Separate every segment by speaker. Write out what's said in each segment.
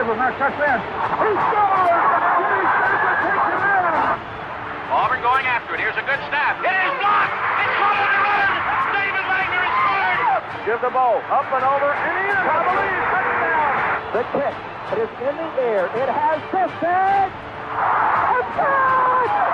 Speaker 1: dribble, now cuts in. He scores! Jimmy Staples takes him in!
Speaker 2: Auburn going after it. Here's a good snap. It is blocked! It's trouble to run! David Wagner is scored!
Speaker 1: Give the ball up and over, and in, I believe, touchdown! The kick, it is in the air. It has distance!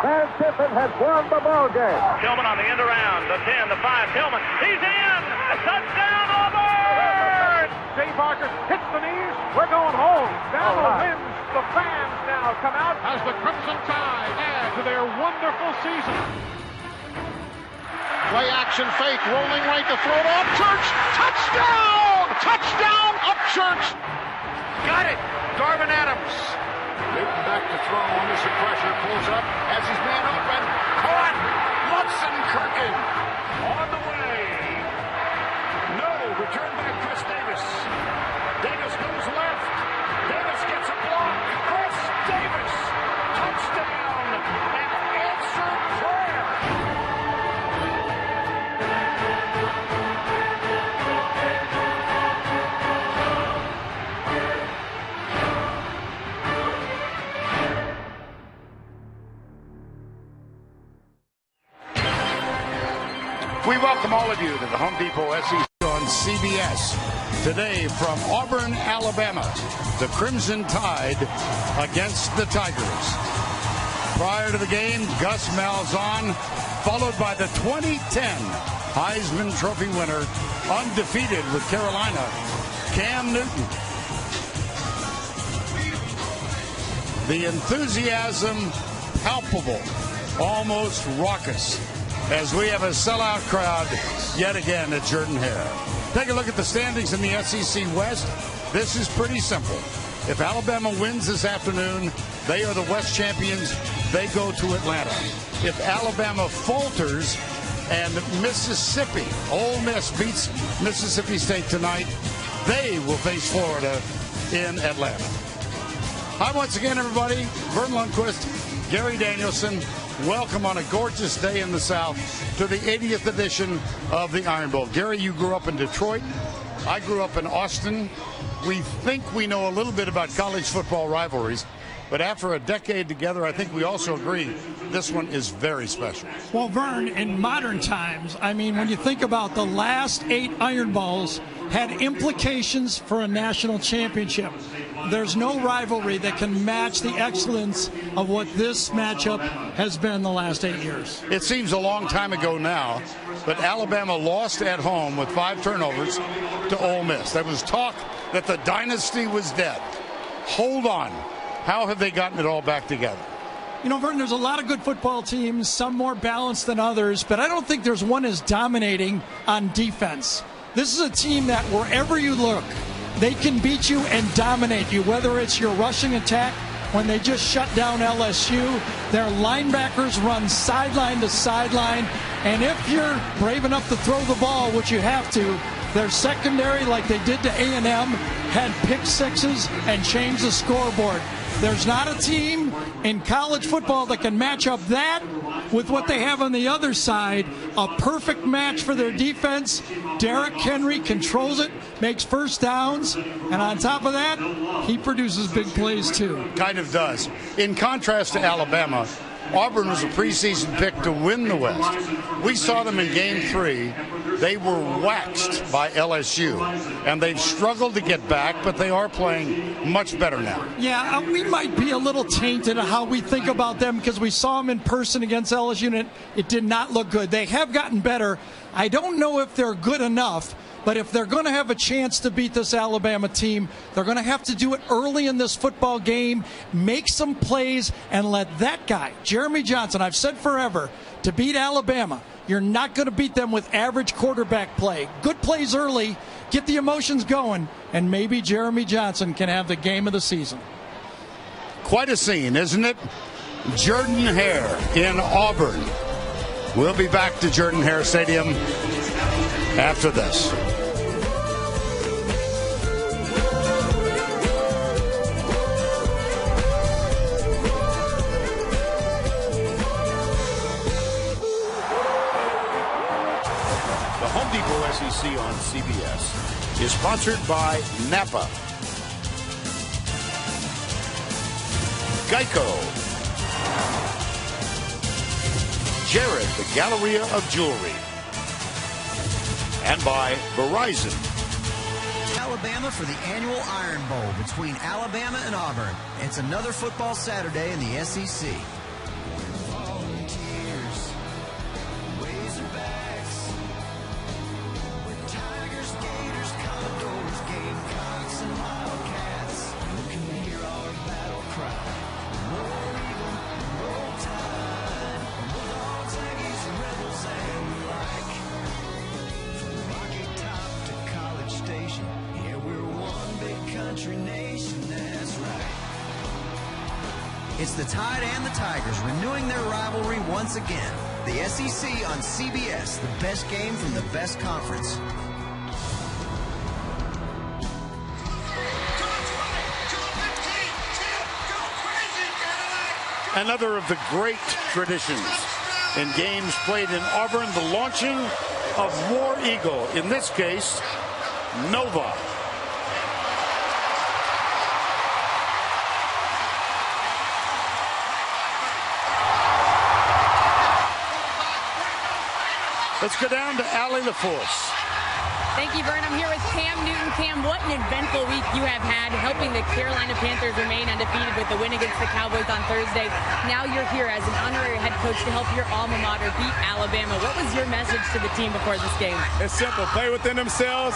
Speaker 1: Van Tiffin has won the ball game.
Speaker 2: Tillman on the end around, the 10, the 5, Tillman, he's in! Touchdown, Auburn!
Speaker 1: Jay Barker hits the knees. We're going home. Down the winds. The fans now come out as the Crimson Tide add to their wonderful season.
Speaker 3: Play action fake, rolling right to throw to Upchurch. Touchdown! Touchdown, Upchurch!
Speaker 2: Got it! Darvin Adams.
Speaker 3: Newton back to throw under some pressure, pulls up, has his man open. Caught! Lutson Kirkin on the way. No, return by Chris Davis. Davis goes left. Davis gets a block. Chris Davis. Touchdown. An answered prayer.
Speaker 4: We welcome all of you to the Home Depot SEC on CBS. Today from Auburn, Alabama, the Crimson Tide against the Tigers. Prior to the game, Gus Malzahn, followed by the 2010 Heisman Trophy winner, undefeated with Carolina, Cam Newton. The enthusiasm palpable, almost raucous, as we have a sellout crowd yet again at Jordan-Hare. Take a look at the standings in the SEC West. This is pretty simple. If Alabama wins this afternoon, they are the West champions. They go to Atlanta. If Alabama falters and Mississippi, Ole Miss beats Mississippi State tonight, they will face Florida in Atlanta. Hi once again, everybody. Vern Lundquist, Gary Danielson. Welcome on a gorgeous day in the South to the 80th edition of the Iron Bowl. Gary, you grew up in Detroit. I grew up in Austin. We think we know a little bit about college football rivalries, but after a decade together, I think we also agree this one is very special.
Speaker 5: Well, Vern, in modern times, I mean, when you think about the last 8 Iron Bowls had implications for a national championship. There's no rivalry that can match the excellence of what this matchup has been the last 8 years.
Speaker 4: It seems a long time ago now, but Alabama lost at home with 5 turnovers to Ole Miss. There was talk that the dynasty was dead. Hold on. How have they gotten it all back together?
Speaker 5: You know, Vern, there's a lot of good football teams, some more balanced than others, but I don't think there's one as dominating on defense. This is a team that wherever you look, they can beat you and dominate you, whether it's your rushing attack when they just shut down LSU. Their linebackers run sideline to sideline, and if you're brave enough to throw the ball, which you have to, their secondary, like they did to A&M, had pick sixes and changed the scoreboard. There's not a team in college football that can match up that with what they have on the other side. A perfect match for their defense. Derrick Henry controls it, makes first downs, and on top of that, he produces big plays too.
Speaker 4: Kind of does. In contrast to Alabama, Auburn was a preseason pick to win the West. We saw them in Game 3. They were waxed by LSU, and they've struggled to get back, but they are playing much better now.
Speaker 5: Yeah, we might be a little tainted of how we think about them because we saw them in person against LSU, and it did not look good. They have gotten better. I don't know if they're good enough, but if they're going to have a chance to beat this Alabama team, they're going to have to do it early in this football game, make some plays, and let that guy, Jeremy Johnson, I've said forever, to beat Alabama, you're not going to beat them with average quarterback play. Good plays early, get the emotions going, and maybe Jeremy Johnson can have the game of the season.
Speaker 4: Quite a scene, isn't it? Jordan-Hare in Auburn. We'll be back to Jordan-Hare Stadium after this.
Speaker 3: Home Depot SEC on CBS is sponsored by Napa.
Speaker 4: Geico. Jared, the Galleria of Jewelry. And by Verizon.
Speaker 6: Alabama for the annual Iron Bowl between Alabama and Auburn. It's another football Saturday in the SEC. It's the Tide and the Tigers renewing their rivalry once again. The SEC on CBS, the best game from the best conference.
Speaker 4: Another of the great traditions in games played in Auburn, the launching of War Eagle, in this case, Nova. Let's go down to Allie LaForce.
Speaker 7: Thank you, Vern. I'm here with Cam Newton. Cam, what an eventful week you have had, helping the Carolina Panthers remain undefeated with the win against the Cowboys on Thursday. Now you're here as an honorary head coach to help your alma mater beat Alabama. What was your message to the team before this game?
Speaker 8: It's simple. Play within themselves,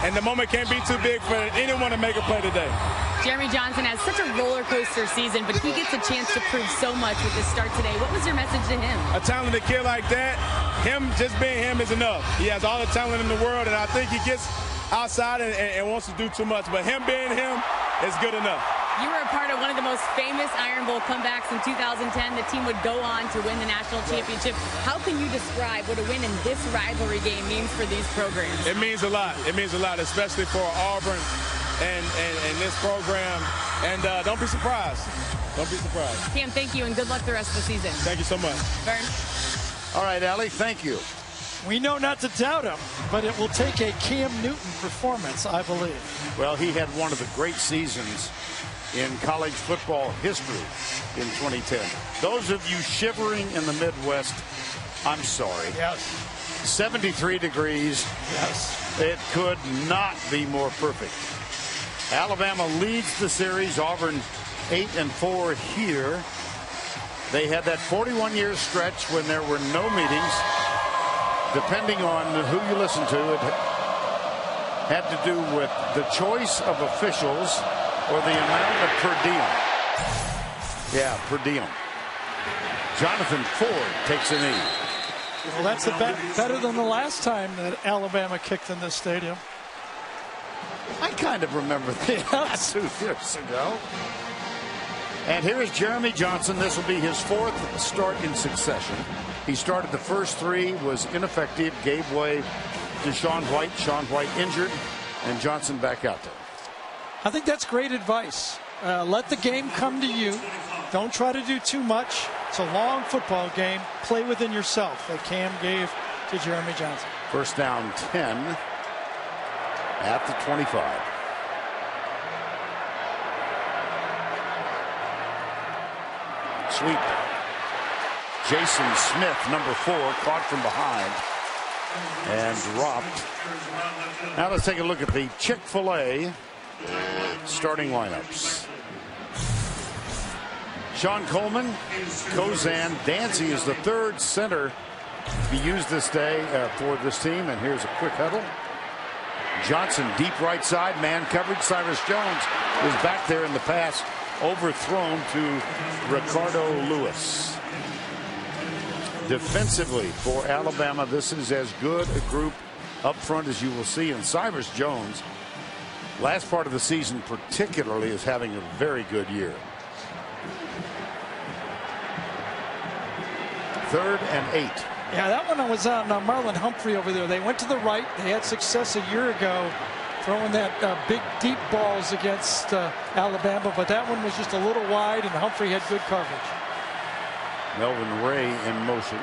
Speaker 8: and the moment can't be too big for anyone to make a play today.
Speaker 7: Jeremy Johnson has such a roller coaster season, but he gets a chance to prove so much with this start today. What was your message to him?
Speaker 8: A talented kid like that, him just being him is enough. He has all the talent in the world, and I think he gets outside and wants to do too much, but him being him is good enough.
Speaker 7: You were a part of one of the most famous Iron Bowl comebacks in 2010. The team would go on to win the national championship. How can you describe what a win in this rivalry game means for these programs?
Speaker 8: It means a lot. It means a lot, especially for Auburn and this program. And don't be surprised. Don't be surprised.
Speaker 7: Cam, thank you, and good luck the rest of the season.
Speaker 8: Thank you so much.
Speaker 7: Vern.
Speaker 4: All right, Allie, thank you.
Speaker 5: We know not to doubt him, but it will take a Cam Newton performance, I believe.
Speaker 4: Well, he had one of the great seasons in college football history in 2010. Those of you shivering in the Midwest, I'm sorry.
Speaker 5: Yes.
Speaker 4: 73 degrees.
Speaker 5: Yes.
Speaker 4: It could not be more perfect. Alabama leads the series. Auburn 8-4 here. They had that 41-year stretch when there were no meetings. Depending on who you listen to, it had to do with the choice of officials or the amount of per diem. Yeah, per diem. Jonathan Ford takes a knee.
Speaker 5: Well, that's better than the last time that Alabama kicked in this stadium.
Speaker 4: I kind of remember that 2 years ago. And here is Jeremy Johnson. This will be his 4th start in succession. He started the first 3, was ineffective, gave way to Sean White. Sean White injured, and Johnson back out there.
Speaker 5: I think that's great advice. Let the game come to you. Don't try to do too much. It's a long football game. Play within yourself, that Cam gave to Jeremy Johnson.
Speaker 4: First down 10 at the 25. Sweep. Jason Smith, number 4, caught from behind and dropped. Now let's take a look at the Chick-fil-A starting lineups. Sean Coleman, Kozan, Dancy is the 3rd center to be used this day for this team. And here's a quick huddle. Johnson, deep right side, man coverage. Cyrus Jones is back there in the pass, overthrown to Ricardo Lewis. Defensively for Alabama, this is as good a group up front as you will see. And Cyrus Jones, last part of the season particularly, is having a very good year. 3rd and 8.
Speaker 5: Yeah, that one was on Marlon Humphrey over there. They went to the right. They had success a year ago throwing that big deep balls against Alabama, but that one was just a little wide, and Humphrey had good coverage.
Speaker 4: Melvin Ray in motion.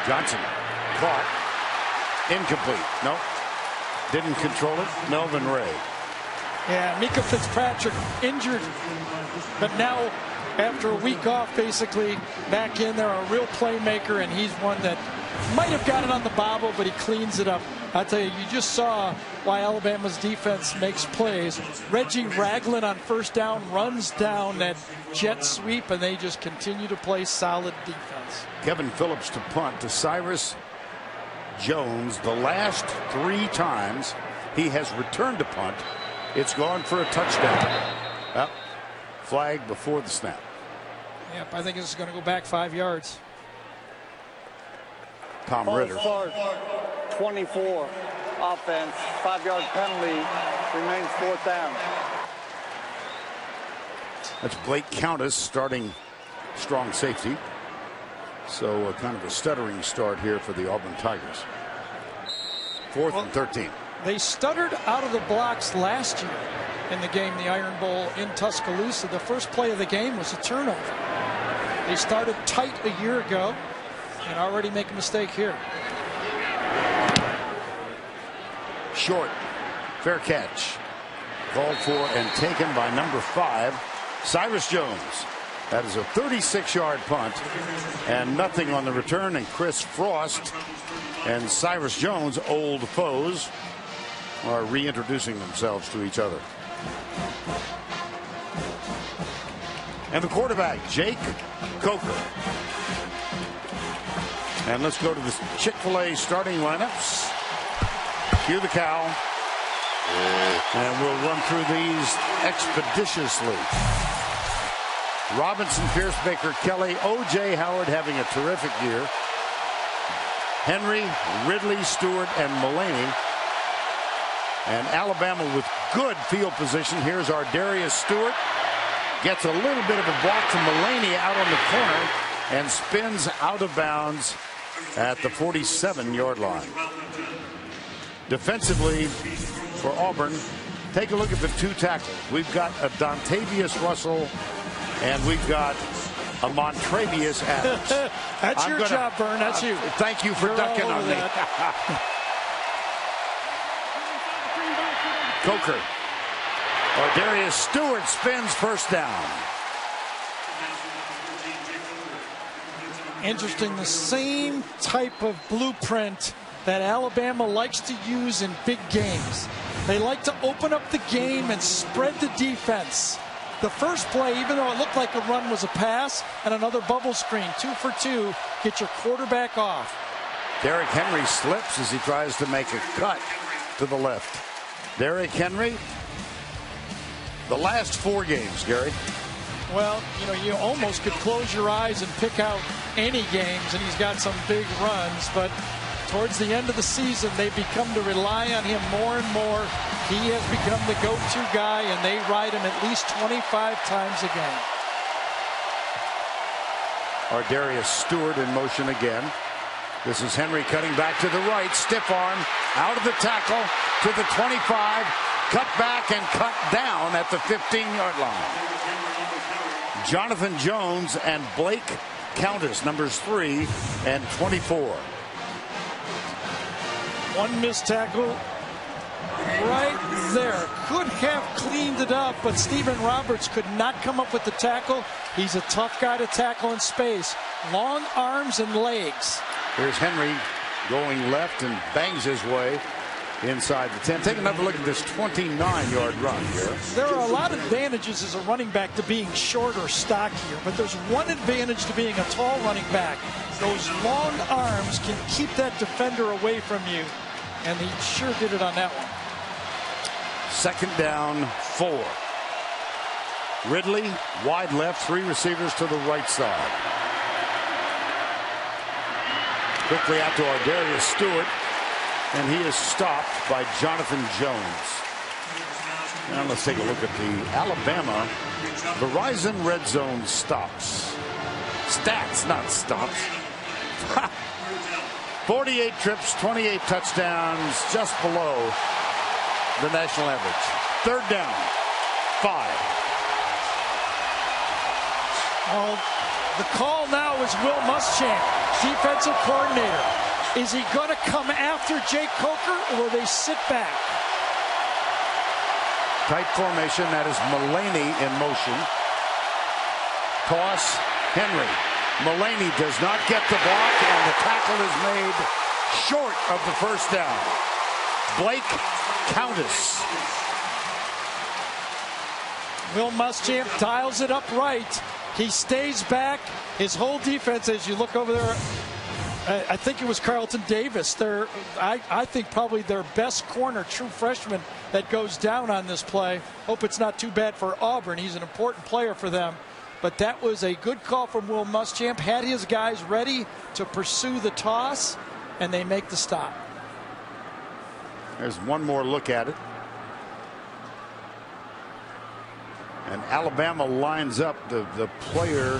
Speaker 4: Johnson caught. Incomplete. No. Didn't control it. Melvin Ray.
Speaker 5: Yeah, Mika Fitzpatrick injured, but now after a week off, basically back in there, a real playmaker, and he's one that might have got it on the bobble, but he cleans it up. I tell you, you just saw why Alabama's defense makes plays. Reggie Ragland on first down runs down that jet sweep, and they just continue to play solid defense.
Speaker 4: Kevin Phillips to punt to Cyrus Jones. The last 3 times he has returned to punt, it's gone for a touchdown. Flag before the snap.
Speaker 5: Yep, I think this is going to go back 5 yards.
Speaker 4: Tom Ritter.
Speaker 9: 24 offense, 5-yard penalty, remains 4th down.
Speaker 4: That's Blake Countess starting strong safety. So kind of a stuttering start here for the Auburn Tigers. 4th and 13.
Speaker 5: They stuttered out of the blocks last year in the game, the Iron Bowl in Tuscaloosa. The first play of the game was a turnover. They started tight a year ago and already make a mistake here.
Speaker 4: Short. Fair catch. Called for and taken by number 5, Cyrus Jones. That is a 36-yard punt and nothing on the return. And Chris Frost and Cyrus Jones, old foes, are reintroducing themselves to each other. And the quarterback, Jake Coker. And let's go to the Chick-fil-A starting lineups. Cue the cow. And we'll run through these expeditiously. Robinson, Pierce, Baker, Kelly, O.J. Howard having a terrific year. Henry, Ridley, Stewart, and Mullaney. And Alabama with good field position. Here's our Darius Stewart. Gets a little bit of a block from Mullaney out on the corner and spins out of bounds at the 47-yard line. Defensively for Auburn, take a look at the 2 tackles. We've got a Dontavius Russell and we've got a Montravius Adams.
Speaker 5: That's your job, Bern. That's you.
Speaker 4: Thank you for ducking on me. Coker. Or Darius Stewart spins first down.
Speaker 5: Interesting, the same type of blueprint that Alabama likes to use in big games. They like to open up the game and spread the defense. The first play, even though it looked like a run, was a pass and another bubble screen. 2 for 2. Get your quarterback off.
Speaker 4: Derrick Henry slips as he tries to make a cut to the left. Derrick Henry, the last 4 games, Gary.
Speaker 5: Well, you know, you almost could close your eyes and pick out any games, and he's got some big runs, but towards the end of the season, they've become to rely on him more and more. He has become the go-to guy, and they ride him at least 25 times a game.
Speaker 4: Our Darius Stewart in motion again. This is Henry cutting back to the right. Stiff arm out of the tackle to the 25. Cut back and cut down at the 15-yard line. Jonathan Jones and Blake Countess, numbers 3 and 24.
Speaker 5: One missed tackle right there. Could have cleaned it up, but Stephen Roberts could not come up with the tackle. He's a tough guy to tackle in space. Long arms and legs.
Speaker 4: Here's Henry going left and bangs his way inside the 10. Take another look at this 29-yard run here.
Speaker 5: There are a lot of advantages as a running back to being short or stockier, but there's one advantage to being a tall running back. Those long arms can keep that defender away from you, and he sure did it on that one.
Speaker 4: 2nd down, 4. Ridley, wide left, 3 receivers to the right side. Quickly out to our Darius Stewart, and he is stopped by Jonathan Jones. Now let's take a look at the Alabama Verizon Red Zone stops. Stats, not stops. 48 trips, 28 touchdowns, just below the national average. 3rd down, 5.
Speaker 5: Well, the call now is Will Muschamp, defensive coordinator. Is he going to come after Jake Coker, or will they sit back?
Speaker 4: Tight formation. That is Mullaney in motion. Toss. Henry. Mullaney does not get the block, and the tackle is made short of the first down. Blake Countess.
Speaker 5: Will Muschamp dials it up right. He stays back. His whole defense, as you look over there, I think it was Carlton Davis. I think probably their best corner, true freshman, that goes down on this play. Hope it's not too bad for Auburn. He's an important player for them. But that was a good call from Will Muschamp. Had his guys ready to pursue the toss, and they make the stop.
Speaker 4: There's one more look at it. And Alabama lines up the player,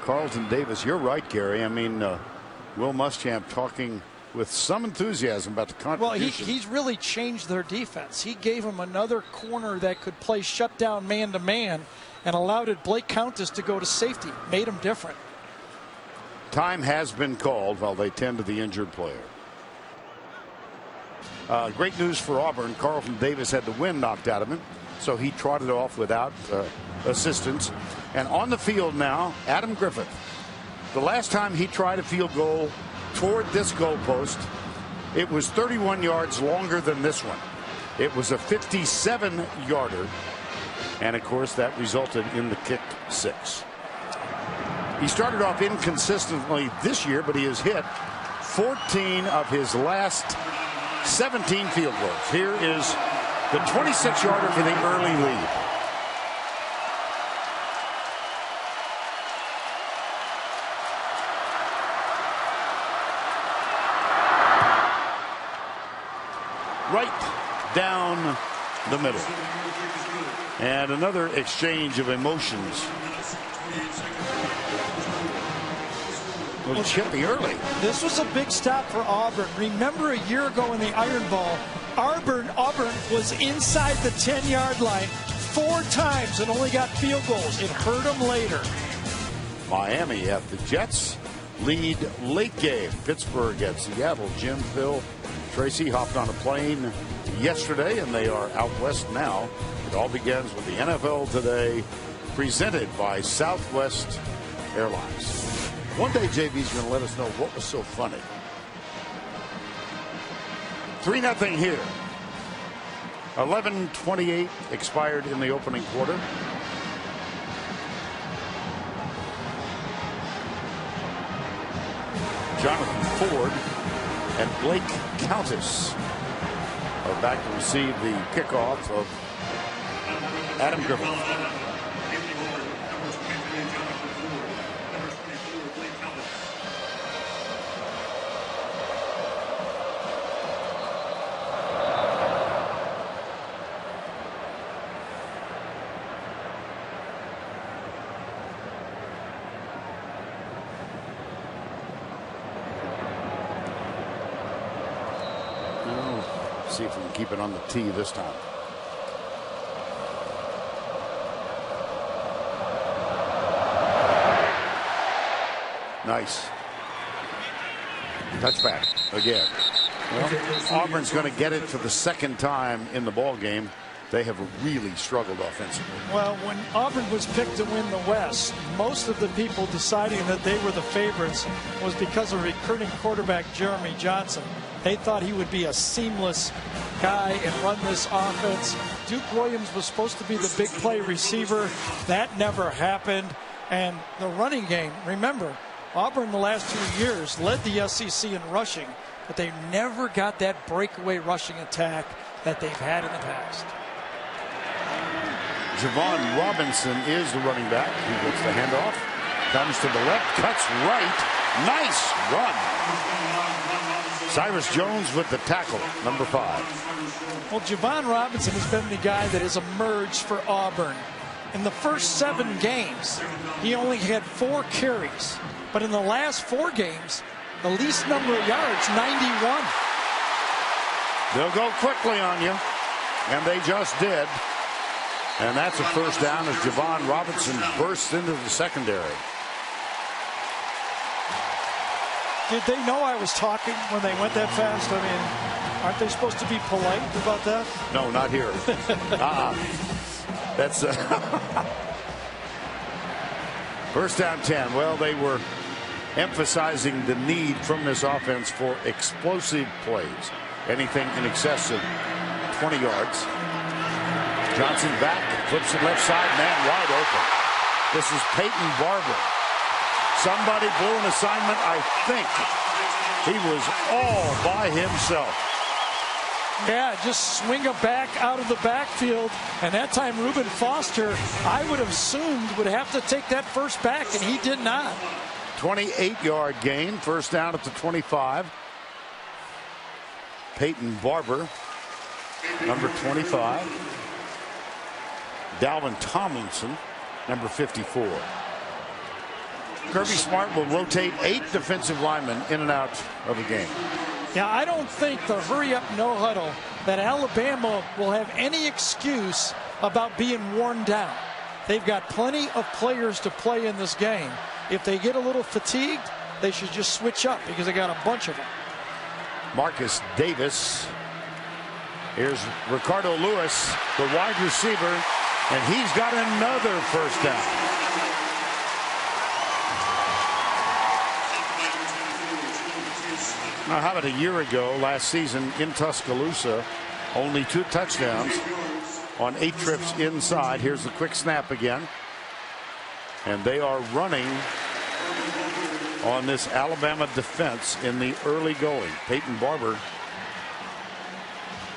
Speaker 4: Carlton Davis. You're right, Gary. I mean, Will Muschamp talking with some enthusiasm about the contribution.
Speaker 5: Well, he's really changed their defense. He gave them another corner that could play shutdown man-to-man and allowed Blake Countess to go to safety. Made him different.
Speaker 4: Time has been called while they tend to the injured player. Great news for Auburn. Carlton Davis had the wind knocked out of him, so he trotted off without assistance. And on the field now, Adam Griffith. The last time he tried a field goal toward this goalpost, it was 31 yards longer than this one. It was a 57-yarder. And, of course, that resulted in the kicked 6. He started off inconsistently this year, but he has hit 14 of his last 17 field goals. Here is the 26-yarder for the early lead. Right down the middle. And another exchange of emotions. A little chippy early.
Speaker 5: This was a big stop for Auburn. Remember a year ago in the Iron Bowl, Auburn was inside the 10-yard line 4 times and only got field goals. It hurt them later.
Speaker 4: Miami at the Jets lead late game. Pittsburgh at Seattle. Jim, Phil, Tracy hopped on a plane yesterday, and they are out west now. It all begins with the NFL Today, presented by Southwest Airlines. One day, JV's going to let us know what was so funny. 3-0 here. 11:28 expired in the opening quarter. Jonathan Ford and Blake Countess are back to receive the kickoff of Adam Griffith. See if we can keep it on the tee this time. Nice. Touchback again. Well, Auburn's going to get it for the second time in the ball game. They have really struggled offensively.
Speaker 5: Well, when Auburn was picked to win the West, most of the people deciding that they were the favorites was because of recruiting quarterback Jeremy Johnson. They thought he would be a seamless guy and run this offense. Duke Williams was supposed to be the big play receiver. That never happened. And the running game, remember, Auburn the last 2 years led the SEC in rushing, but they never got that breakaway rushing attack that they've had in the past.
Speaker 4: Javon Robinson is the running back. He gets the handoff, comes to the left, cuts right. Nice run. Cyrus Jones with the tackle, number 5.
Speaker 5: Well, Javon Robinson has been the guy that has emerged for Auburn. In the first 7 games, he only had 4 carries. But in the last 4 games, the least number of yards, 91.
Speaker 4: They'll go quickly on you, and they just did. And that's a first down as Javon Robinson bursts into the secondary.
Speaker 5: Did they know I was talking when they went that fast? I mean, Aren't they supposed to be polite about that?
Speaker 4: No, not here. That's first down 10. Well, they were emphasizing the need from this offense for explosive plays. Anything in excess of 20 yards. Johnson back, flips it left side, man wide open. This is Peyton Barber. Somebody blew an assignment. I think he was all by himself.
Speaker 5: Yeah, just swing it back out of the backfield. And that time, Reuben Foster, I would have assumed, would have to take that first back, and he did not.
Speaker 4: 28-yard gain, first down at the 25. Peyton Barber, number 25. Dalvin Tomlinson, number 54. Kirby Smart will rotate 8 defensive linemen in and out of the game.
Speaker 5: Yeah, I don't think the hurry-up no huddle that Alabama will have any excuse about being worn down. They've got plenty of players to play in this game. If they get a little fatigued, they should just switch up because they got a bunch of them.
Speaker 4: Marcus Davis. Here's Ricardo Lewis, the wide receiver, and he's got another first down. Now, how about a year ago, last season in Tuscaloosa, only 2 touchdowns on 8 trips inside. Here's the quick snap again. And they are running on this Alabama defense in the early going. Peyton Barber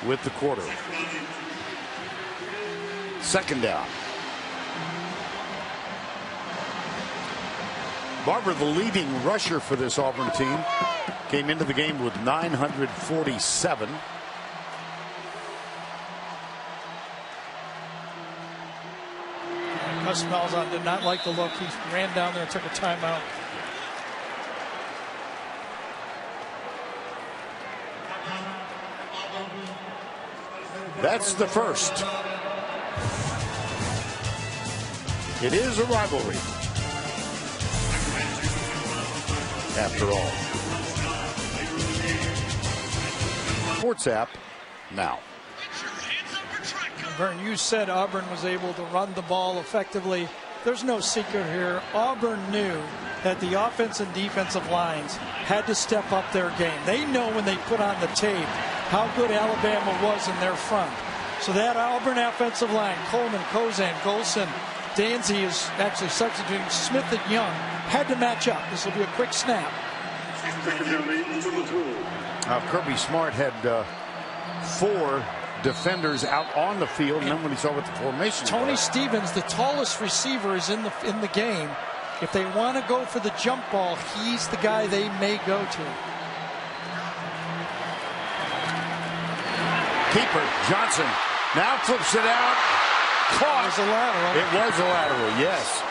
Speaker 4: with the quarter. Second down. Barber, the leading rusher for this Auburn team, came into the game with 947.
Speaker 5: Gus Malzahn did not like the look. He ran down there and took a timeout.
Speaker 4: That's the first. It is a rivalry, after all. Sports app now.
Speaker 5: Vern, you said Auburn was able to run the ball effectively. There's no secret here. Auburn knew that the offense and defensive lines had to step up their game. They know when they put on the tape how good Alabama was in their front. So that Auburn offensive line, Coleman, Kozan, Golson, Danzy is actually substituting, Smith and Young, had to match up. This will be a quick snap.
Speaker 4: Kirby Smart had 4 defenders out on the field, and then when he saw what the formation
Speaker 5: Tony
Speaker 4: was.
Speaker 5: Stevens, the tallest receiver, is in the game. If they want to go for the jump ball, he's the guy they may go to.
Speaker 4: Keeper Johnson now flips it out. Caught.
Speaker 5: It was a lateral.
Speaker 4: It was a lateral, yes.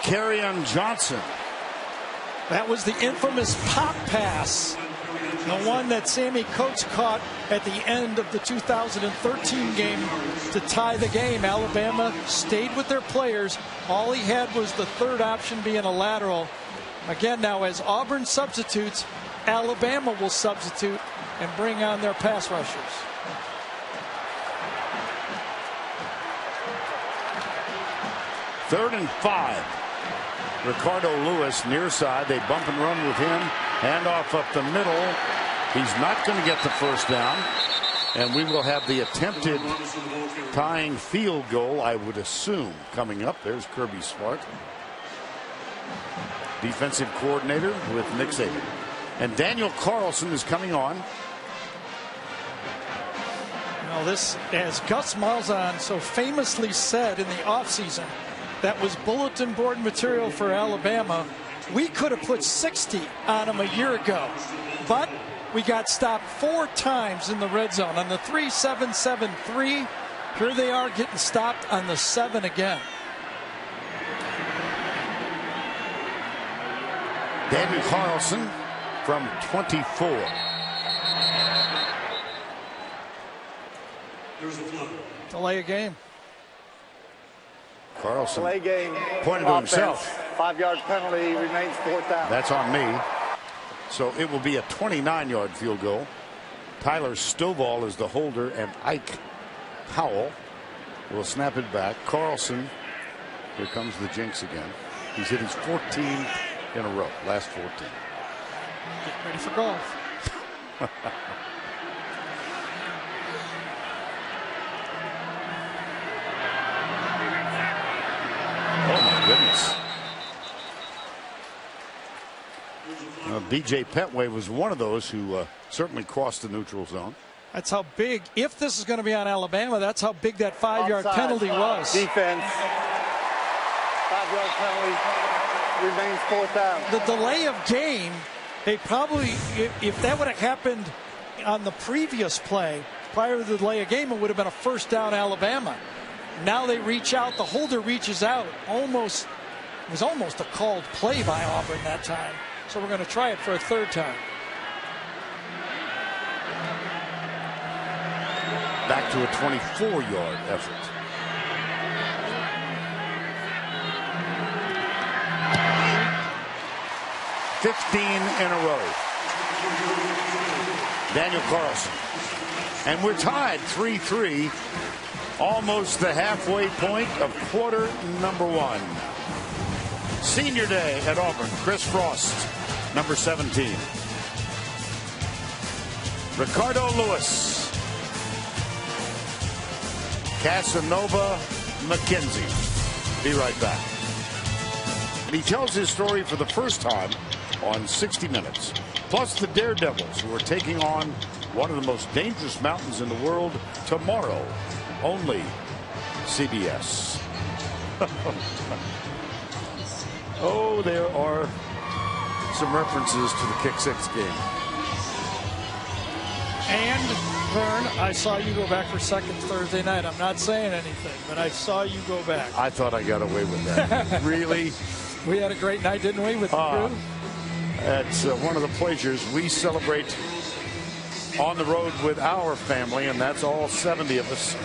Speaker 4: Kerryon Johnson.
Speaker 5: That was the infamous pop pass. The one that Sammy Coates caught at the end of the 2013 game to tie the game. Alabama stayed with their players. All he had was the third option being a lateral. Again, now as Auburn substitutes, Alabama will substitute and bring on their pass rushers.
Speaker 4: Third and 5. Ricardo Lewis near side. They bump and run with him. Handoff up the middle. He's not going to get the first down. And we will have the attempted tying field goal, I would assume, coming up. There's Kirby Smart, defensive coordinator with Nick Saban. And Daniel Carlson is coming on.
Speaker 5: Now this, as Gus Malzahn so famously said in the offseason, that was bulletin board material for Alabama. We could have put 60 on them a year ago, but we got stopped 4 times in the red zone. On the 3-7-7-3, here they are getting stopped on the 7 again.
Speaker 4: Daniel Carlson from 24.
Speaker 5: Delay a game.
Speaker 4: Carlson
Speaker 9: Delay game.
Speaker 4: pointed to himself.
Speaker 9: 5-yard penalty, remains 4th down.
Speaker 4: That's on me. So it will be a 29-yard field goal. Tyler Stovall is the holder, and Ike Powell will snap it back. Carlson, here comes the jinx again. He's hit his 14th in a row, last 14.
Speaker 5: Get ready for golf.
Speaker 4: Oh my goodness. B.J. Petway was one of those who certainly crossed the neutral zone.
Speaker 5: That's how big, if this is going to be on Alabama, that's how big that 5-yard penalty was.
Speaker 9: Defense. 5-yard penalty remains 4th down.
Speaker 5: The delay of game, they probably, if that would have happened on the previous play, prior to the delay of game, it would have been a 1st down Alabama. Now they reach out, the holder reaches out. It was almost a called play by Auburn that time. So we're going to try it for a 3rd time.
Speaker 4: Back to a 24-yard effort. $15 in a row. Daniel Carlson. And we're tied 3-3. Almost the halfway point of quarter number 1. Senior day at Auburn. Chris Frost, number 17. Ricardo Lewis. Casanova McKenzie. Be right back. And he tells his story for the first time on 60 Minutes. Plus the Daredevils, who are taking on one of the most dangerous mountains in the world tomorrow. Only CBS. Oh, there are some references to the Kick 6 game.
Speaker 5: And, Vern, I saw you go back for seconds Thursday night. I'm not saying anything, but I saw you go back.
Speaker 4: I thought I got away with that. Really?
Speaker 5: We had a great night, didn't we, with the crew?
Speaker 4: That's one of the pleasures. We celebrate on the road with our family, and that's all 70 of us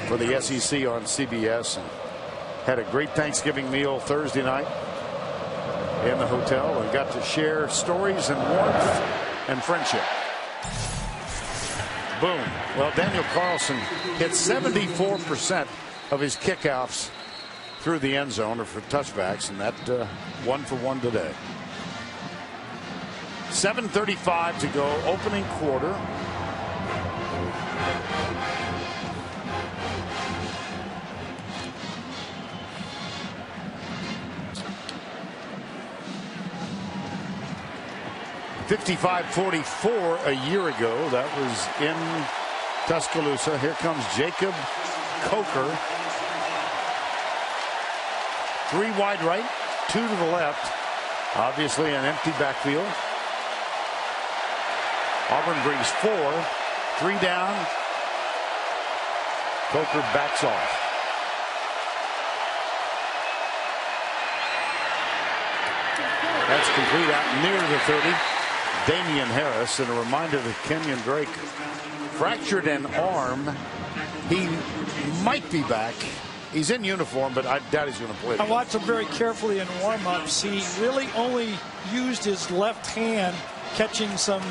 Speaker 4: for the SEC on CBS. And had a great Thanksgiving meal Thursday night in the hotel and got to share stories and warmth and friendship. Boom. Well, Daniel Carlson hit 74% of his kickoffs through the end zone or for touchbacks, and that 1 for 1 today. 7:35 to go, opening quarter. $55-44 a year ago. That was in Tuscaloosa. Here comes Jacob Coker. 3 wide right, 2 to the left. Obviously an empty backfield. Auburn brings 4. 3 down. Coker backs off. That's complete out near the 30. Damian Harris, and a reminder that Kenyon Drake fractured an arm. He might be back. He's in uniform, but I doubt he's going to play.
Speaker 5: I watched him very carefully in warm-ups. He really only used his left hand catching some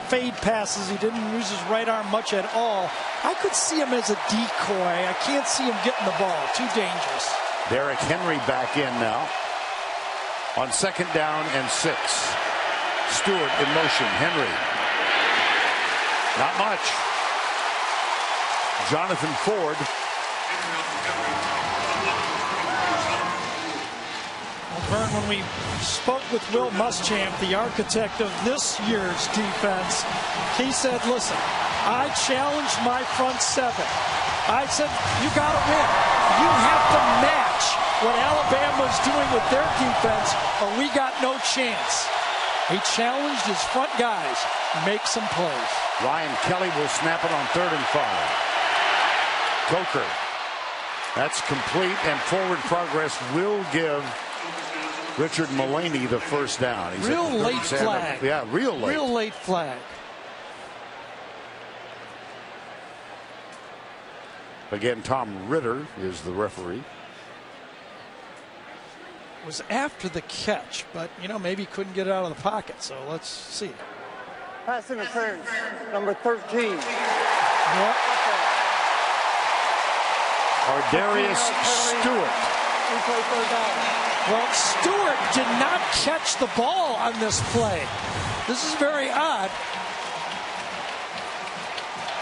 Speaker 5: fade passes. He didn't use his right arm much at all. I could see him as a decoy. I can't see him getting the ball. Too dangerous.
Speaker 4: Derrick Henry back in now on 2nd down and 6. Stewart in motion. Henry. Not much. Jonathan Ford.
Speaker 5: Well, Vern, when we spoke with Will Muschamp, the architect of this year's defense, he said, listen, I challenged my front 7. I said, you got to win. You have to match what Alabama's doing with their defense, or we got no chance. He challenged his front guys. Make some plays.
Speaker 4: Ryan Kelly will snap it on 3rd and 5. Coker. That's complete, and forward progress will give Richard Mullaney the 1st down. He's
Speaker 5: real late flag.
Speaker 4: Yeah, real late.
Speaker 5: Real late flag.
Speaker 4: Again, Tom Ritter is the referee.
Speaker 5: Was after the catch, but maybe he couldn't get it out of the pocket, so let's see.
Speaker 9: Pass interference, number 13.
Speaker 5: Yep.
Speaker 4: Ardarius Stewart.
Speaker 9: Replay third down.
Speaker 5: Well, Stewart did not catch the ball on this play. This is very odd.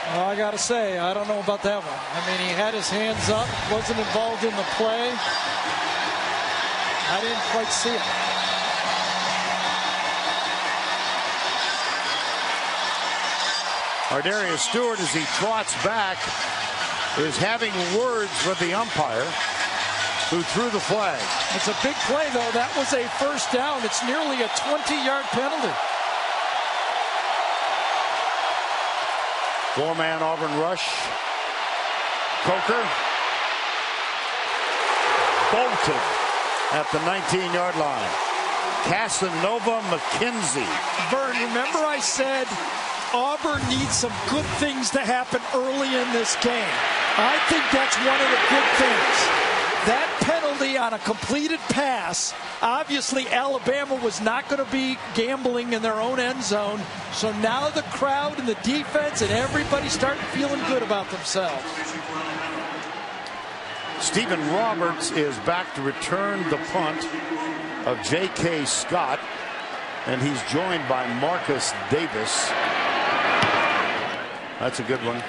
Speaker 5: Well, I got to say, I don't know about that one. I mean, he had his hands up, wasn't involved in the play. I didn't quite see it.
Speaker 4: Ardarius Stewart, as he trots back, is having words with the umpire who threw the flag.
Speaker 5: It's a big play, though. That was a first down. It's nearly a 20-yard penalty.
Speaker 4: Four-man Auburn rush. Coker bolted at the 19-yard line. Casanova McKenzie.
Speaker 5: Vern, remember I said Auburn needs some good things to happen early in this game. I think that's one of the good things. That penalty on a completed pass, obviously Alabama was not going to be gambling in their own end zone. So now the crowd and the defense and everybody starting feeling good about themselves.
Speaker 4: Stephen Roberts is back to return the punt of J.K. Scott, and he's joined by Marcus Davis. That's a good one.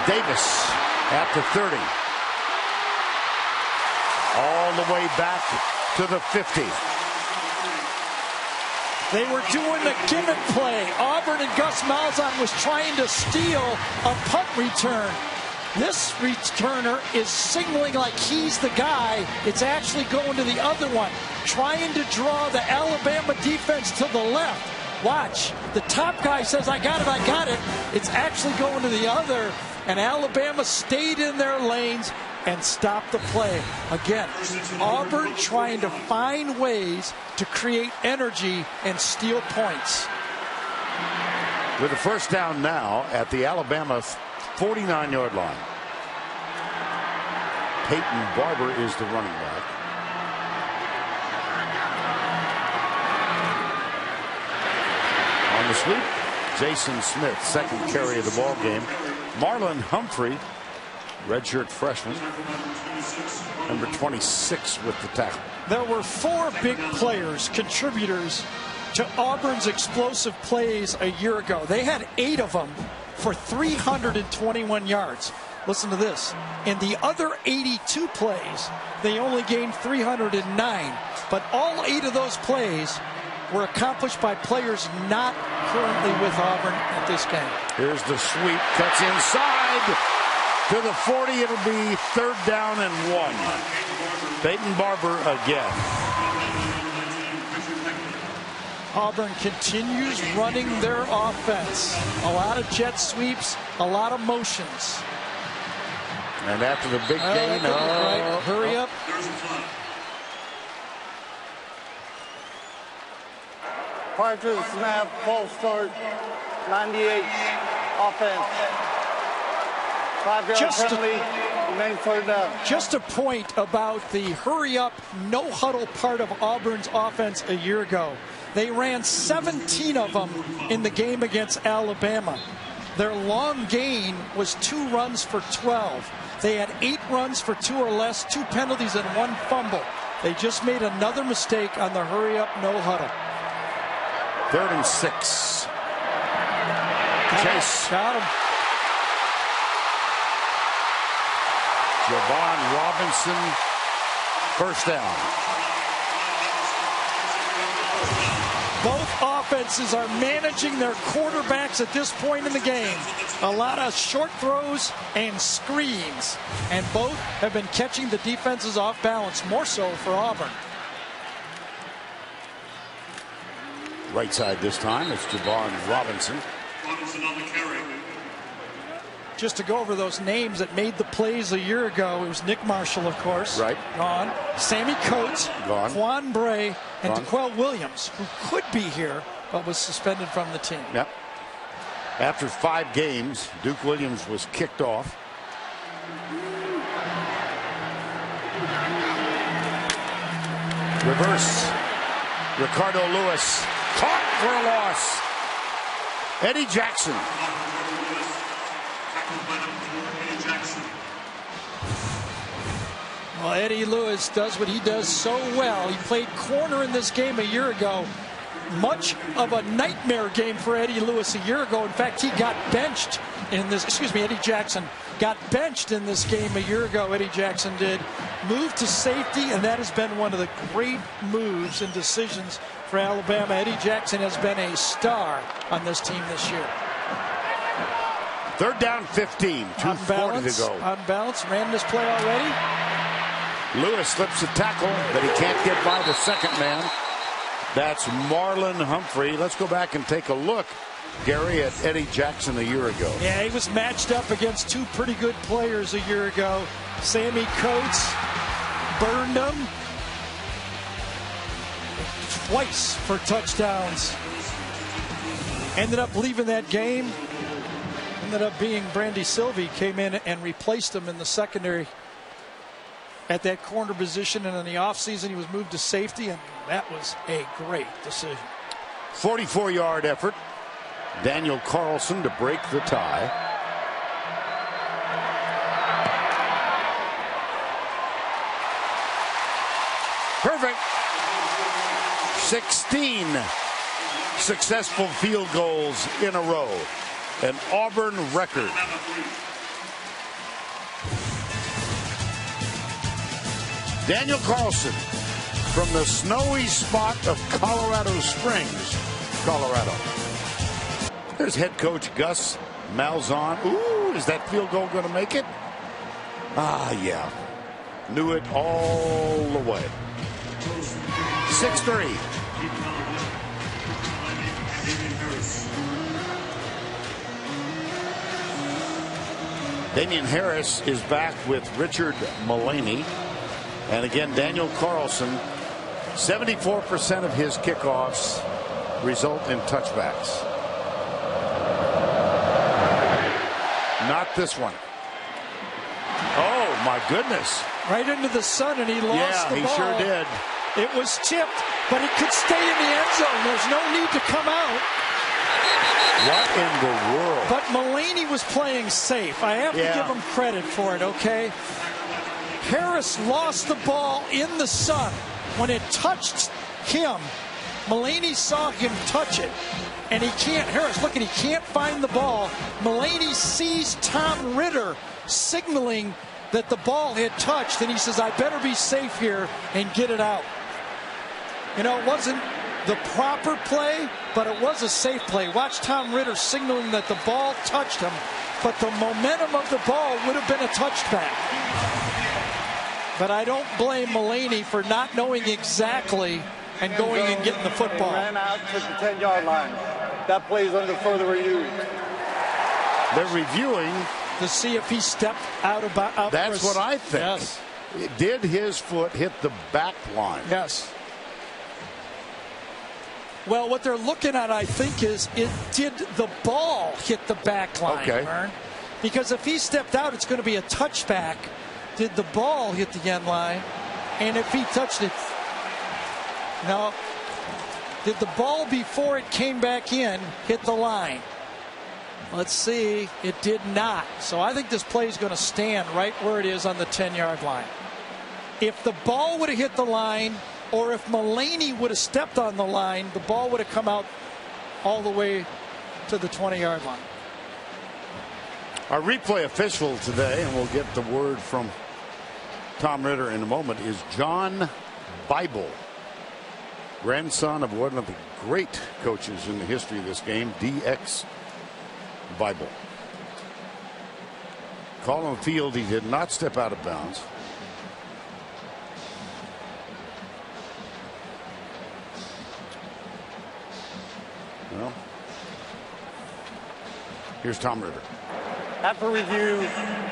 Speaker 4: Davis at the 30. All the way back to the 50.
Speaker 5: They were doing the gimmick play. Auburn and Gus Malzahn was trying to steal a punt return. This returner is signaling like he's the guy. It's actually going to the other one, trying to draw the Alabama defense to the left. Watch. The top guy says, I got it, I got it. It's actually going to the other, and Alabama stayed in their lanes and stopped the play. Again, Auburn trying to find ways to create energy and steal points.
Speaker 4: With a first down now at the Alabama 49-yard line. Peyton Barber is the running back. On the sweep, Jason Smith, second carry of the ball game. Marlon Humphrey, redshirt freshman, number 26 with the tackle.
Speaker 5: There were four big players, contributors to Auburn's explosive plays a year ago. They had 8 of them for 321 yards. Listen to this. In the other 82 plays, they only gained 309. But all 8 of those plays were accomplished by players not currently with Auburn at this game.
Speaker 4: Here's the sweep. Cuts inside to the 40. It'll be third down and 1. Peyton Barber again.
Speaker 5: Auburn continues running their offense. A lot of jet sweeps, a lot of motions.
Speaker 4: And after the big gain,
Speaker 5: hurry up.
Speaker 9: Prior to the snap, false start, 98, offense. 5-yard penalty, remain third down.
Speaker 5: Just a point about the hurry up, no huddle part of Auburn's offense a year ago. They ran 17 of them in the game against Alabama. Their long gain was 2 runs for 12. They had 8 runs for 2 or less, 2 penalties and 1 fumble. They just made another mistake on the hurry up, no huddle.
Speaker 4: 3rd and 6. Chase.
Speaker 5: Got him.
Speaker 4: Javon Robinson, first down.
Speaker 5: Both offenses are managing their quarterbacks at this point in the game. A lot of short throws and screens, and both have been catching the defenses off balance, more so for Auburn.
Speaker 4: Right side this time, it's Javon Robinson.
Speaker 10: Robinson on the carry.
Speaker 5: Just to go over those names that made the plays a year ago, it was Nick Marshall, of course.
Speaker 4: Right.
Speaker 5: Gone. Sammy Coates.
Speaker 4: Gone.
Speaker 5: Quan Bray. And
Speaker 4: Gone.
Speaker 5: DeQuell Williams, who could be here, but was suspended from the team.
Speaker 4: Yep. After 5 games, Duke Williams was kicked off. Reverse. Ricardo Lewis Caught for a loss. Eddie Jackson.
Speaker 5: Well, Eddie Lewis does what he does so well. He played corner in this game a year ago. Much of a nightmare game for Eddie Lewis a year ago. In fact, he got benched in this, Eddie Jackson got benched in this game a year ago. Eddie Jackson did. Moved to safety, and that has been one of the great moves and decisions for Alabama. Eddie Jackson has been a star on this team this year.
Speaker 4: Third down 15, 2:40 to go.
Speaker 5: On balance, ran this play already.
Speaker 4: Lewis slips a tackle, but he can't get by the second man. That's Marlon Humphrey. Let's go back and take a look, Gary, at Eddie Jackson a year ago.
Speaker 5: Yeah, he was matched up against two pretty good players a year ago. Sammy Coates burned him twice for touchdowns. Ended up leaving that game. Ended up being Brandy Sylvie came in and replaced him in the secondary at that corner position, and in the offseason he was moved to safety, and that was a great decision.
Speaker 4: 44-yard effort. Daniel Carlson to break the tie. Perfect. 16 successful field goals in a row. An Auburn record. Daniel Carlson from the snowy spot of Colorado Springs, Colorado. There's head coach Gus Malzahn. Ooh, is that field goal going to make it? Ah, yeah. Knew it all the way. 6-3. Damian Harris is back with Richard Mullaney. And again, Daniel Carlson, 74% of his kickoffs result in touchbacks. Not this one. Oh, my goodness.
Speaker 5: Right into the sun, and he lost the ball.
Speaker 4: Yeah, he sure did.
Speaker 5: It was tipped, but it could stay in the end zone. There's no need to come out.
Speaker 4: What in the world?
Speaker 5: But Mullaney was playing safe. I have to give him credit for it, okay? Harris lost the ball in the sun. When it touched him, Mullaney saw him touch it, and he can't, Harris, look at, he can't find the ball. Mullaney sees Tom Ritter signaling that the ball had touched, and he says, I better be safe here and get it out. You know, it wasn't the proper play, but it was a safe play. Watch Tom Ritter signaling that the ball touched him, but the momentum of the ball would have been a touchback. But I don't blame Mullaney for not knowing exactly and going and getting the football.
Speaker 9: He ran out to the 10-yard line. That play is under further review.
Speaker 4: They're reviewing
Speaker 5: to see if he stepped out.
Speaker 4: That's what I think.
Speaker 5: Yes.
Speaker 4: Did his foot hit the back line?
Speaker 5: Yes. Well, what they're looking at, I think, is did the ball hit the back line, Vern? Because if he stepped out, it's going to be a touchback. Did the ball hit the end line? And if he touched it, no. Did the ball before it came back in hit the line? Let's see. It did not. So I think this play is going to stand right where it is on the 10-yard line. If the ball would have hit the line, or if Mullaney would have stepped on the line, the ball would have come out all the way to the 20-yard line.
Speaker 4: Our replay official today, and we'll get the word from Tom Ritter in a moment, is John Bible, grandson of one of the great coaches in the history of this game, D.X. Bible. Call on the field, he did not step out of bounds. Well, here's Tom Ritter.
Speaker 9: After review,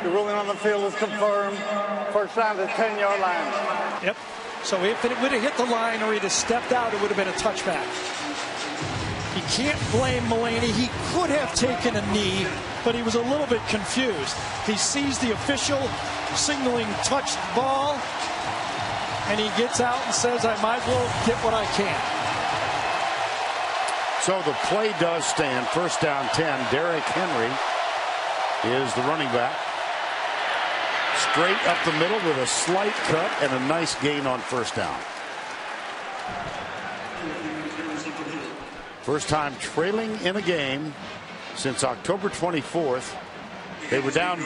Speaker 9: the ruling on the field is confirmed. First down to the 10-yard line.
Speaker 5: Yep. So if it would have hit the line or he'd have stepped out, it would have been a touchback. You can't blame Mullaney. He could have taken a knee, but he was a little bit confused. He sees the official signaling touched ball, and he gets out and says, I might as well get what I can.
Speaker 4: So the play does stand. First down 10. Derrick Henry is the running back. Straight up the middle with a slight cut and a nice gain on first down. First time trailing in a game since October 24th. They were down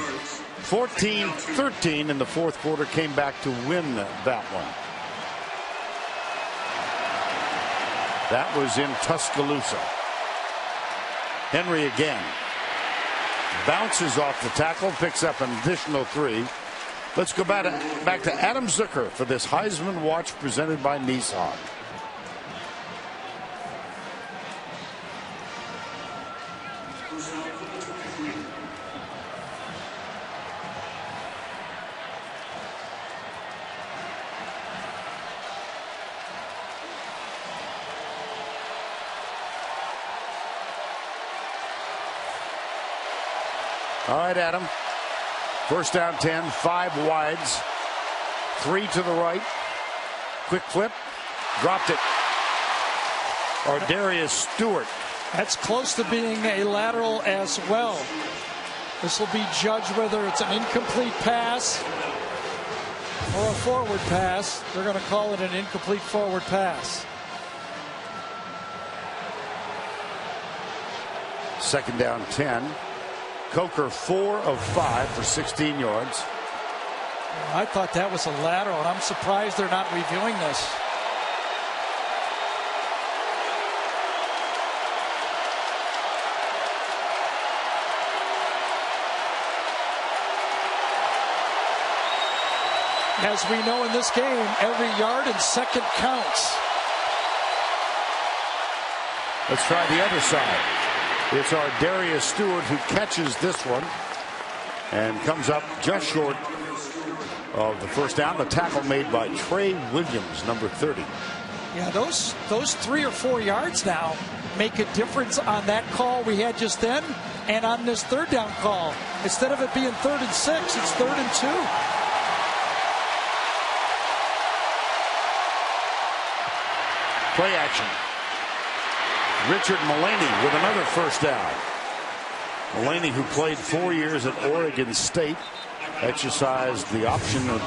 Speaker 4: 14-13 in the fourth quarter, came back to win that one. That was in Tuscaloosa. Henry again. Bounces off the tackle, picks up an additional 3. Let's go back to Adam Zucker for this Heisman Watch presented by Nissan. All right, Adam. First down 10, 5 wides, 3 to the right. Quick flip, dropped it. Or Darius Stewart.
Speaker 5: That's close to being a lateral as well. This will be judged whether it's an incomplete pass or a forward pass. They're going to call it an incomplete forward pass.
Speaker 4: Second down 10. Coker 4 of 5 for 16 yards.
Speaker 5: I thought that was a lateral, and I'm surprised they're not reviewing this. As we know in this game, every yard and second counts.
Speaker 4: Let's try the other side. It's our Darius Stewart who catches this one and comes up just short of the first down. The tackle made by Trey Williams, number 30.
Speaker 5: Yeah, those 3 or 4 yards now make a difference on that call we had just then and on this third down call. Instead of it being 3rd and 6, it's 3rd and 2.
Speaker 4: Play action. Richard Mullaney with another first down. Mullaney, who played 4 years at Oregon State, exercised the option of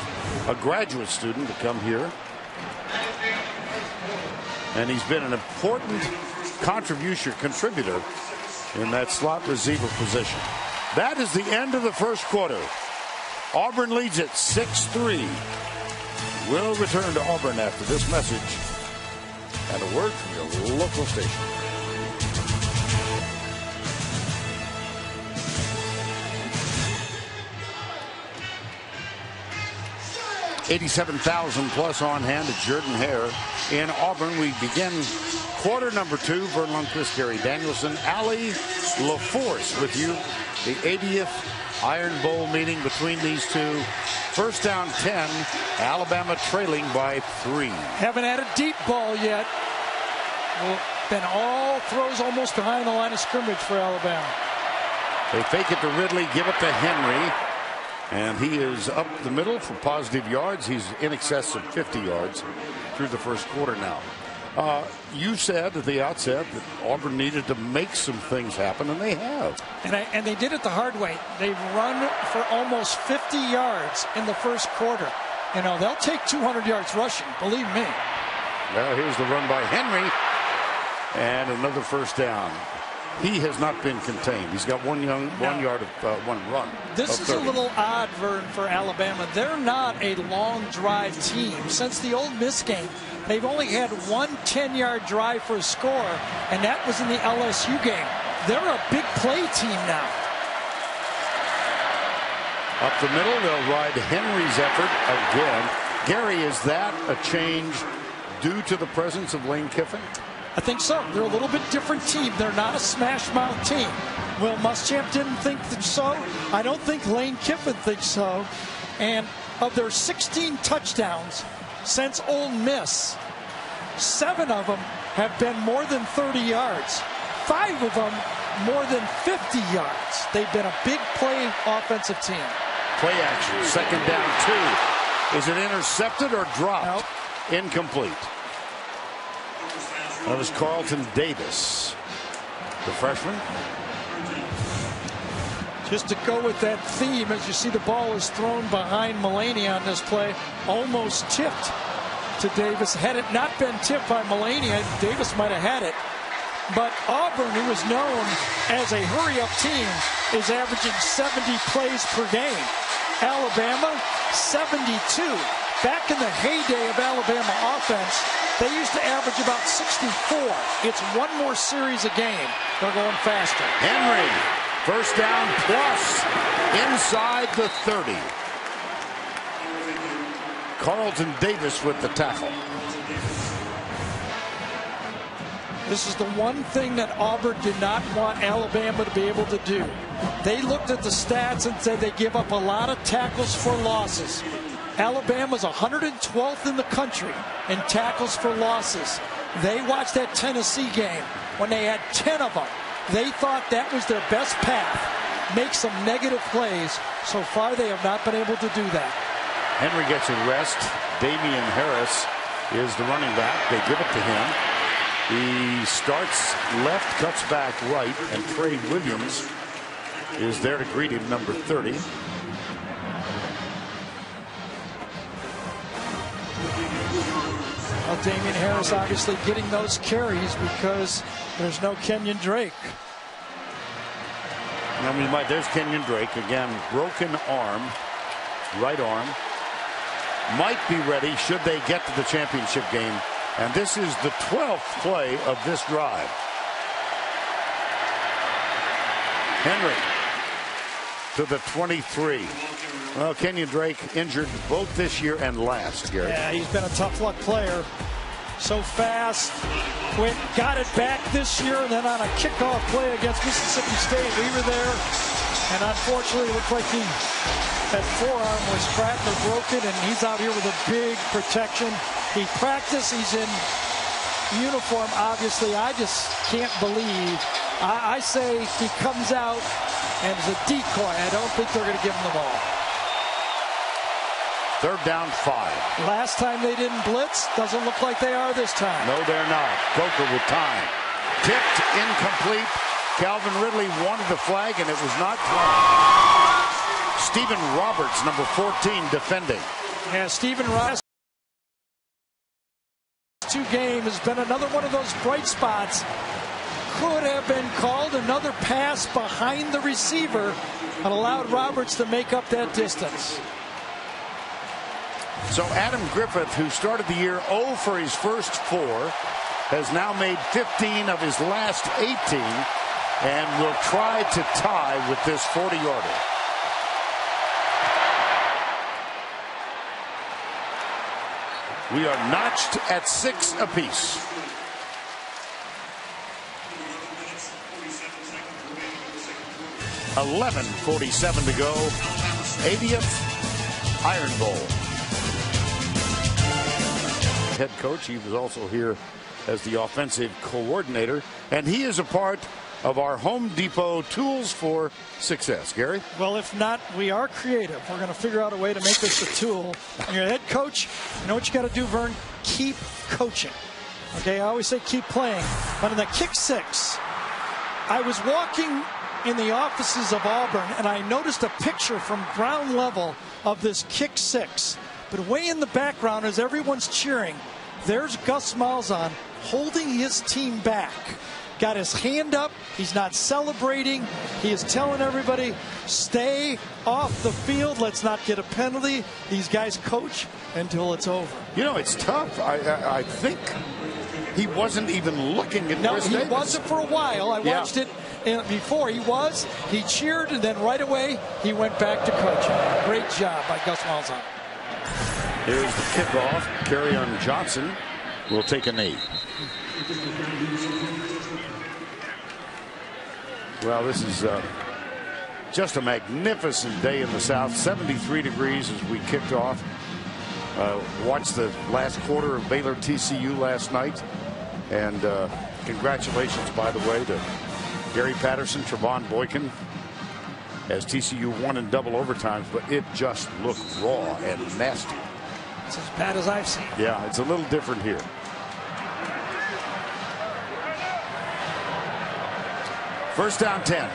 Speaker 4: a graduate student to come here. And he's been an important contributor in that slot receiver position. That is the end of the first quarter. Auburn leads it 6-3. We'll return to Auburn after this message and a word from your local station. 87,000 plus on hand at Jordan-Hare in Auburn. We begin quarter number 2. Vern Lundquist, Gary Danielson, Allie LaForce with you. The 80th Iron Bowl meeting between these two. First down 10. Alabama trailing by 3.
Speaker 5: Haven't had a deep ball yet. Been all throws almost behind the line of scrimmage for Alabama.
Speaker 4: They fake it to Ridley, give it to Henry. And he is up the middle for positive yards. He's in excess of 50 yards through the first quarter now. You said at the outset that Auburn needed to make some things happen, and they have.
Speaker 5: And they did it the hard way. They've run for almost 50 yards in the first quarter. You know, they'll take 200 yards rushing, believe me.
Speaker 4: Well, here's the run by Henry. And another first down. He has not been contained. He's got one yard of one run.
Speaker 5: This is a little odd, Vern, for Alabama. They're not a long drive team. Since the Ole Miss game, they've only had one 10-yard drive for a score, and that was in the LSU game. They're a big play team now.
Speaker 4: Up the middle, they'll ride Henry's effort again. Gary, is that a change due to the presence of Lane Kiffin?
Speaker 5: I think so. They're a little bit different team. They're not a smash mouth team. Will Muschamp didn't think so. I don't think Lane Kiffin thinks so. And of their 16 touchdowns since Ole Miss, 7 of them have been more than 30 yards. 5 of them more than 50 yards. They've been a big play offensive team.
Speaker 4: Play action. Second down 2. Is it intercepted or dropped?
Speaker 5: Nope.
Speaker 4: Incomplete. That was Carlton Davis, the freshman.
Speaker 5: Just to go with that theme, as you see the ball is thrown behind Mulaney on this play, almost tipped to Davis. Had it not been tipped by Mulaney, Davis might have had it. But Auburn, who is known as a hurry-up team, is averaging 70 plays per game. Alabama, 72. Back in the heyday of Alabama offense, they used to average about 64. It's one more series a game. They're going faster.
Speaker 4: Henry, first down plus, inside the 30. Carlton Davis with the tackle.
Speaker 5: This is the one thing that Auburn did not want Alabama to be able to do. They looked at the stats and said they give up a lot of tackles for losses. Alabama's 112th in the country in tackles for losses. They watched that Tennessee game when they had 10 of them. They thought that was their best path. Make some negative plays. So far, they have not been able to do that.
Speaker 4: Henry gets a rest. Damian Harris is the running back. They give it to him. He starts left, cuts back right, and Trey Williams is there to greet him, number 30.
Speaker 5: Well, Damian Harris obviously getting those carries because there's no Kenyon Drake.
Speaker 4: I mean, there's Kenyon Drake again, broken arm, right arm. Might be ready should they get to the championship game. And this is the 12th play of this drive. Henry to the 23. Well, Kenyon Drake injured both this year and last, Gary.
Speaker 5: Yeah, he's been a tough luck player. So fast. Got it back this year, and then on a kickoff play against Mississippi State, we were there. And unfortunately, it looked like that forearm was cracked or broken, and he's out here with a big protection. He practiced. He's in uniform, obviously. I just can't believe. I say he comes out and is a decoy. I don't think they're going to give him the ball.
Speaker 4: Third down 5.
Speaker 5: Last time they didn't blitz. Doesn't look like they are this time.
Speaker 4: No, they're not. Coker with time. Tipped, incomplete. Calvin Ridley wanted the flag, and it was not thrown. Stephen Roberts, number 14, defending.
Speaker 5: Yeah, Stephen Roberts. 2 games has been another one of those bright spots. Could have been called another pass behind the receiver and allowed Roberts to make up that distance.
Speaker 4: So Adam Griffith, who started the year 0 for his first 4, has now made 15 of his last 18 and will try to tie with this 40-yarder. We are notched at 6 apiece. $11:47 to go. 80th Iron Bowl. Head coach, he was also here as the offensive coordinator, and he is a part of our Home Depot Tools for Success. Gary?
Speaker 5: Well, if not, we are creative. We're going to figure out a way to make this a tool. And your head coach, you know what you got to do, Vern? Keep coaching. Okay, I always say keep playing. But in the kick 6, I was walking in the offices of Auburn, and I noticed a picture from ground level of this kick 6. But way in the background, as everyone's cheering, there's Gus Malzahn holding his team back. Got his hand up. He's not celebrating. He is telling everybody, stay off the field. Let's not get a penalty. These guys coach until it's over.
Speaker 4: You know, it's tough. I think he wasn't even looking at Chris Davis.
Speaker 5: He wasn't for a while. I watched it before. He cheered, and then right away he went back to coaching. Great job by Gus Malzahn.
Speaker 4: Here's the kickoff. Kerryon Johnson will take a knee. Well, this is just a magnificent day in the South. 73 degrees as we kicked off. Watched the last quarter of Baylor TCU last night. And congratulations, by the way, to Gary Patterson, Trevon Boykin, as TCU won in double overtimes, but it just looked raw and nasty.
Speaker 5: It's as bad as I've seen.
Speaker 4: Yeah, it's a little different here. First down 10.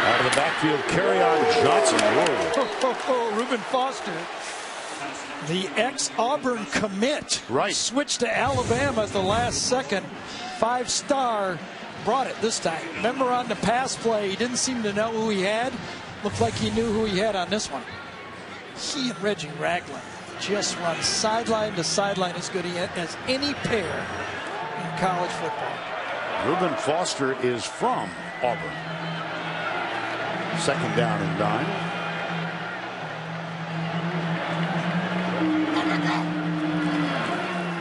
Speaker 4: Out of the backfield, carry on Johnson.
Speaker 5: Whoa. Reuben Foster, the ex-Auburn commit,
Speaker 4: right,
Speaker 5: switched to Alabama at the last second. 5-star, brought it this time. Remember on the pass play, he didn't seem to know who he had. Looked like he knew who he had on this one. He and Reggie Ragland just run sideline to sideline as good as any pair in college football.
Speaker 4: Reuben Foster is from Auburn. Second down and 9.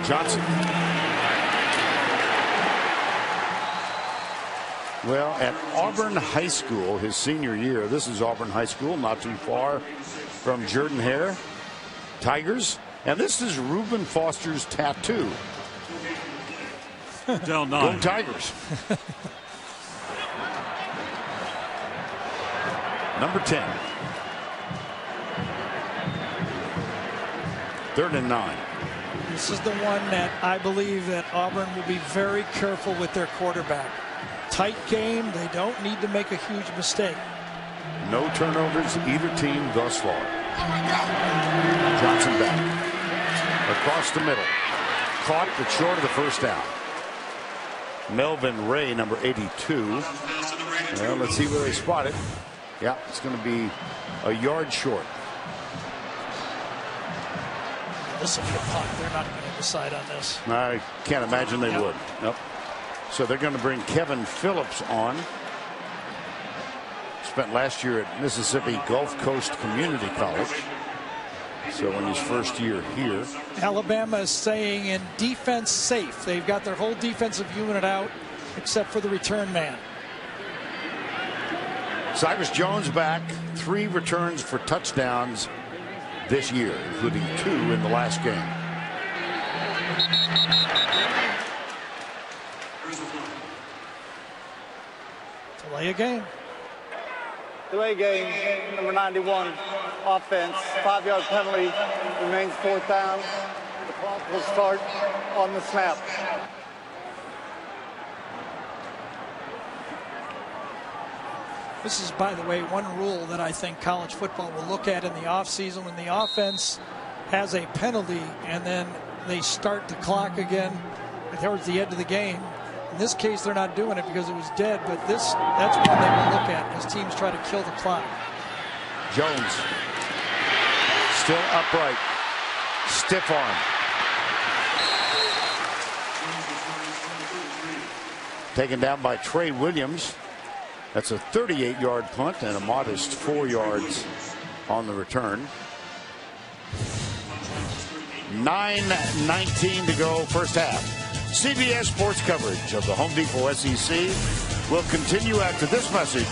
Speaker 4: Johnson. Well, at Auburn High School, his senior year, this is Auburn High School, not too far from Jordan-Hare Tigers. And this is Reuben Foster's tattoo.
Speaker 10: Down 9.
Speaker 4: Go Tigers. Number 10. 3rd and 9.
Speaker 5: This is the one that I believe that Auburn will be very careful with their quarterback. Tight game. They don't need to make a huge mistake.
Speaker 4: No turnovers either team thus far. Johnson back. Across the middle. Caught but short of the first down. Melvin Ray, number 82. Well, let's see where they spot it. Yeah, it's going to be a yard short.
Speaker 5: This will be a punt. They're not going to decide on this.
Speaker 4: I can't imagine they would. Nope. So they're going to bring Kevin Phillips on. Spent last year at Mississippi Gulf Coast Community College. So in his first year here.
Speaker 5: Alabama is staying in defense safe. They've got their whole defensive unit out except for the return man.
Speaker 4: Cyrus Jones back. 3 returns for touchdowns this year, including 2 in the last game.
Speaker 5: Delay a game.
Speaker 9: Delay game, number 91, offense, 5-yard penalty, remains 4th down. The clock will start on the snap.
Speaker 5: This is, by the way, one rule that I think college football will look at in the offseason when the offense has a penalty and then they start the clock again towards the end of the game. In this case, they're not doing it because it was dead, but that's one they will look at as teams try to kill the clock.
Speaker 4: Jones still upright, stiff arm. Taken down by Trey Williams. That's a 38-yard punt and a modest 4 yards on the return. 9:19 to go, first half. CBS Sports coverage of the Home Depot SEC will continue after this message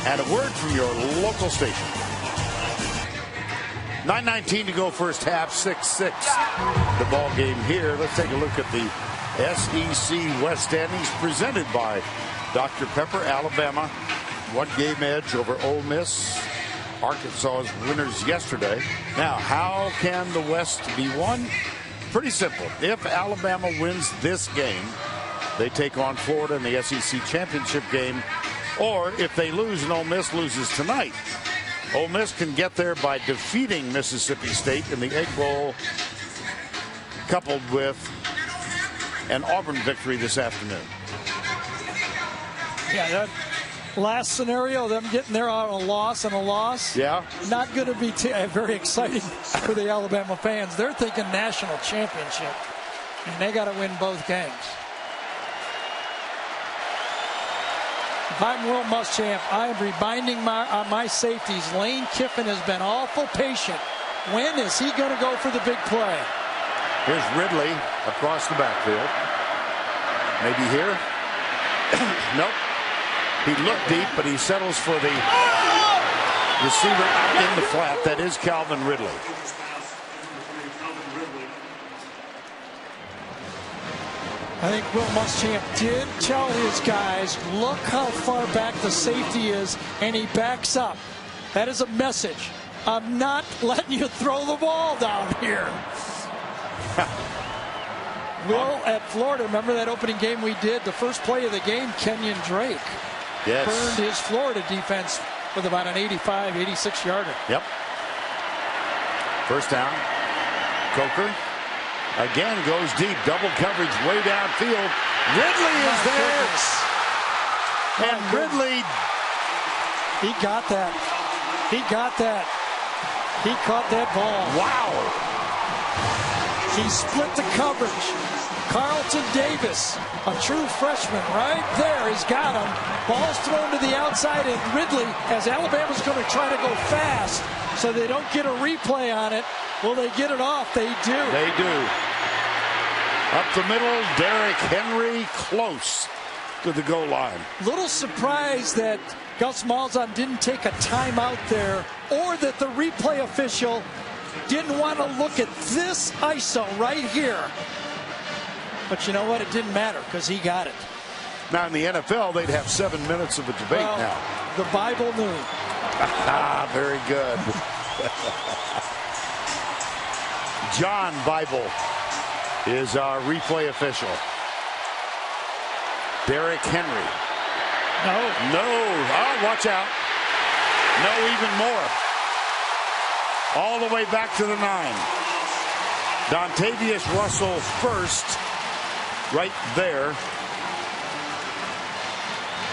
Speaker 4: and a word from your local station. 9:19 to go, first half, 6-6. The ball game here. Let's take a look at the SEC West standings presented by Dr. Pepper. Alabama, 1 game edge over Ole Miss. Arkansas's winners yesterday. Now, how can the West be won? Pretty simple. If Alabama wins this game, they take on Florida in the SEC championship game. Or if they lose and Ole Miss loses tonight, Ole Miss can get there by defeating Mississippi State in the Egg Bowl, coupled with an Auburn victory this afternoon.
Speaker 5: Yeah, that last scenario, them getting there on a loss and a loss,
Speaker 4: yeah,
Speaker 5: not going to be very exciting for the Alabama fans. They're thinking national championship, and they got to win both games. If I'm Will Muschamp, I am reminding my safeties. Lane Kiffin has been awful patient. When is he going to go for the big play?
Speaker 4: Here's Ridley across the backfield. Maybe here. Nope. He looked deep, but he settles for the receiver out in the flat. That is Calvin Ridley.
Speaker 5: I think Will Muschamp did tell his guys, look how far back the safety is, and he backs up. That is a message. I'm not letting you throw the ball down here. Will, at Florida, remember that opening game we did? The first play of the game, Kenyon Drake burned his Florida defense with about an 85, 86-yarder.
Speaker 4: Yep. First down. Coker again goes deep. Double coverage way downfield. Ridley is there. And Ridley.
Speaker 5: He got that. He got that. He caught that ball.
Speaker 4: Wow.
Speaker 5: He split the coverage. Carlton Davis, a true freshman, right there. He's got him. Ball's thrown to the outside, and Ridley, as Alabama's going to try to go fast so they don't get a replay on it. Will they get it off? They do.
Speaker 4: They do. Up the middle, Derrick Henry close to the goal line.
Speaker 5: Little surprised that Gus Malzahn didn't take a timeout there, or that the replay official didn't want to look at this ISO right here. But you know what? It didn't matter because he got it.
Speaker 4: Now in the NFL, they'd have 7 minutes of a debate now.
Speaker 5: The Bible knew.
Speaker 4: Very good. John Bible is our replay official. Derrick Henry.
Speaker 5: No.
Speaker 4: Oh, watch out. No, even more. All the way back to the 9. Dontavius Russell first. Right there.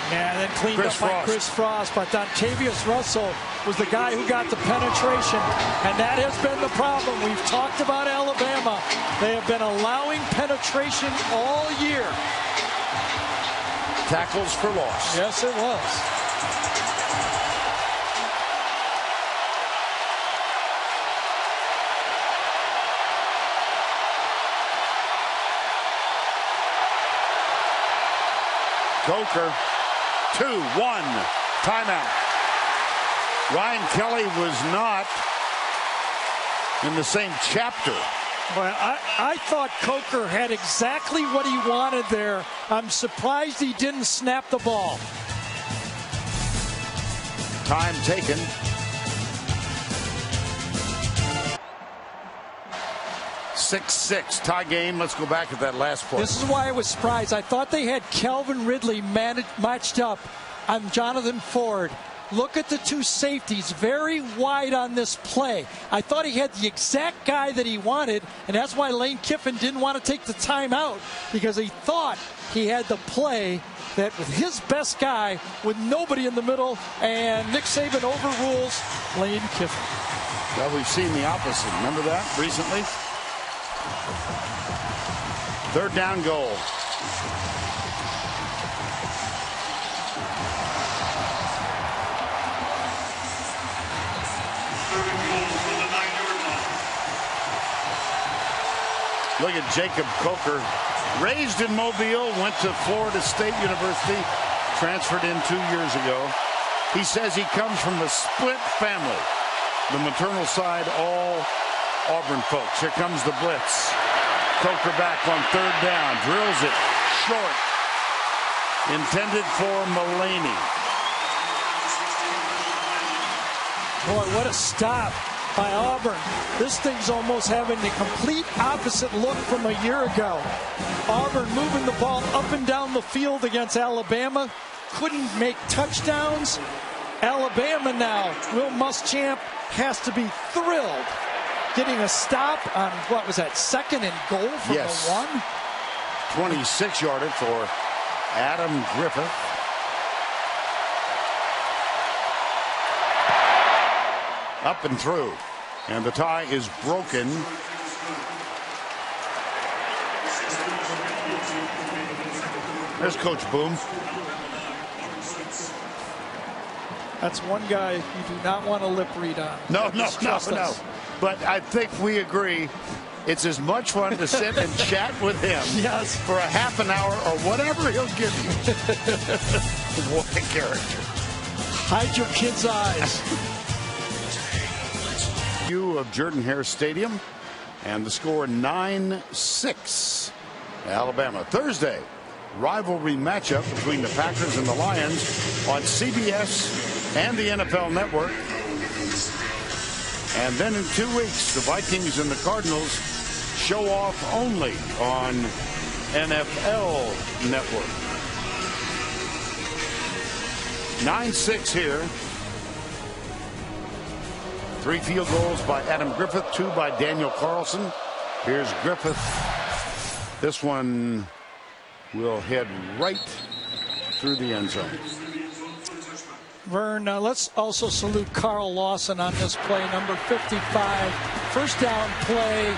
Speaker 5: Yeah, then cleaned up by Chris Frost. But Dontavius Russell was the guy who got the penetration. And that has been the problem. We've talked about Alabama. They have been allowing penetration all year.
Speaker 4: Tackles for loss.
Speaker 5: Yes, it was.
Speaker 4: Coker, 2-1, timeout. Ryan Kelly was not in the same chapter.
Speaker 5: Well, I thought Coker had exactly what he wanted there. I'm surprised he didn't snap the ball.
Speaker 4: Time taken. Six tie game. Let's go back at that last play.
Speaker 5: This is why I was surprised. I thought they had Calvin Ridley matched up on Jonathan Ford. Look at the two safeties, very wide on this play. I thought he had the exact guy that he wanted, and that's why Lane Kiffin didn't want to take the timeout, because he thought he had the play that with his best guy, with nobody in the middle, and Nick Saban overrules Lane Kiffin.
Speaker 4: Well, we've seen the opposite. Remember that recently? Third down goal. Look at Jacob Coker. Raised in Mobile, went to Florida State University, transferred in 2 years ago. He says he comes from a split family. The maternal side, all Auburn folks. Here comes the blitz. Coker back on third down. Drills it short. Intended for Mullaney.
Speaker 5: Boy, what a stop by Auburn. This thing's almost having the complete opposite look from a year ago. Auburn moving the ball up and down the field against Alabama. Couldn't make touchdowns. Alabama now, Will Muschamp has to be thrilled. Getting a stop on, what was that, second and goal from the 1?
Speaker 4: 26-yarder for Adam Griffith. Up and through. And the tie is broken. There's Coach Boom.
Speaker 5: That's one guy you do not want to lip read on.
Speaker 4: No. But I think we agree it's as much fun to sit and chat with him for a half an hour or whatever he'll give you. What a character.
Speaker 5: Hide your kids' eyes.
Speaker 4: View of Jordan-Hare Stadium, and the score 9-6. Alabama. Thursday, rivalry matchup between the Packers and the Lions on CBS and the NFL Network. And then in 2 weeks, the Vikings and the Cardinals show off only on NFL Network. 9-6 here. 3 field goals by Adam Griffith, 2 by Daniel Carlson. Here's Griffith. This one will head right through the end zone.
Speaker 5: Vern, let's also salute Carl Lawson on this play, number 55. First down play,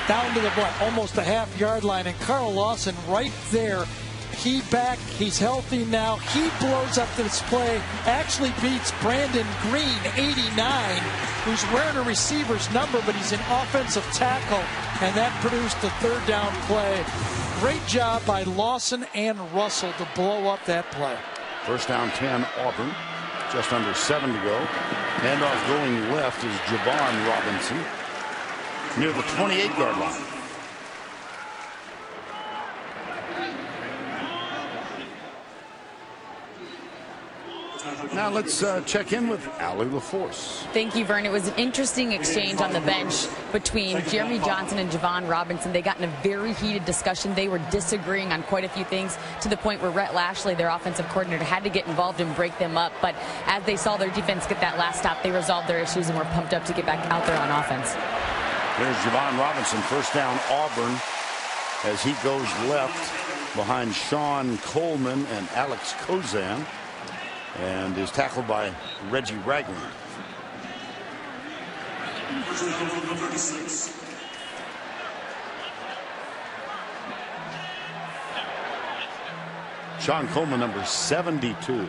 Speaker 5: down to the almost a half-yard line, and Carl Lawson right there. He's healthy now. He blows up this play, actually beats Brandon Green, 89, who's wearing a receiver's number, but he's an offensive tackle, and that produced the third down play. Great job by Lawson and Russell to blow up that play.
Speaker 4: First down 10, Auburn. Just under 7 to go. Handoff going left is Javon Robinson near the 28-yard line. Now let's check in with Allie LaForce.
Speaker 7: Thank you, Vern. It was an interesting exchange on the bench between Jeremy Johnson and Javon Robinson. They got in a very heated discussion. They were disagreeing on quite a few things, to the point where Rhett Lashley, their offensive coordinator, had to get involved and break them up. But as they saw their defense get that last stop, they resolved their issues and were pumped up to get back out there on offense.
Speaker 4: There's Javon Robinson, first down Auburn, as he goes left behind Sean Coleman and Alex Kozan, and is tackled by Reggie Ragland. Sean Coleman, number 72.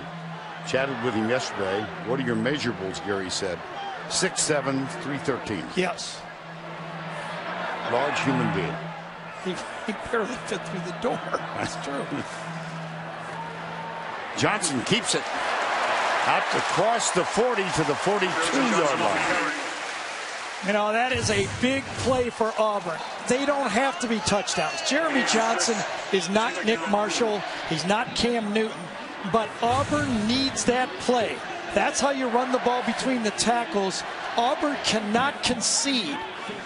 Speaker 4: Chatted with him yesterday. What are your measurables, Gary said? 6'7", 313.
Speaker 5: Yes.
Speaker 4: Large human being.
Speaker 5: He barely fit through the door. That's true.
Speaker 4: Johnson keeps it out across the 40 to the 42-yard line.
Speaker 5: You know, that is a big play for Auburn. They don't have to be touchdowns. Jeremy Johnson is not Nick Marshall. He's not Cam Newton. But Auburn needs that play. That's how you run the ball between the tackles. Auburn cannot concede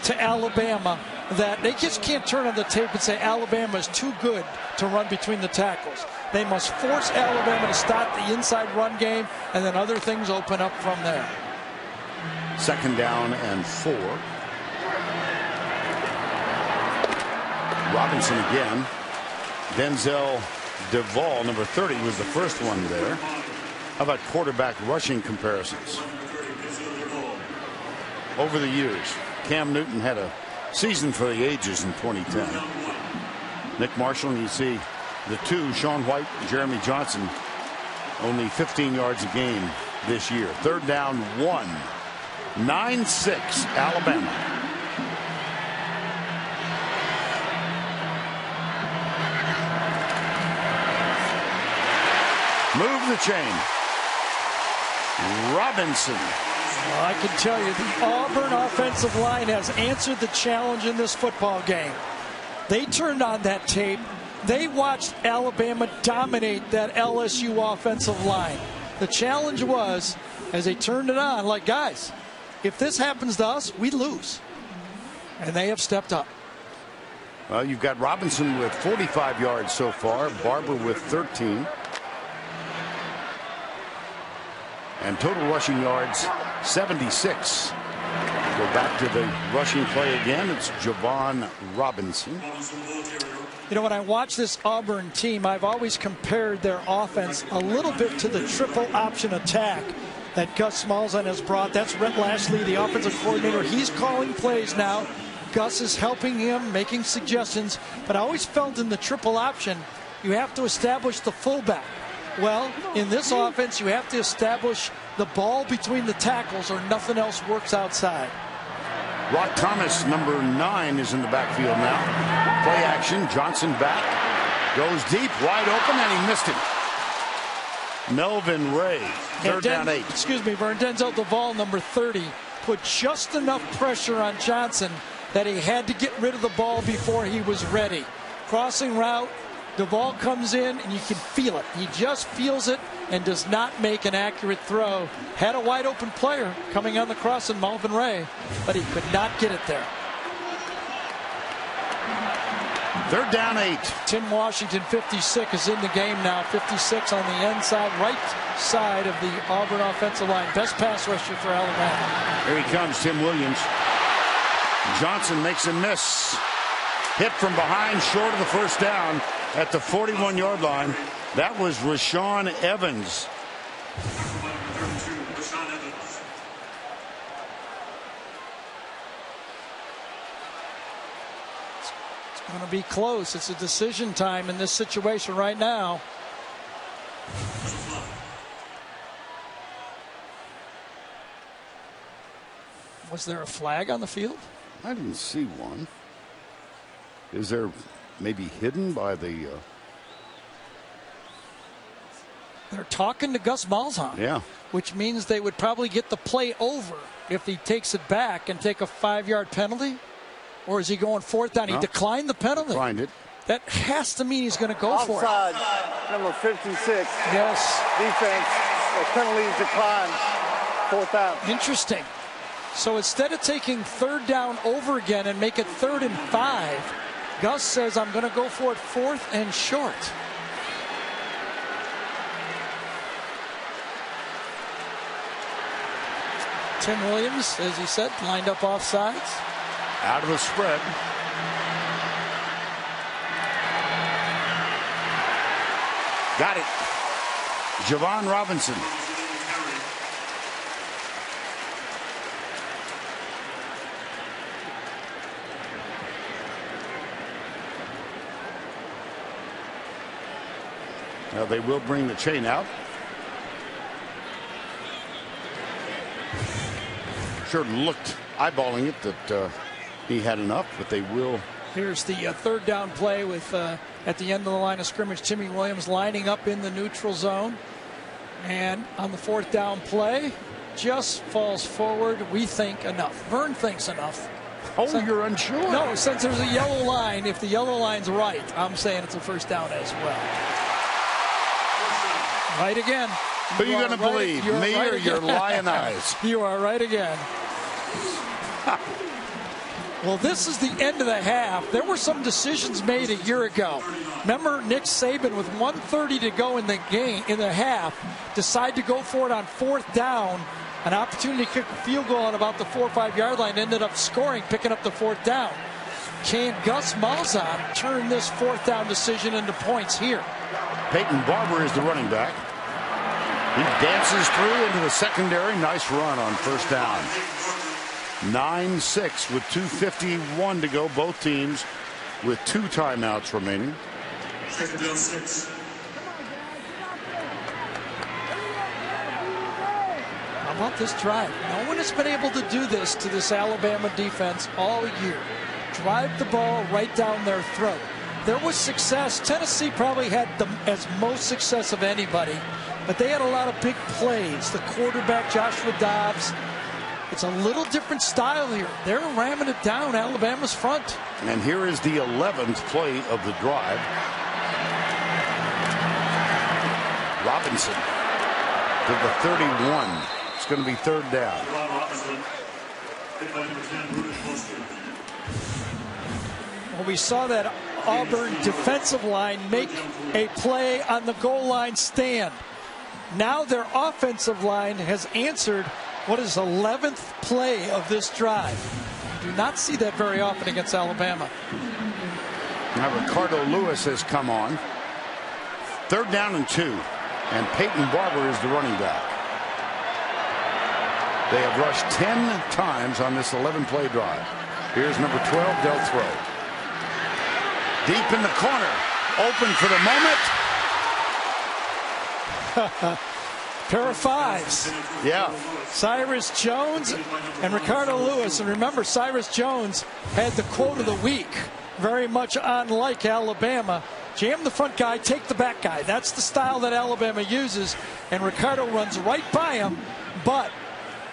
Speaker 5: to Alabama that they just can't turn on the tape and say Alabama is too good to run between the tackles. They must force Alabama to stop the inside run game, and then other things open up from there.
Speaker 4: Second down and 4. Robinson again. Denzel Duvall, number 30, was the first one there. How about quarterback rushing comparisons? Over the years, Cam Newton had a season for the ages in 2010. Nick Marshall, and you see the two, Sean White and Jeremy Johnson, only 15 yards a game this year. Third down 1. 9-6 Alabama. Move the chain. Robinson.
Speaker 5: Well, I can tell you the Auburn offensive line has answered the challenge in this football game. They turned on that tape. They watched Alabama dominate that LSU offensive line. The challenge was, as they turned it on, like, guys, if this happens to us, we lose. And they have stepped up.
Speaker 4: Well, you've got Robinson with 45 yards so far, Barber with 13. And total rushing yards, 76. Go back to the rushing play again. It's Javon Robinson.
Speaker 5: You know, when I watch this Auburn team, I've always compared their offense a little bit to the triple option attack that Gus Malzahn has brought. That's Rhett Lashley, the offensive coordinator. He's calling plays now. Gus is helping him, making suggestions. But I always felt in the triple option, you have to establish the fullback. Well, in this offense, you have to establish the ball between the tackles or nothing else works outside.
Speaker 4: Rock Thomas, number 9, is in the backfield now. Play action. Johnson back. Goes deep, wide open, and he missed it. Melvin Ray, third down 8.
Speaker 5: Excuse me, Vern. Denzel Duvall, number 30, put just enough pressure on Johnson that he had to get rid of the ball before he was ready. Crossing route. Duvall comes in, and you can feel it. He just feels it and does not make an accurate throw. Had a wide open player coming on the cross in Melvin Ray, but he could not get it there.
Speaker 4: Third down 8.
Speaker 5: Tim Washington, 56, is in the game now. 56 on the inside, right side of the Auburn offensive line. Best pass rusher for Alabama.
Speaker 4: Here he comes, Tim Williams. Johnson makes a miss. Hit from behind, short of the first down at the 41-yard line. That was Rashawn Evans.
Speaker 5: Going to be close. It's a decision time in this situation right now. Was there a flag on the field?
Speaker 4: I didn't see one. Is there maybe hidden by the...
Speaker 5: They're talking to Gus Malzahn.
Speaker 4: Yeah.
Speaker 5: Which means they would probably get the play over if he takes it back and take a 5-yard penalty. Or is he going fourth down? He declined the penalty.
Speaker 4: Declined it.
Speaker 5: That has to mean he's going to go for it.
Speaker 9: Offside, number 56.
Speaker 5: Yes.
Speaker 9: Defense, the penalty is declined. Fourth down.
Speaker 5: Interesting. So instead of taking third down over again and make it 3rd and 5, Gus says, I'm going to go for it 4th and short. Tim Williams, as he said, lined up off sides.
Speaker 4: Out of the spread. Got it. Javon Robinson. Now they will bring the chain out. Sure looked, eyeballing it, that he had enough, but they will.
Speaker 5: Here's the third down play with at the end of the line of scrimmage, Timmy Williams lining up in the neutral zone. And on the fourth down play, just falls forward. We think enough. Vern thinks enough.
Speaker 4: Oh, you're unsure?
Speaker 5: No, since there's a yellow line, if the yellow line's right, I'm saying it's a first down as well. Right again.
Speaker 4: Who are you going to believe, me or your lion eyes?
Speaker 5: You are right again. Well, this is the end of the half. There were some decisions made a year ago. Remember Nick Saban with 1:30 to go in the game, in the half, decide to go for it on fourth down. An opportunity to kick a field goal on about the 4 or 5 yard line, ended up scoring, picking up the fourth down. Can Gus Malzahn turn this fourth down decision into points here?
Speaker 4: Peyton Barber is the running back. He dances through into the secondary. Nice run on first down. 9-6 with 2:51 to go. Both teams with 2 timeouts remaining.
Speaker 10: Second down 6.
Speaker 5: How about this drive? No one has been able to do this to this Alabama defense all year. Drive the ball right down their throat. There was success. Tennessee probably had as most success of anybody, but they had a lot of big plays. The quarterback, Joshua Dobbs. It's a little different style here. They're ramming it down Alabama's front.
Speaker 4: And here is the 11th play of the drive. Robinson to the 31. It's going to be third down.
Speaker 5: Well, we saw that Auburn defensive line make a play on the goal line stand. Now their offensive line has answered what is 11th play of this drive. You do not see that very often against Alabama.
Speaker 4: Now Ricardo Lewis has come on. Third down and 2. And Peyton Barber is the running back. They have rushed 10 times on this 11-play drive. Here's number 12, they'll throw. Deep in the corner. Open for the moment.
Speaker 5: Pair of fives.
Speaker 4: Yeah.
Speaker 5: Cyrus Jones and Ricardo Lewis. And remember, Cyrus Jones had the quote of the week. Very much unlike Alabama. Jam the front guy, take the back guy. That's the style that Alabama uses. And Ricardo runs right by him. But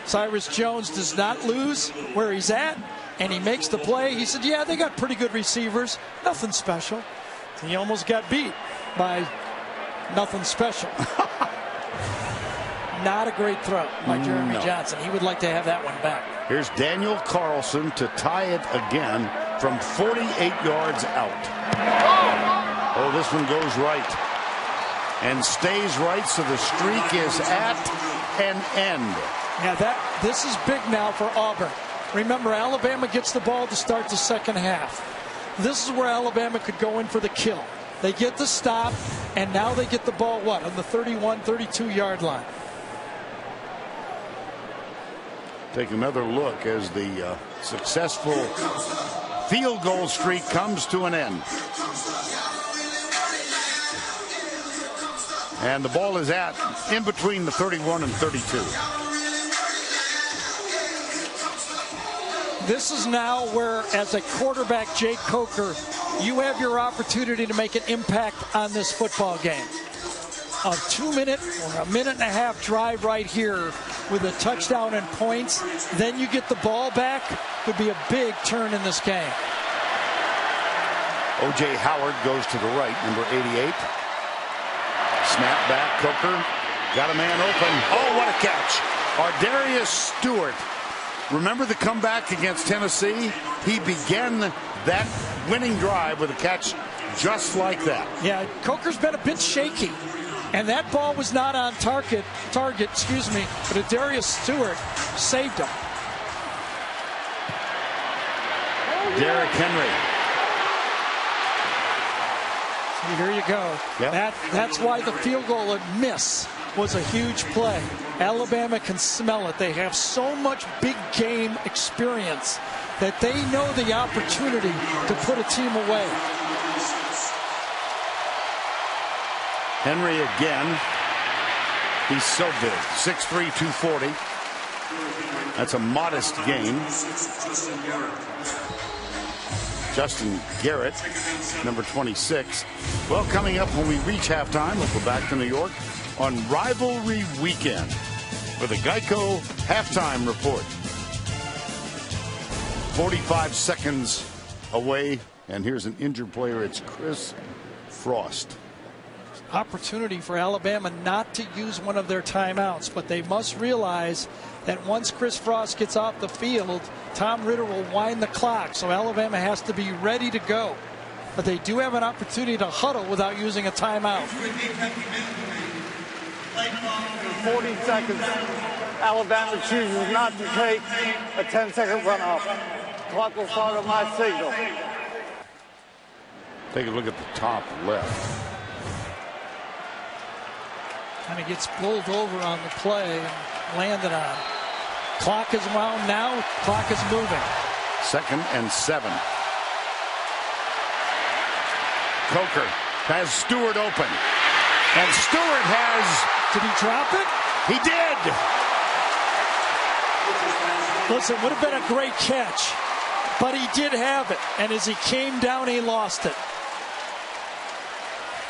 Speaker 5: Cyrus Jones does not lose where he's at. And he makes the play. He said, yeah, they got pretty good receivers. Nothing special. He almost got beat by nothing special. Not a great throw by Jeremy Johnson. He would like to have that one back.
Speaker 4: Here's Daniel Carlson to tie it again from 48 yards out. Oh, this one goes right and stays right, so the streak is at an end.
Speaker 5: Yeah, this is big now for Auburn. Remember, Alabama gets the ball to start the second half. This is where Alabama could go in for the kill. They get the stop, and now they get the ball, what, on the 31, 32-yard line.
Speaker 4: Take another look as the successful field goal streak comes to an end. And the ball is in between the 31 and 32.
Speaker 5: This is now where, as a quarterback, Jake Coker, you have your opportunity to make an impact on this football game. A 2-minute or a minute-and-a-half drive right here with a touchdown and points. Then you get the ball back. Could be a big turn in this game.
Speaker 4: O.J. Howard goes to the right, number 88. Snap back, Coker. Got a man open. Oh, what a catch. Ardarius Stewart. Remember the comeback against Tennessee? He began that winning drive with a catch just like that.
Speaker 5: Yeah, Coker's been a bit shaky. And that ball was not on target, but Ardarius Stewart saved him.
Speaker 4: Derrick Henry.
Speaker 5: So here you go.
Speaker 4: Yep.
Speaker 5: That's why the field goal miss was a huge play. Alabama can smell it. They have so much big game experience that they know the opportunity to put a team away.
Speaker 4: Henry again. He's so big. 6'3", 240. That's a modest gain. Justin Garrett, number 26. Well, coming up when we reach halftime, we'll go back to New York on Rivalry Weekend for the Geico Halftime Report. 45 seconds away, and here's an injured player. It's Chris Frost.
Speaker 5: Opportunity for Alabama not to use one of their timeouts, but they must realize that once Chris Frost gets off the field, Tom Ritter will wind the clock, so Alabama has to be ready to go. But they do have an opportunity to huddle without using a timeout.
Speaker 9: 40 seconds. Alabama chooses not to take a 10-second runoff. Clock will start on my signal.
Speaker 4: Take a look at the top left.
Speaker 5: Kind of gets bowled over on the play and landed on. Clock is wound now. Clock is moving.
Speaker 4: 2nd and 7. Coker has Stewart open. And Stewart has...
Speaker 5: Did he drop it?
Speaker 4: He did!
Speaker 5: Listen, would have been a great catch. But he did have it. And as he came down, he lost it.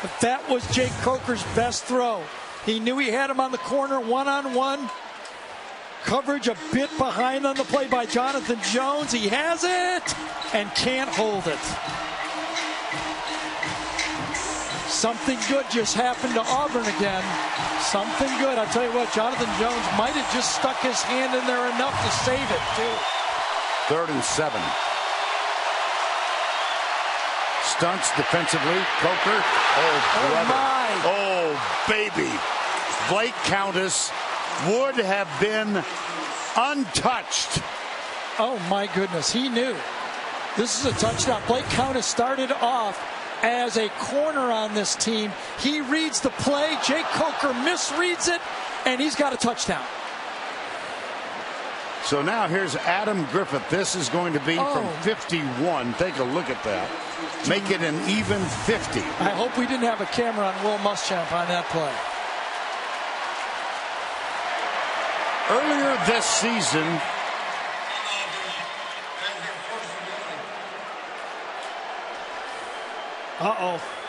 Speaker 5: But that was Jake Coker's best throw. He knew he had him on the corner, one-on-one. Coverage a bit behind on the play by Jonathan Jones. He has it and can't hold it. Something good just happened to Auburn again. Something good. I'll tell you what, Jonathan Jones might have just stuck his hand in there enough to save it, too.
Speaker 4: 3rd and 7. Stunts defensively. Coker. Oh,
Speaker 5: my.
Speaker 4: Oh, baby. Blake Countess would have been untouched.
Speaker 5: Oh, my goodness. He knew. This is a touchdown. Blake Countess started off as a corner on this team. He reads the play. Jake Coker misreads it, and he's got a touchdown.
Speaker 4: So now here's Adam Griffith. This is going to be from 51. Take a look at that. Make it an even 50.
Speaker 5: I hope we didn't have a camera on Will Muschamp on that play.
Speaker 4: Earlier this season,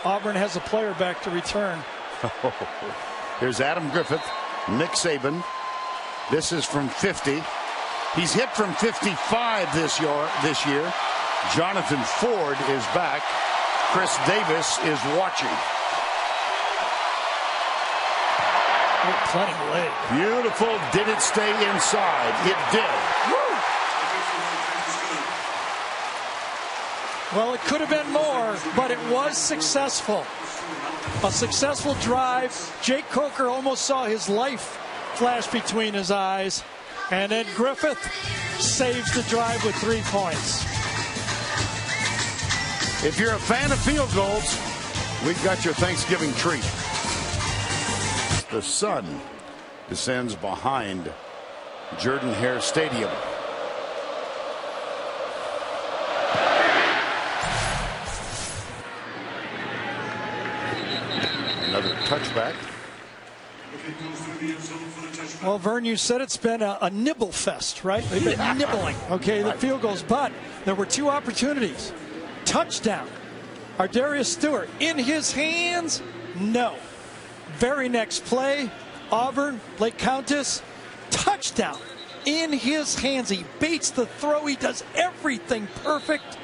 Speaker 5: Auburn has a player back to return.
Speaker 4: Here's Adam Griffith, Nick Saban. This is from 50. He's hit from 55 this year. Jonathan Ford is back. Chris Davis is watching.
Speaker 5: Oh, plenty of leg.
Speaker 4: Beautiful. Did it stay inside? It did. Woo!
Speaker 5: Well, it could have been more, but it was successful. A successful drive. Jake Coker almost saw his life flash between his eyes. And then Griffith saves the drive with 3 points.
Speaker 4: If you're a fan of field goals, we've got your Thanksgiving treat. The sun descends behind Jordan-Hare Stadium. Another touchback.
Speaker 5: Well, Vern, you said it's been a nibble fest, right? They've been nibbling, okay, the field goals. But there were 2 opportunities. Touchdown. Ardarius Stewart in his hands? No. Very next play, Auburn, Lake Countess, touchdown in his hands. He baits the throw. He does everything perfect.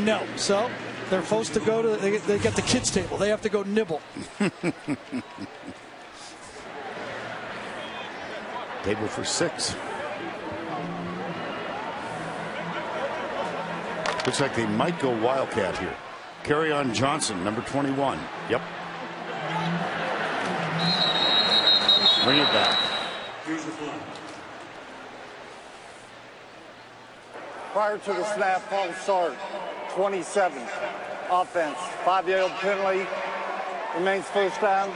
Speaker 5: No. So they're supposed to go to, they get the kids' table. They have to go nibble.
Speaker 4: Table for 6. Looks like they might go Wildcat here. Kerryon Johnson, number 21. Yep. Bring it back.
Speaker 9: Prior to the snap, false start, 27. Offense, 5-yard penalty, remains first down.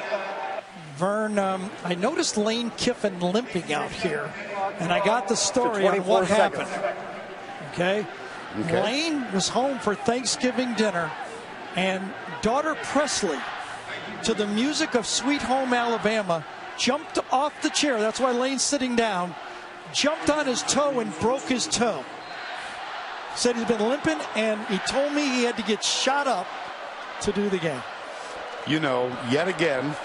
Speaker 5: Vern, I noticed Lane Kiffin limping out here, and I got the story on what happened. Okay? Lane was home for Thanksgiving dinner, and daughter Presley, to the music of Sweet Home Alabama, jumped off the chair. That's why Lane's sitting down. Jumped on his toe and broke his toe. Said he's been limping, and he told me he had to get shot up to do the game.
Speaker 4: You know, yet again,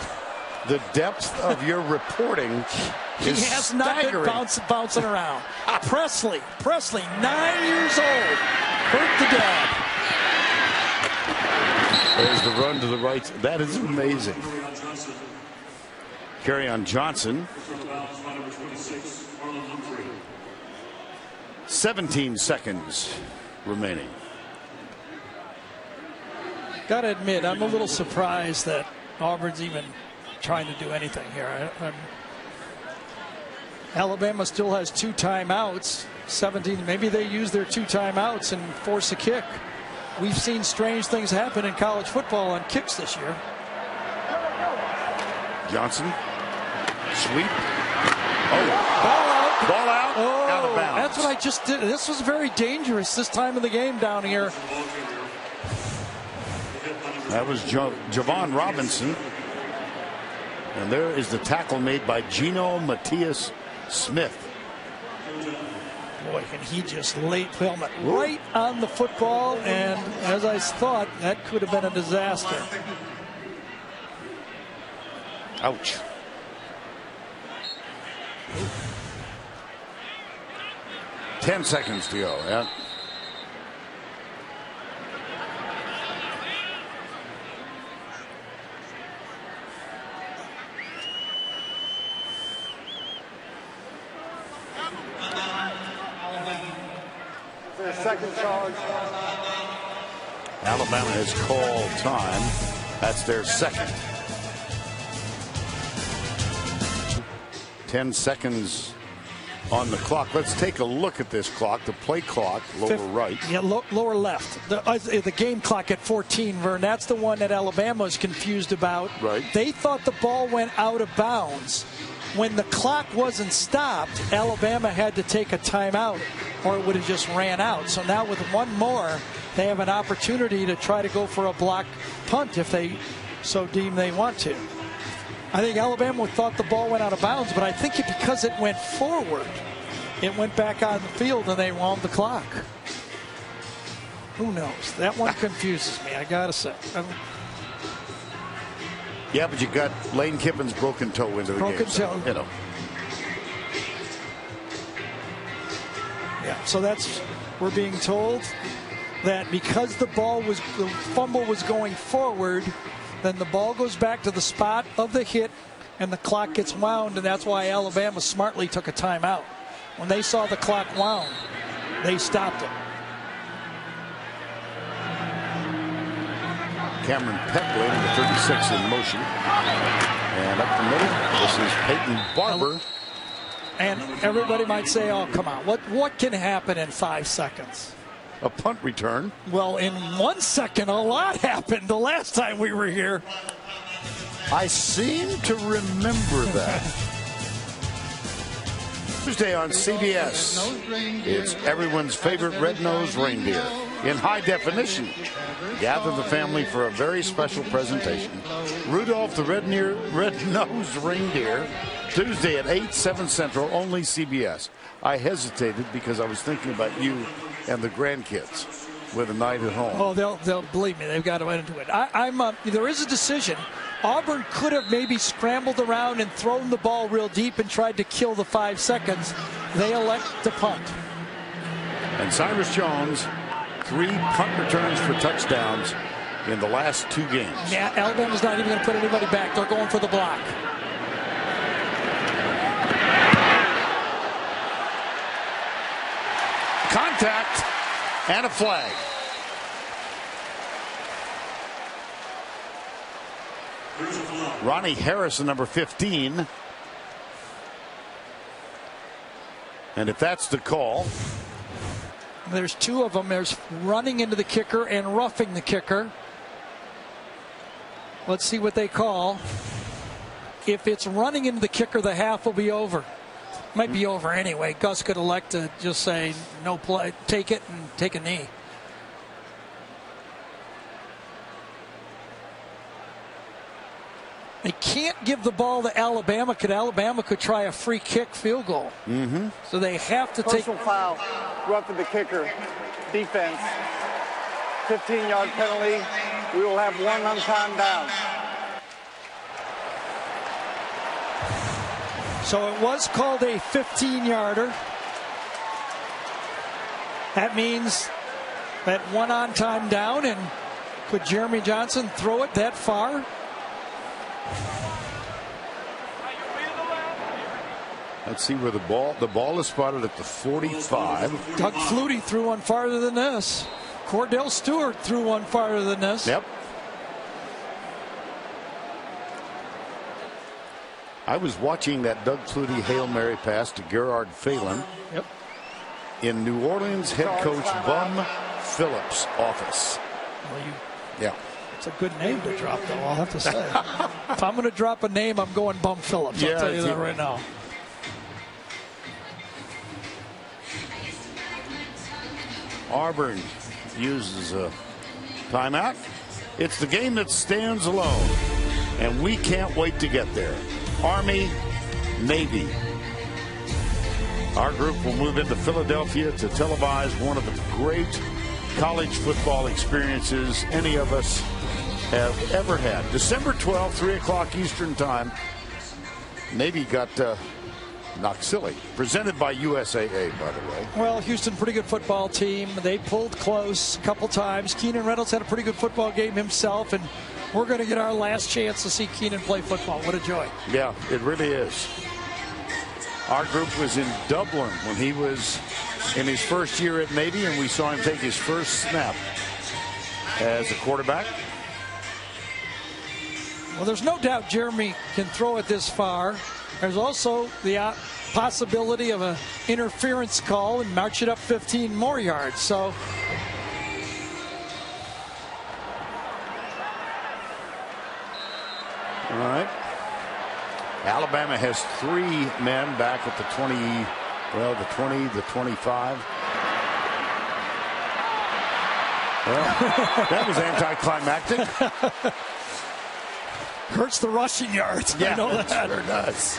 Speaker 4: the depth of your reporting is
Speaker 5: he has not
Speaker 4: staggering.
Speaker 5: been bouncing around. Presley, 9 years old, hurt the dad.
Speaker 4: There's the run to the right. That is amazing. Kerryon Johnson. 17 seconds remaining.
Speaker 5: Got to admit, I'm a little surprised that Auburn's even trying to do anything here. Alabama still has 2 timeouts. 17. Maybe they use their 2 timeouts and force a kick. We've seen strange things happen in college football on kicks this year.
Speaker 4: Johnson. Sweep.
Speaker 5: Oh,
Speaker 4: ball out.
Speaker 5: Oh,
Speaker 4: out of bounds.
Speaker 5: That's what I just did. This was very dangerous this time of the game down here.
Speaker 4: That was Javon Robinson. And there is the tackle made by Geno Matias Smith.
Speaker 5: Boy, and he just laid helmet right on the football, and as I thought, that could have been a disaster.
Speaker 4: Ouch. Ooh. 10 seconds to go. Yeah.
Speaker 9: Their second charge.
Speaker 4: Alabama has called time. That's their second. 10 seconds on the clock. Let's take a look at this clock. The play clock, lower right.
Speaker 5: Yeah, lower left. The game clock at 14, Vern. That's the one that Alabama is confused about.
Speaker 4: Right.
Speaker 5: They thought the ball went out of bounds. When the clock wasn't stopped, Alabama had to take a timeout, or it would have just ran out. So now with one more, they have an opportunity to try to go for a block punt if they so deem they want to. I think Alabama thought the ball went out of bounds, but I think because it went forward, it went back on the field and they wound the clock. Who knows? That one confuses me, I gotta say.
Speaker 4: Yeah, but you got Lane Kiffin's broken toe into the game.
Speaker 5: Broken toe.
Speaker 4: You know.
Speaker 5: Yeah, so that's, we're being told that because the fumble was going forward, then the ball goes back to the spot of the hit and the clock gets wound, and that's why Alabama smartly took a timeout. When they saw the clock wound, they stopped it.
Speaker 4: Cameron Peplin, the 36 in motion. And up the middle, this is Peyton Barber.
Speaker 5: And everybody might say, oh, come on, what can happen in 5 seconds?
Speaker 4: A punt return.
Speaker 5: Well, in 1 second, a lot happened the last time we were here.
Speaker 4: I seem to remember that. Tuesday on CBS, it's everyone's favorite red-nosed reindeer. In high definition, gather the family for a very special presentation. Rudolph the Red-Nosed Reindeer, Tuesday at 8, 7 Central, only CBS. I hesitated because I was thinking about you and the grandkids with a night at home.
Speaker 5: Oh, they'll believe me. They've got to into it. There is a decision. Auburn could have maybe scrambled around and thrown the ball real deep and tried to kill the 5 seconds. They elect to punt.
Speaker 4: And Cyrus Jones, 3 punt returns for touchdowns in the last 2 games.
Speaker 5: Yeah, Alabama's not even going to put anybody back. They're going for the block.
Speaker 4: Contact and a flag. Ronnie Harrison, number 15. And if that's the call.
Speaker 5: There's 2 of them. There's running into the kicker and roughing the kicker. Let's see what they call. If it's running into the kicker, the half will be over. Might be over anyway. Gus could elect to just say no play, take it and take a knee. They can't give the ball to Alabama. Alabama could try a free kick field goal.
Speaker 4: Mm-hmm.
Speaker 5: So they have to
Speaker 9: Personal foul, roughing the kicker, defense, 15-yard penalty. We will have 1 untimed down.
Speaker 5: So it was called a 15-yarder. That means that 1 on time down, and could Jeremy Johnson throw it that far?
Speaker 4: Let's see where the ball is spotted at the 45.
Speaker 5: Doug Flutie threw one farther than this. Cordell Stewart threw one farther than this.
Speaker 4: Yep. I was watching that Doug Flutie Hail Mary pass to Gerard Phelan.
Speaker 5: Yep.
Speaker 4: In New Orleans head coach Bum Phillips' office.
Speaker 5: Well,
Speaker 4: yeah.
Speaker 5: It's a good name to drop, though, I'll have to say. If I'm going to drop a name, I'm going Bum Phillips. I'll tell you that right now.
Speaker 4: Auburn uses a timeout. It's the game that stands alone, and we can't wait to get there. Army, Navy. Our group will move into Philadelphia to televise one of the great college football experiences any of us have ever had. December 12th, 3 o'clock Eastern time. Navy got knocked silly. Presented by USAA, by the way.
Speaker 5: Well, Houston, pretty good football team. They pulled close a couple times. Keenan Reynolds had a pretty good football game himself, and we're going to get our last chance to see Keenan play football. What a joy.
Speaker 4: Yeah, it really is. Our group was in Dublin when he was in his first year at Navy, and we saw him take his first snap as a quarterback.
Speaker 5: Well, there's no doubt Jeremy can throw it this far. There's also the possibility of an interference call and march it up 15 more yards. So
Speaker 4: all right. Alabama has 3 men back at the 20, well, the 20, the 25. Well, that was anticlimactic.
Speaker 5: Hurts the rushing yards.
Speaker 4: Yeah,
Speaker 5: I know that.
Speaker 4: Sure does.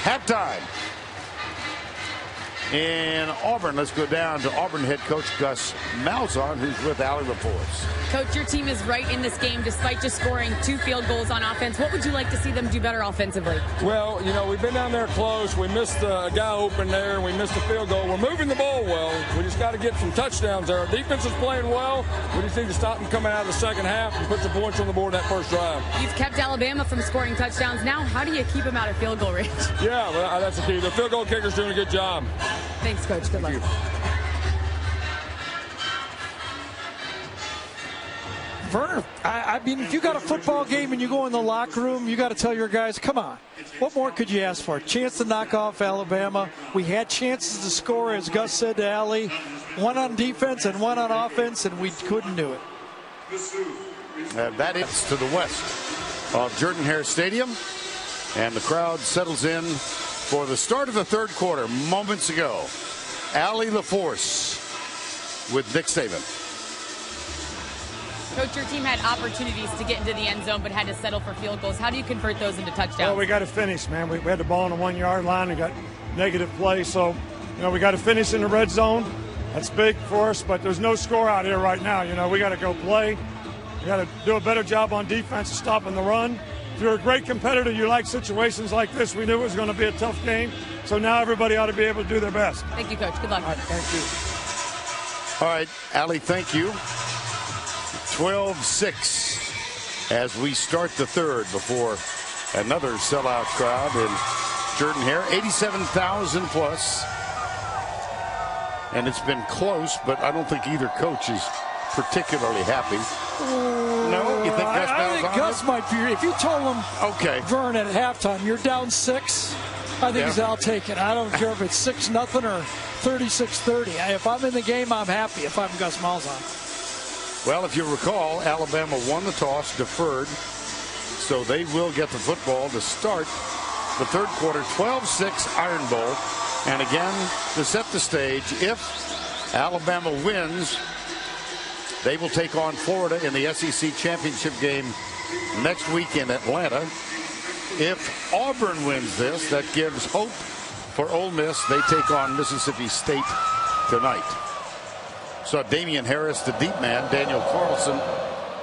Speaker 4: Halftime. in Auburn. Let's go down to Auburn head coach Gus Malzahn, who's with Allie LaForce.
Speaker 7: Coach, your team is right in this game despite just scoring 2 field goals on offense. What would you like to see them do better offensively?
Speaker 11: Well, you know, we've been down there close. We missed a guy open there, and we missed a field goal. We're moving the ball well. We just got to get some touchdowns there. Our defense is playing well. We just need to stop them coming out of the second half and put some points on the board that first drive.
Speaker 7: You've kept Alabama from scoring touchdowns. Now, how do you keep them out of field goal range?
Speaker 11: Yeah, well, that's the key. The field goal kicker's doing a good job.
Speaker 7: Thanks, Coach. Good luck.
Speaker 5: Werner, I mean, if you got a football game and you go in the locker room, you got to tell your guys, come on. What more could you ask for? A chance to knock off Alabama. We had chances to score, as Gus said to Allie. One on defense and one on offense, and we couldn't do it.
Speaker 4: That is to the west of Jordan-Hare Stadium, and the crowd settles in for the start of the third quarter. Moments ago, Allie LaForce with Nick Saban.
Speaker 7: Coach, your team had opportunities to get into the end zone but had to settle for field goals. How do you convert those into touchdowns?
Speaker 12: Well, we got to finish, man. We had the ball on the 1 yard line. We got negative play, so we got to finish in the red zone. That's big for us, but there's no score out here right now. We got to go play. We got to do a better job on defense of stopping the run. If you're a great competitor, you like situations like this. We knew it was going to be a tough game, so now everybody ought to be able to do their best.
Speaker 7: Thank you, Coach. Good luck.
Speaker 12: All right, thank you.
Speaker 4: All right, Allie, thank you. 12-6 as we start the third before another sellout crowd in Jordan-Hare, 87,000 plus. And it's been close, but I don't think either coach is particularly happy. No, you think Gus
Speaker 5: I think Gus might be. If you told him,
Speaker 4: okay,
Speaker 5: Vern, at halftime, you're down 6, I think I'll take it. I don't care if it's 6-0 or 36-30. If I'm in the game, I'm happy if I'm Gus Malzahn.
Speaker 4: Well, if you recall, Alabama won the toss, deferred, so they will get the football to start the third quarter. 12-6 Iron Bowl. And again, to set the stage, if Alabama wins, they will take on Florida in the SEC championship game next week in Atlanta. If Auburn wins this, that gives hope for Ole Miss. They take on Mississippi State tonight. So Damian Harris, the deep man, Daniel Carlson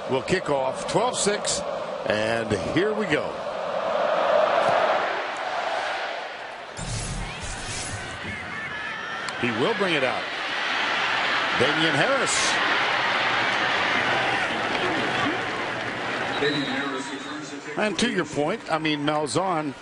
Speaker 4: will kick off. 12-6, and here we go. He will bring it out. Damian Harris. And to your point, I mean, Malzahn,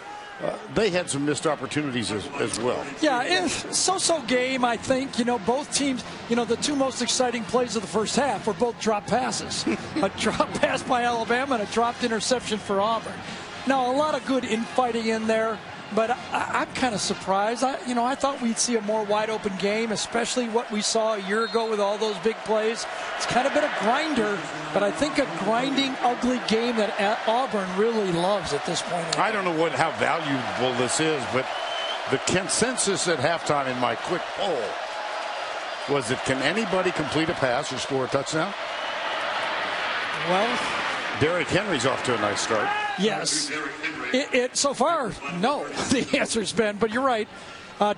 Speaker 4: they had some missed opportunities as well.
Speaker 5: Yeah, it's so-so game, I think. Both teams, the two most exciting plays of the first half were both drop passes. A drop pass by Alabama and a dropped interception for Auburn. Now, a lot of good infighting in there, but I'm kind of surprised. I thought we'd see a more wide-open game, especially what we saw a year ago with all those big plays. It's kind of been a grinder, but I think a grinding, ugly game that Auburn really loves at this point.
Speaker 4: I don't know how valuable this is, but the consensus at halftime in my quick poll was that can anybody complete a pass or score a touchdown?
Speaker 5: Well,
Speaker 4: Derrick Henry's off to a nice start.
Speaker 5: Yes. So far, no, the answer's been, but you're right.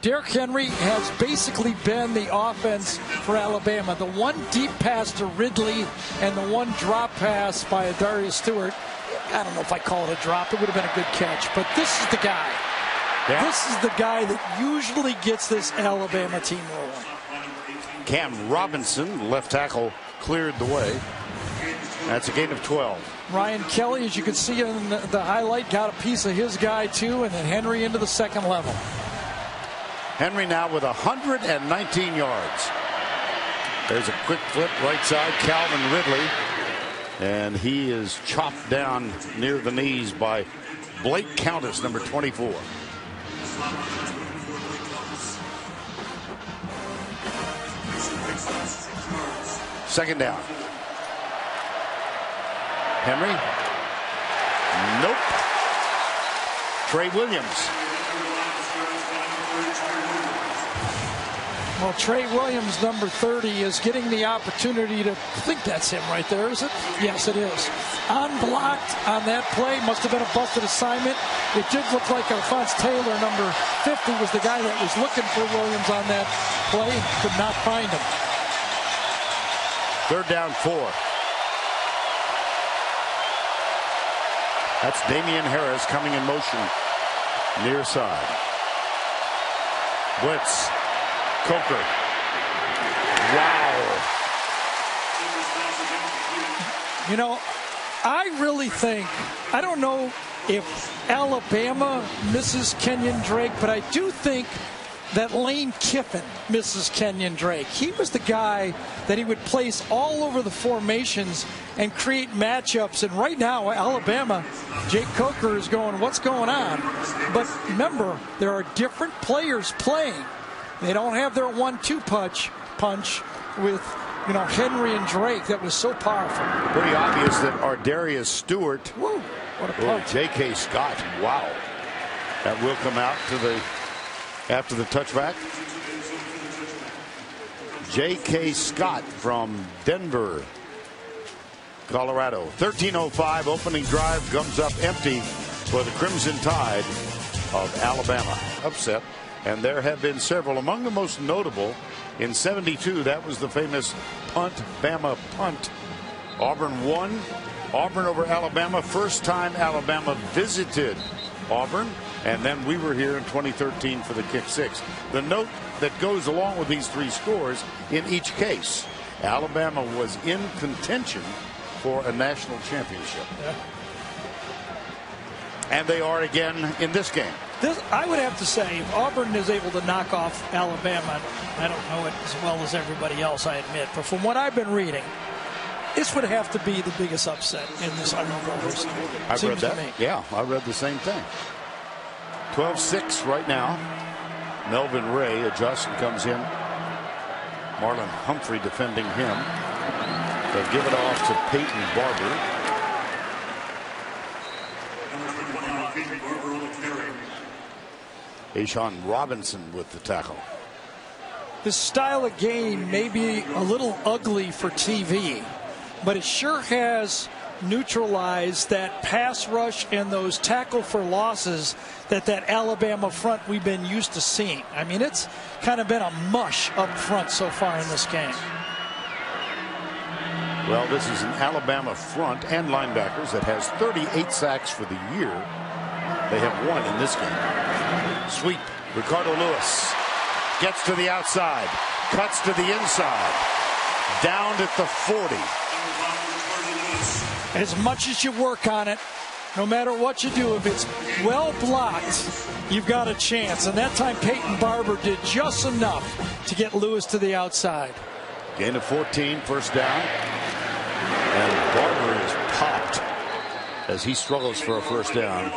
Speaker 5: Derrick Henry has basically been the offense for Alabama. The one deep pass to Ridley and the one drop pass by Darius Stewart. I don't know if I call it a drop. It would have been a good catch, but this is the guy. Yeah. This is the guy that usually gets this Alabama team rolling.
Speaker 4: Cam Robinson, left tackle, cleared the way. That's a gain of 12.
Speaker 5: Ryan Kelly, as you can see in the highlight, got a piece of his guy too, and then Henry into the second level.
Speaker 4: Henry now with 119 yards. There's a quick flip right side, Calvin Ridley. And he is chopped down near the knees by Blake Countess, number 24. Second down. Henry. Nope. Trey Williams.
Speaker 5: Well, Trey Williams, number 30, is getting the opportunity to, I think that's him right there, is it? Yes, it is. Unblocked on that play. Must have been a busted assignment. It did look like Alphonse Taylor, number 50, was the guy that was looking for Williams on that play and could not find him.
Speaker 4: 3rd down 4. That's Damian Harris coming in motion near side. Blitz. Coker. Wow.
Speaker 5: You know, I really think, I don't know if Alabama misses Kenyon Drake, but I do think that Lane Kiffin misses Kenyon Drake. He was the guy that he would place all over the formations and create matchups. And right now, Alabama, Jake Coker is going, what's going on? But remember, there are different players playing. They don't have their 1-2 punch with, you know, Henry and Drake. That was so powerful.
Speaker 4: Pretty obvious that Ardarius Stewart.
Speaker 5: Woo, what a punch.
Speaker 4: J.K. Scott. Wow. That will come out to the after the touchback. J.K. Scott from Denver, Colorado. 13:05 opening drive comes up empty for the Crimson Tide of Alabama. Upset. And there have been several. Among the most notable, in '72, that was the famous punt, Bama punt. Auburn won. Auburn over Alabama. First time Alabama visited Auburn. And then we were here in 2013 for the kick six. The note that goes along with these 3 scores, in each case, Alabama was in contention for a national championship.
Speaker 5: Yeah.
Speaker 4: And they are again in this game.
Speaker 5: I would have to say, if Auburn is able to knock off Alabama, I don't know it as well as everybody else, I admit, but from what I've been reading, this would have to be the biggest upset in this Iron history.
Speaker 4: I've read that. Yeah, I read the same thing. 12-6 right now. Melvin Ray adjusts and comes in. Marlon Humphrey defending him. They'll give it off to Peyton Barber. Ashawn Robinson with the tackle.
Speaker 5: This style of game may be a little ugly for TV, but it sure has neutralized that pass rush and those tackle for losses that Alabama front we've been used to seeing. I mean, it's kind of been a mush up front so far in this game.
Speaker 4: Well, this is an Alabama front and linebackers that has 38 sacks for the year. They have 1 in this game. Sweep. Ricardo Lewis gets to the outside, cuts to the inside, down at the 40.
Speaker 5: As much as you work on it, no matter what you do, if it's well blocked, you've got a chance. And that time Peyton Barber did just enough to get Lewis to the outside.
Speaker 4: Gain of 14, first down. And Barber is popped as he struggles for a first down.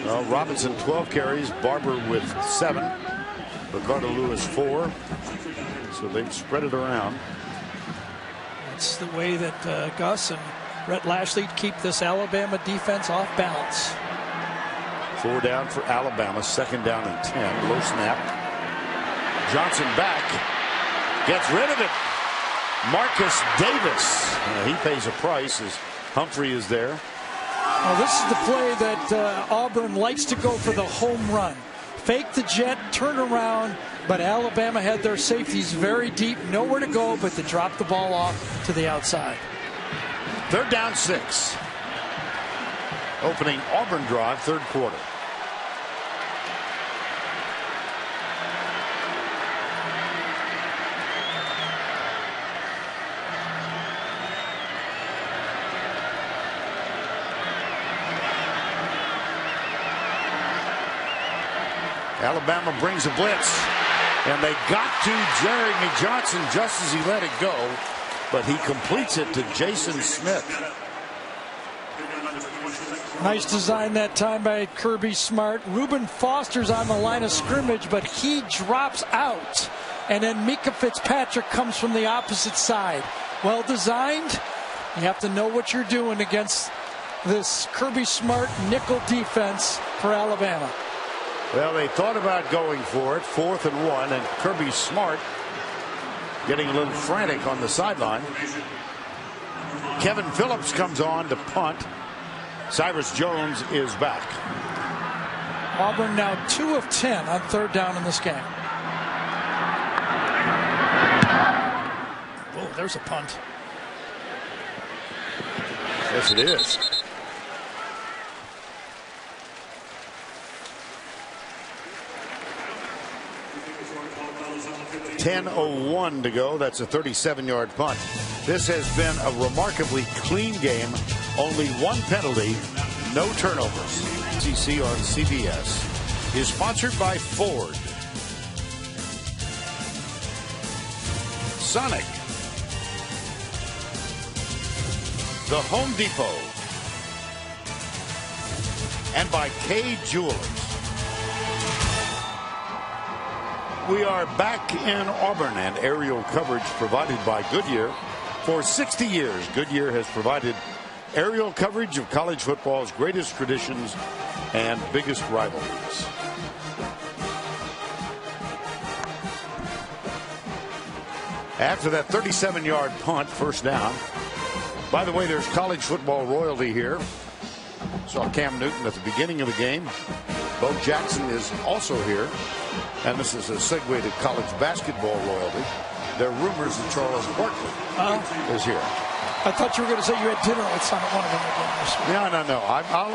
Speaker 4: Well, Robinson 12 carries, Barber with 7, Ricardo Lewis 4. So they've spread it around.
Speaker 5: It's the way that Gus and Rhett Lashley keep this Alabama defense off balance.
Speaker 4: 4 down for Alabama, 2nd down and 10. Low snap. Johnson back, gets rid of it. Marcus Davis. He pays a price as Humphrey is there.
Speaker 5: Well, this is the play that Auburn likes to go for the home run. Fake the jet, turn around, but Alabama had their safeties very deep, nowhere to go but to drop the ball off to the outside.
Speaker 4: 3rd down 6. Opening Auburn drive, 3rd quarter. Alabama brings a blitz, and they got to Jeremy Johnson just as he let it go, but he completes it to Jason Smith.
Speaker 5: Nice design that time by Kirby Smart. Reuben Foster's on the line of scrimmage, but he drops out, and then Mika Fitzpatrick comes from the opposite side. Well designed. You have to know what you're doing against this Kirby Smart nickel defense for Alabama.
Speaker 4: Well, they thought about going for it, 4th and 1, and Kirby Smart getting a little frantic on the sideline. Kevin Phillips comes on to punt. Cyrus Jones is back.
Speaker 5: Auburn now 2 of 10 on 3rd down in this game. Oh, there's a punt.
Speaker 4: Yes, it is. .10:01 to go. That's a 37-yard punt. This has been a remarkably clean game. Only 1 penalty, no turnovers. SEC on CBS is sponsored by Ford, Sonic, the Home Depot, and by Kay Jewelers. We are back in Auburn, and aerial coverage provided by Goodyear. For 60 years, Goodyear has provided aerial coverage of college football's greatest traditions and biggest rivalries. After that 37-yard punt, 1st down. By the way, there's college football royalty here. Saw Cam Newton at the beginning of the game. Bo Jackson is also here. And this is a segue to college basketball royalty. There are rumors that Charles Barkley is here.
Speaker 5: I thought you were going to say you had dinner with some one of them again this week.
Speaker 4: No.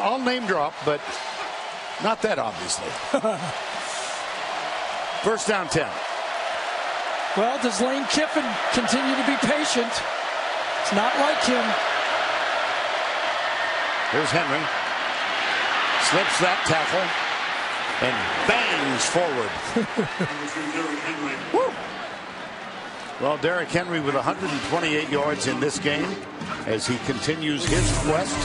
Speaker 4: I'll name drop, but not that obviously. 1st down 10.
Speaker 5: Well, does Lane Kiffin continue to be patient? It's not like him.
Speaker 4: Here's Henry. Slips that tackle and bangs forward. Woo. Well, Derrick Henry with 128 yards in this game as he continues his quest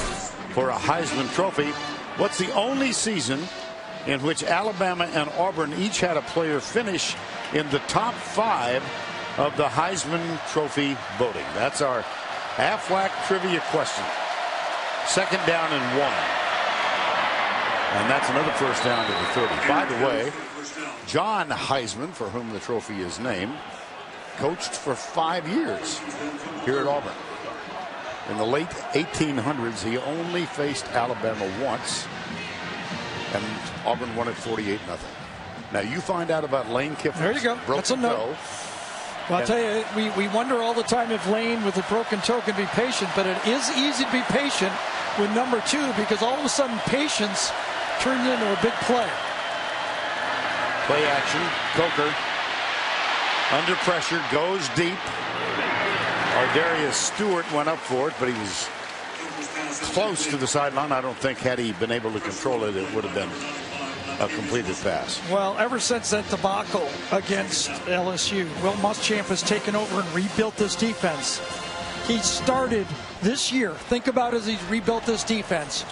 Speaker 4: for a Heisman Trophy. What's the only season in which Alabama and Auburn each had a player finish in the top 5 of the Heisman Trophy voting? That's our Aflac trivia question. 2nd down and 1. And that's another 1st down to the 30. By the way, John Heisman, for whom the trophy is named, coached for 5 years here at Auburn. In the late 1800s, he only faced Alabama once, and Auburn won it 48-0. Now you find out about Lane Kiffin.
Speaker 5: There you go. That's a no. Well, I'll tell you, we wonder all the time if Lane with a broken toe can be patient, but it is easy to be patient with number 2 because all of a sudden patience turns into a big play.
Speaker 4: Play action. Coker under pressure, goes deep. Ardarius Stewart went up for it, but he was close to the sideline. I don't think had he been able to control it, it would have been a completed pass.
Speaker 5: Well, ever since that debacle against LSU, Will Muschamp has taken over and rebuilt this defense. He started this year, think about as he's rebuilt this defense,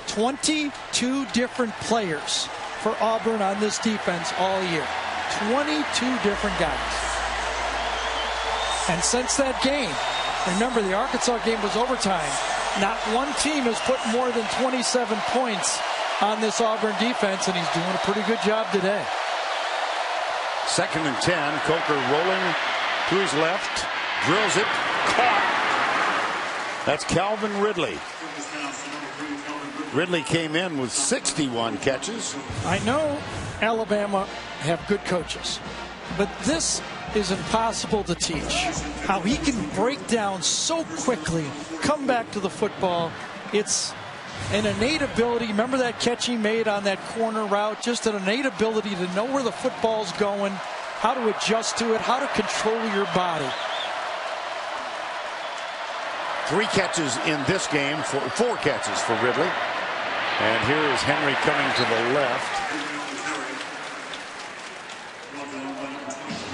Speaker 5: 22 different players for Auburn on this defense all year. 22 different guys. And since that game, remember the Arkansas game was overtime, not one team has put more than 27 points on this Auburn defense, and he's doing a pretty good job today.
Speaker 4: 2nd and 10. Coker rolling to his left, drills it, caught. That's Calvin Ridley. Ridley came in with 61 catches.
Speaker 5: I know Alabama have good coaches, but this is impossible to teach. How he can break down so quickly, come back to the football. It's an innate ability. Remember that catch he made on that corner route? Just an innate ability to know where the football's going, how to adjust to it, how to control your body.
Speaker 4: 3 catches in this game, 4 catches for Ridley. And here is Henry coming to the left.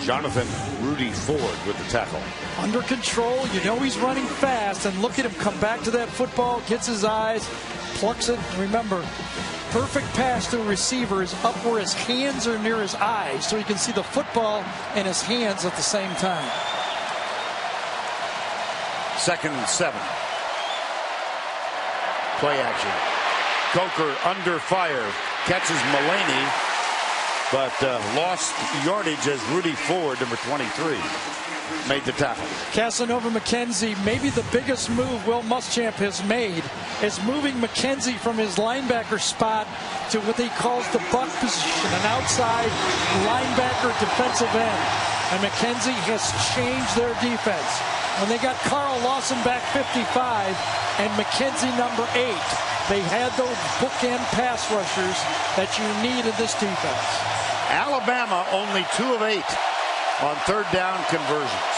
Speaker 4: Jonathan Rudy Ford with the tackle.
Speaker 5: Under control, you know he's running fast, and look at him come back to that football, gets his eyes, plucks it. Remember, perfect pass to a receiver is up where his hands are near his eyes, so he can see the football and his hands at the same time.
Speaker 4: 2nd and 7. Play action. Coker under fire. Catches Mulaney, but lost yardage as Rudy Ford, number 23, made the tackle.
Speaker 5: Casanova McKenzie, maybe the biggest move Will Muschamp has made is moving McKenzie from his linebacker spot to what he calls the buck position, an outside linebacker defensive end. And McKenzie has changed their defense. When they got Carl Lawson back 55 and McKenzie number 8, they had those bookend pass rushers that you need in this defense.
Speaker 4: Alabama only 2 of 8 on third down conversions.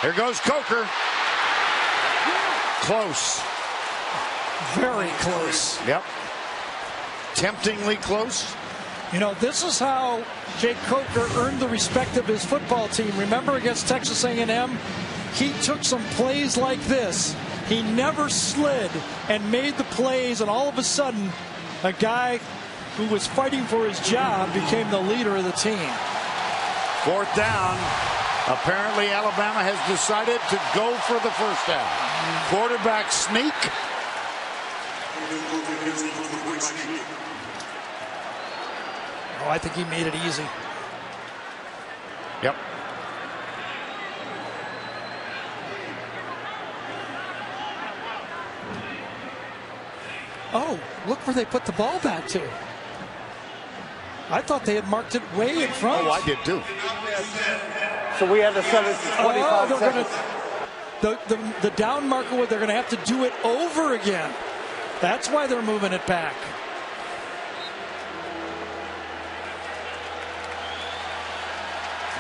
Speaker 4: Here goes Coker. Close.
Speaker 5: Very close.
Speaker 4: Yep. Temptingly close.
Speaker 5: You know, this is how Jake Coker earned the respect of his football team. Remember against Texas A&M? He took some plays like this. He never slid and made the plays, and all of a sudden, a guy who was fighting for his job became the leader of the team.
Speaker 4: Fourth down. Apparently, Alabama has decided to go for the first down. Quarterback sneak.
Speaker 5: Oh, I think he made it easy.
Speaker 4: Yep.
Speaker 5: Oh, look where they put the ball back to. I thought they had marked it way in front.
Speaker 4: Oh, I did too.
Speaker 9: So we had to set it to 25 seconds.
Speaker 5: The down marker, they're going to have to do it over again. That's why they're moving it back.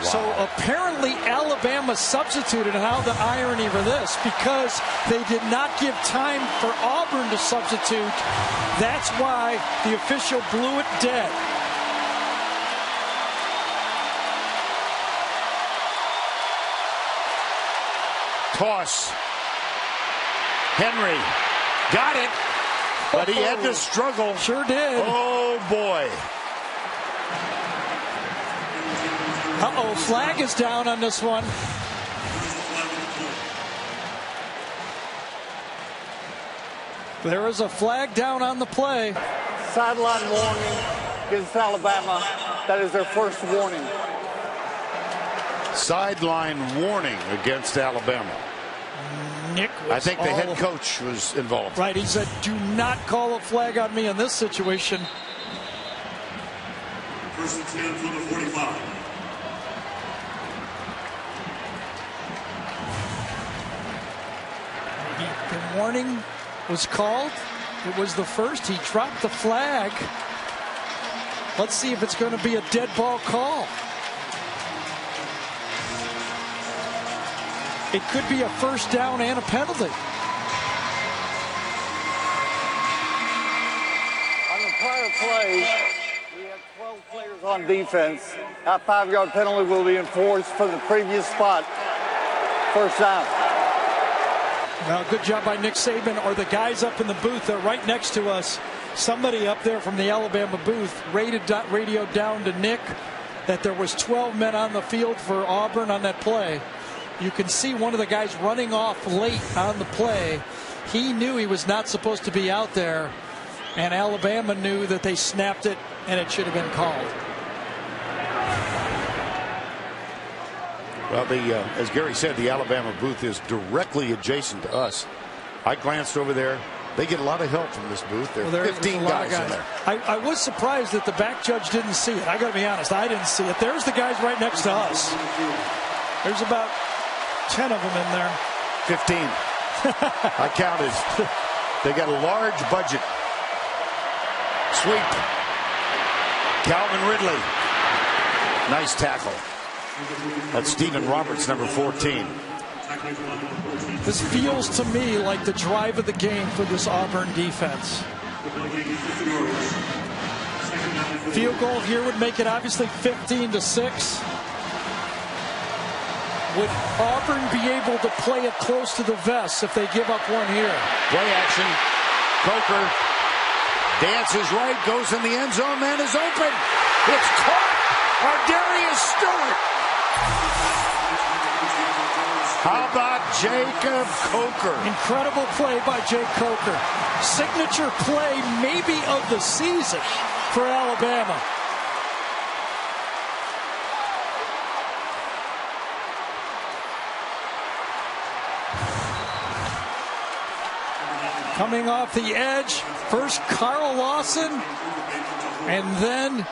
Speaker 5: Wow. So apparently Alabama substituted, and how the irony for this, because they did not give time for Auburn to substitute. That's why the official blew it dead.
Speaker 4: Toss. Henry got it, but he had to struggle.
Speaker 5: Sure did.
Speaker 4: Oh, boy.
Speaker 5: Uh-oh, flag is down on this one. There is a flag down on the play.
Speaker 9: Sideline warning against Alabama. That is their first warning.
Speaker 4: Sideline warning against Alabama.
Speaker 5: Nick
Speaker 4: I think the head coach was involved.
Speaker 5: Right, he said, do not call a flag on me in this situation.
Speaker 10: First and 10 from the 45.
Speaker 5: The warning was called. It was the first. He dropped the flag. Let's see if it's going to be a dead ball call. It could be a first down and a penalty.
Speaker 9: On the prior play, we had 12 players on defense. That 5-yard penalty will be enforced for the previous spot. First down.
Speaker 5: Well, good job by Nick Saban, or the guys up in the booth. They're right next to us. Somebody up there from the Alabama booth radioed down to Nick that there was 12 men on the field for Auburn on that play. You can see one of the guys running off late on the play. He knew he was not supposed to be out there, and Alabama knew that they snapped it, and it should have been called.
Speaker 4: Well, as Gary said, the Alabama booth is directly adjacent to us. I glanced over there. They get a lot of help from this booth. There are 15 guys in there.
Speaker 5: I was surprised that the back judge didn't see it. I got to be honest, I didn't see it. There's the guys right next to us. There's about 10 of them in there.
Speaker 4: 15. I counted. They got a large budget. Sweep. Calvin Ridley. Nice tackle. That's Stephen Roberts, number 14.
Speaker 5: This feels to me like the drive of the game for this Auburn defense. Field goal here would make it obviously 15-6. Would Auburn be able to play it close to the vest if they give up one here?
Speaker 4: Play action. Coker dances right, goes in the end zone, man is open. It's caught. Darius Stewart. How about Jacob Coker?
Speaker 5: Incredible play by Jake Coker. Signature play maybe of the season for Alabama. Coming off the edge, first Carl Lawson, and then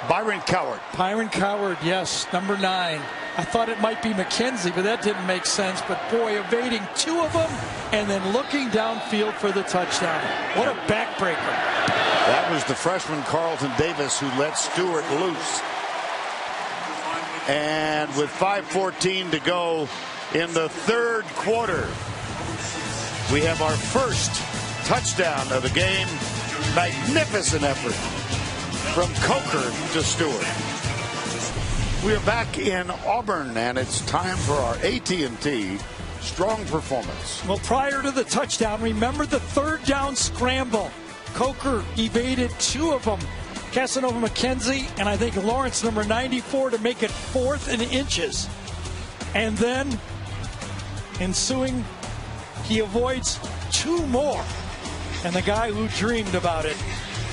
Speaker 4: Byron Coward.
Speaker 5: Byron Coward, yes, number 9. I thought it might be McKenzie, but that didn't make sense. But boy, evading 2 of them and then looking downfield for the touchdown. What a backbreaker.
Speaker 4: That was the freshman Carlton Davis who let Stewart loose. And with 5:14 to go in the third quarter, we have our first touchdown of the game. Magnificent effort from Coker to Stewart. We are back in Auburn, and it's time for our AT&T strong performance.
Speaker 5: Well, prior to the touchdown, remember the third down scramble. Coker evaded 2 of them. Casanova McKenzie and I think Lawrence, number 94, to make it 4th and inches. And then, ensuing, he avoids 2 more. And the guy who dreamed about it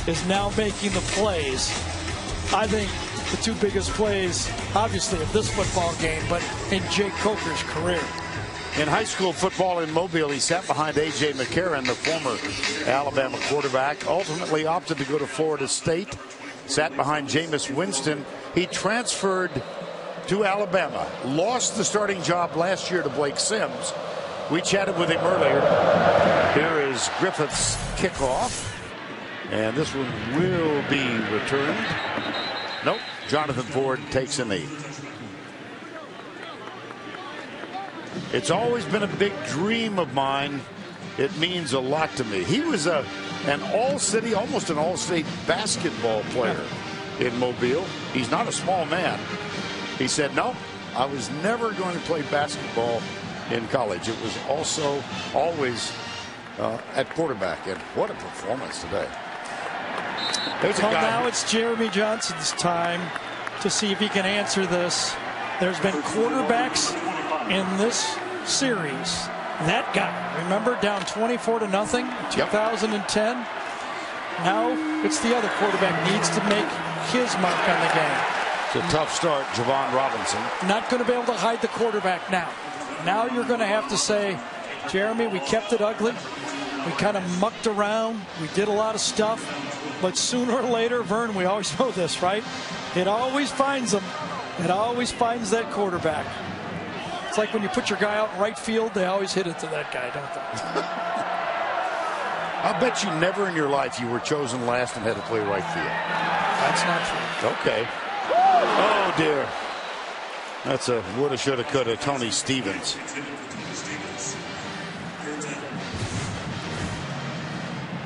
Speaker 5: is now making the plays. I think the 2 biggest plays, obviously, of this football game, but in Jake Coker's career.
Speaker 4: In high school football in Mobile, he sat behind A.J. McCarron, the former Alabama quarterback, ultimately opted to go to Florida State, sat behind Jameis Winston. He transferred to Alabama, lost the starting job last year to Blake Sims. We chatted with him earlier. Here is Griffith's kickoff, and this one will be returned. Nope. Jonathan Ford takes a knee. It's always been a big dream of mine. It means a lot to me. He was an all-city, almost an all-state basketball player in Mobile. He's not a small man. He said, no, I was never going to play basketball in college. It was also always at quarterback. And what a performance today.
Speaker 5: Well, now it's Jeremy Johnson's time to see if he can answer this. There's been quarterbacks in this series. That guy, remember, down 24-0 in 2010. Now it's the other quarterback needs to make his mark on the game.
Speaker 4: It's a tough start, Javon Robinson.
Speaker 5: Not going to be able to hide the quarterback now. Now you're going to have to say, Jeremy, we kept it ugly. We kind of mucked around. We did a lot of stuff. But sooner or later, Vern, we always know this, right? It always finds them. It always finds that quarterback. It's like when you put your guy out in right field, they always hit it to that guy, don't they?
Speaker 4: I bet you never in your life you were chosen last and had to play right field.
Speaker 5: That's not true.
Speaker 4: Okay. Oh, dear. That's a woulda, shoulda, coulda, Tony Stevens.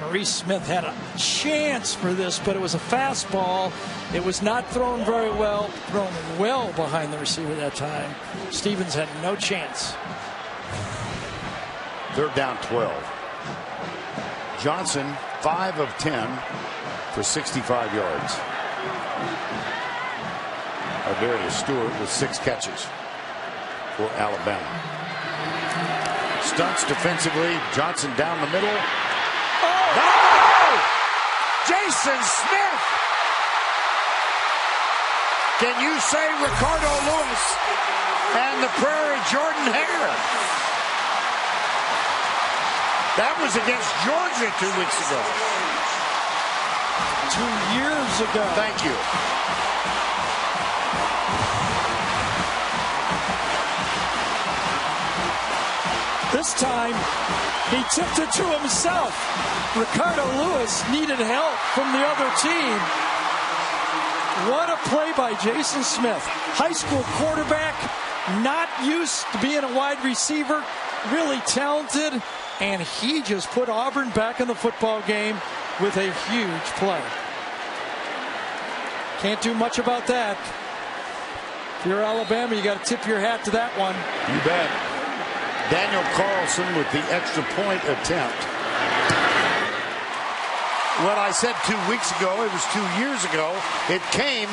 Speaker 5: Maurice Smith had a chance for this, but it was a fastball. It was not thrown very well, thrown well behind the receiver that time. Stevens had no chance.
Speaker 4: 3rd down 12. Johnson, 5 of 10 for 65 yards. Darius Stewart with 6 catches for Alabama. Stunts defensively. Johnson down the middle. Oh! Jason Smith! Can you say Ricardo Lewis and the Prairie Jordan Hare? That was against Georgia 2 weeks ago.
Speaker 5: 2 years ago.
Speaker 4: Thank you.
Speaker 5: This time, he tipped it to himself. Ricardo Lewis needed help from the other team. What a play by Jason Smith. High school quarterback, not used to being a wide receiver, really talented, and he just put Auburn back in the football game with a huge play. Can't do much about that. If you're Alabama, you got to tip your hat to that one.
Speaker 4: You bet. Daniel Carlson with the extra point attempt. what I said 2 weeks ago, it was 2 years ago. It came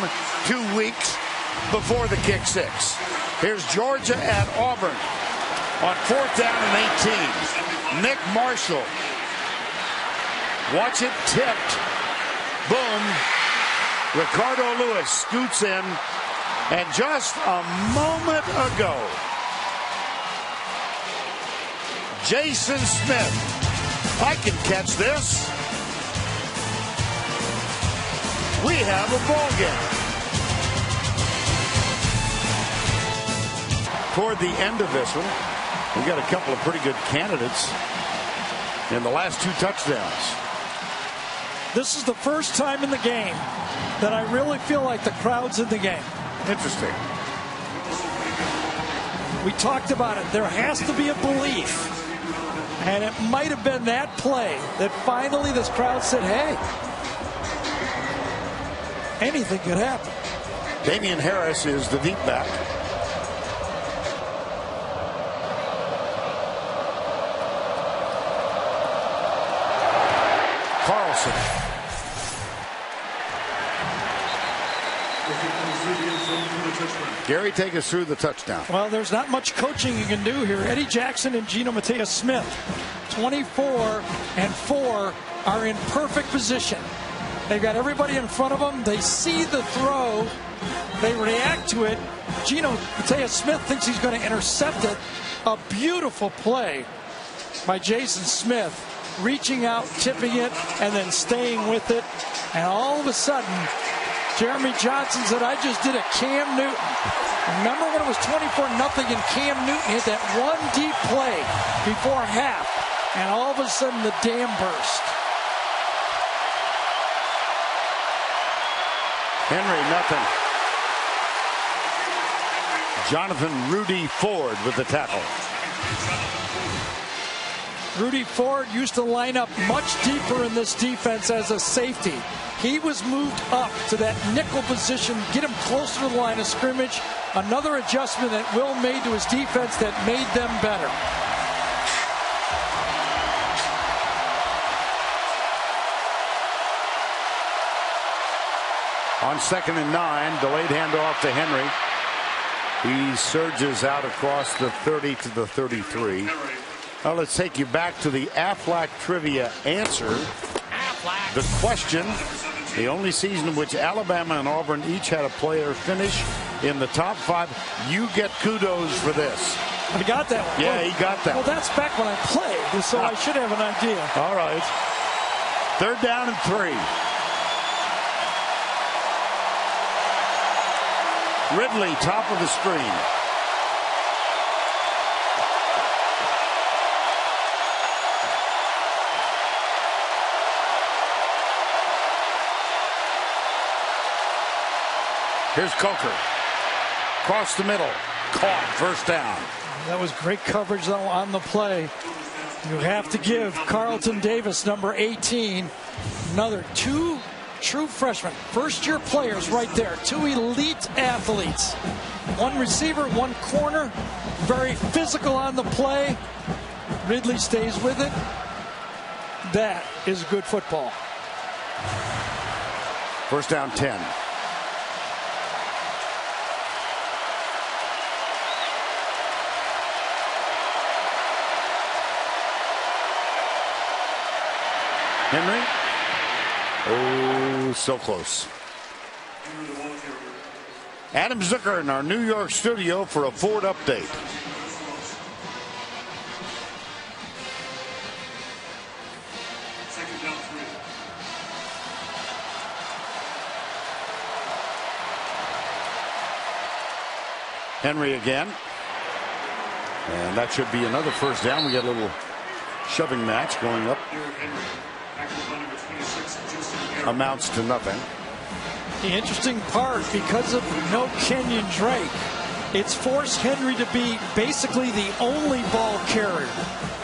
Speaker 4: 2 weeks before the kick six. Here's Georgia at Auburn on 4th down and 18. Nick Marshall. Watch it tipped. Boom. Ricardo Lewis scoots in. And just a moment ago, Jason Smith. I can catch this. We have a ball game. Toward the end of this one, we got a couple of pretty good candidates in the last 2 touchdowns.
Speaker 5: This is the first time in the game that I really feel like the crowd's in the game.
Speaker 4: Interesting.
Speaker 5: We talked about it. There has to be a belief. And it might have been that play that finally this crowd said, hey, anything could happen.
Speaker 4: Damian Harris is the deep back. Carlson. Gary, take us through the touchdown.
Speaker 5: Well, there's not much coaching you can do here. Eddie Jackson and Geno Mateus-Smith, 24 and 4, are in perfect position. They've got everybody in front of them. They see the throw. They react to it. Geno Mateus-Smith thinks he's going to intercept it. A beautiful play by Jason Smith, reaching out, tipping it, and then staying with it. And all of a sudden, Jeremy Johnson said, I just did a Cam Newton. Remember when it was 24-0 and Cam Newton hit that one deep play before half, and all of a sudden the dam burst.
Speaker 4: Henry, nothing. Jonathan Rudy Ford with the tackle.
Speaker 5: Rudy Ford used to line up much deeper in this defense as a safety. He was moved up to that nickel position, get him closer to the line of scrimmage. Another adjustment that Will made to his defense that made them better.
Speaker 4: On 2nd and 9, delayed handoff to Henry. He surges out across the 30 to the 33. Now let's take you back to the Aflac trivia answer. The question, the only season in which Alabama and Auburn each had a player finish in the top 5. You get kudos for this.
Speaker 5: I got that one.
Speaker 4: Yeah, he got that.
Speaker 5: Well, that's back when I played, so I should have an idea.
Speaker 4: All right. 3rd down and 3. Ridley, top of the screen. Here's Coker. Across the middle. Caught. 1st down.
Speaker 5: That was great coverage, though, on the play. You have to give Carlton Davis, number 18, another 2 true freshmen, first-year players right there. 2 elite athletes. 1 receiver, 1 corner. Very physical on the play. Ridley stays with it. That is good football.
Speaker 4: 1st down 10. Henry. Oh, so close. Adam Zucker in our New York studio for a Ford update. Henry again. And that should be another 1st down. We got a little shoving match going up. Amounts to nothing.
Speaker 5: The interesting part, because of no Kenyon Drake, it's forced Henry to be basically the only ball carrier.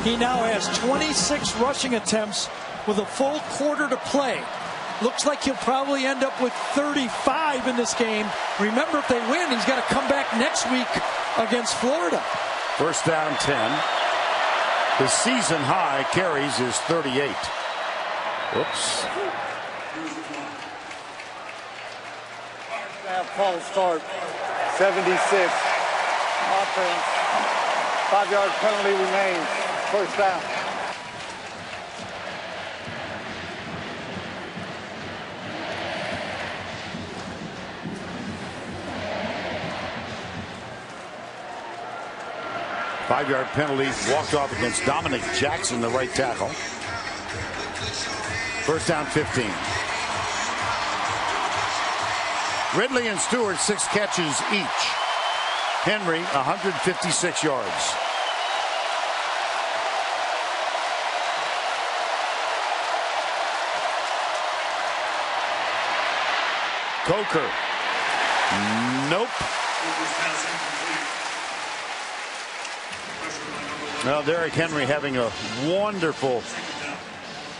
Speaker 5: He now has 26 rushing attempts with a full quarter to play. Looks like he'll probably end up with 35 in this game. Remember, if they win, he's got to come back next week against Florida.
Speaker 4: 1st down 10. The season high carries is 38. Whoops.
Speaker 9: False start, 76. Offense. 5-yard penalty remains. First down.
Speaker 4: Five-yard penalty, walked off against Dominic Jackson, the right tackle. First down, 15. Ridley and Stewart, 6 catches each. Henry, 156 yards. Coker. Nope. Well, Derrick Henry having a wonderful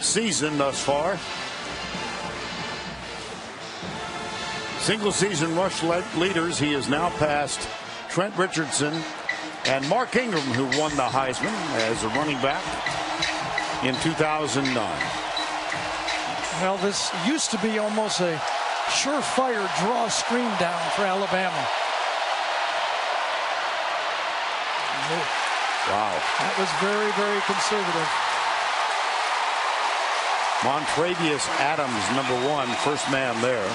Speaker 4: season thus far. Single season rush leaders, he is now past Trent Richardson and Mark Ingram, who won the Heisman as a running back in 2009.
Speaker 5: Well, this used to be almost a surefire draw screen down for Alabama.
Speaker 4: Wow.
Speaker 5: That was very, very conservative.
Speaker 4: Montravius Adams, #1, first man there.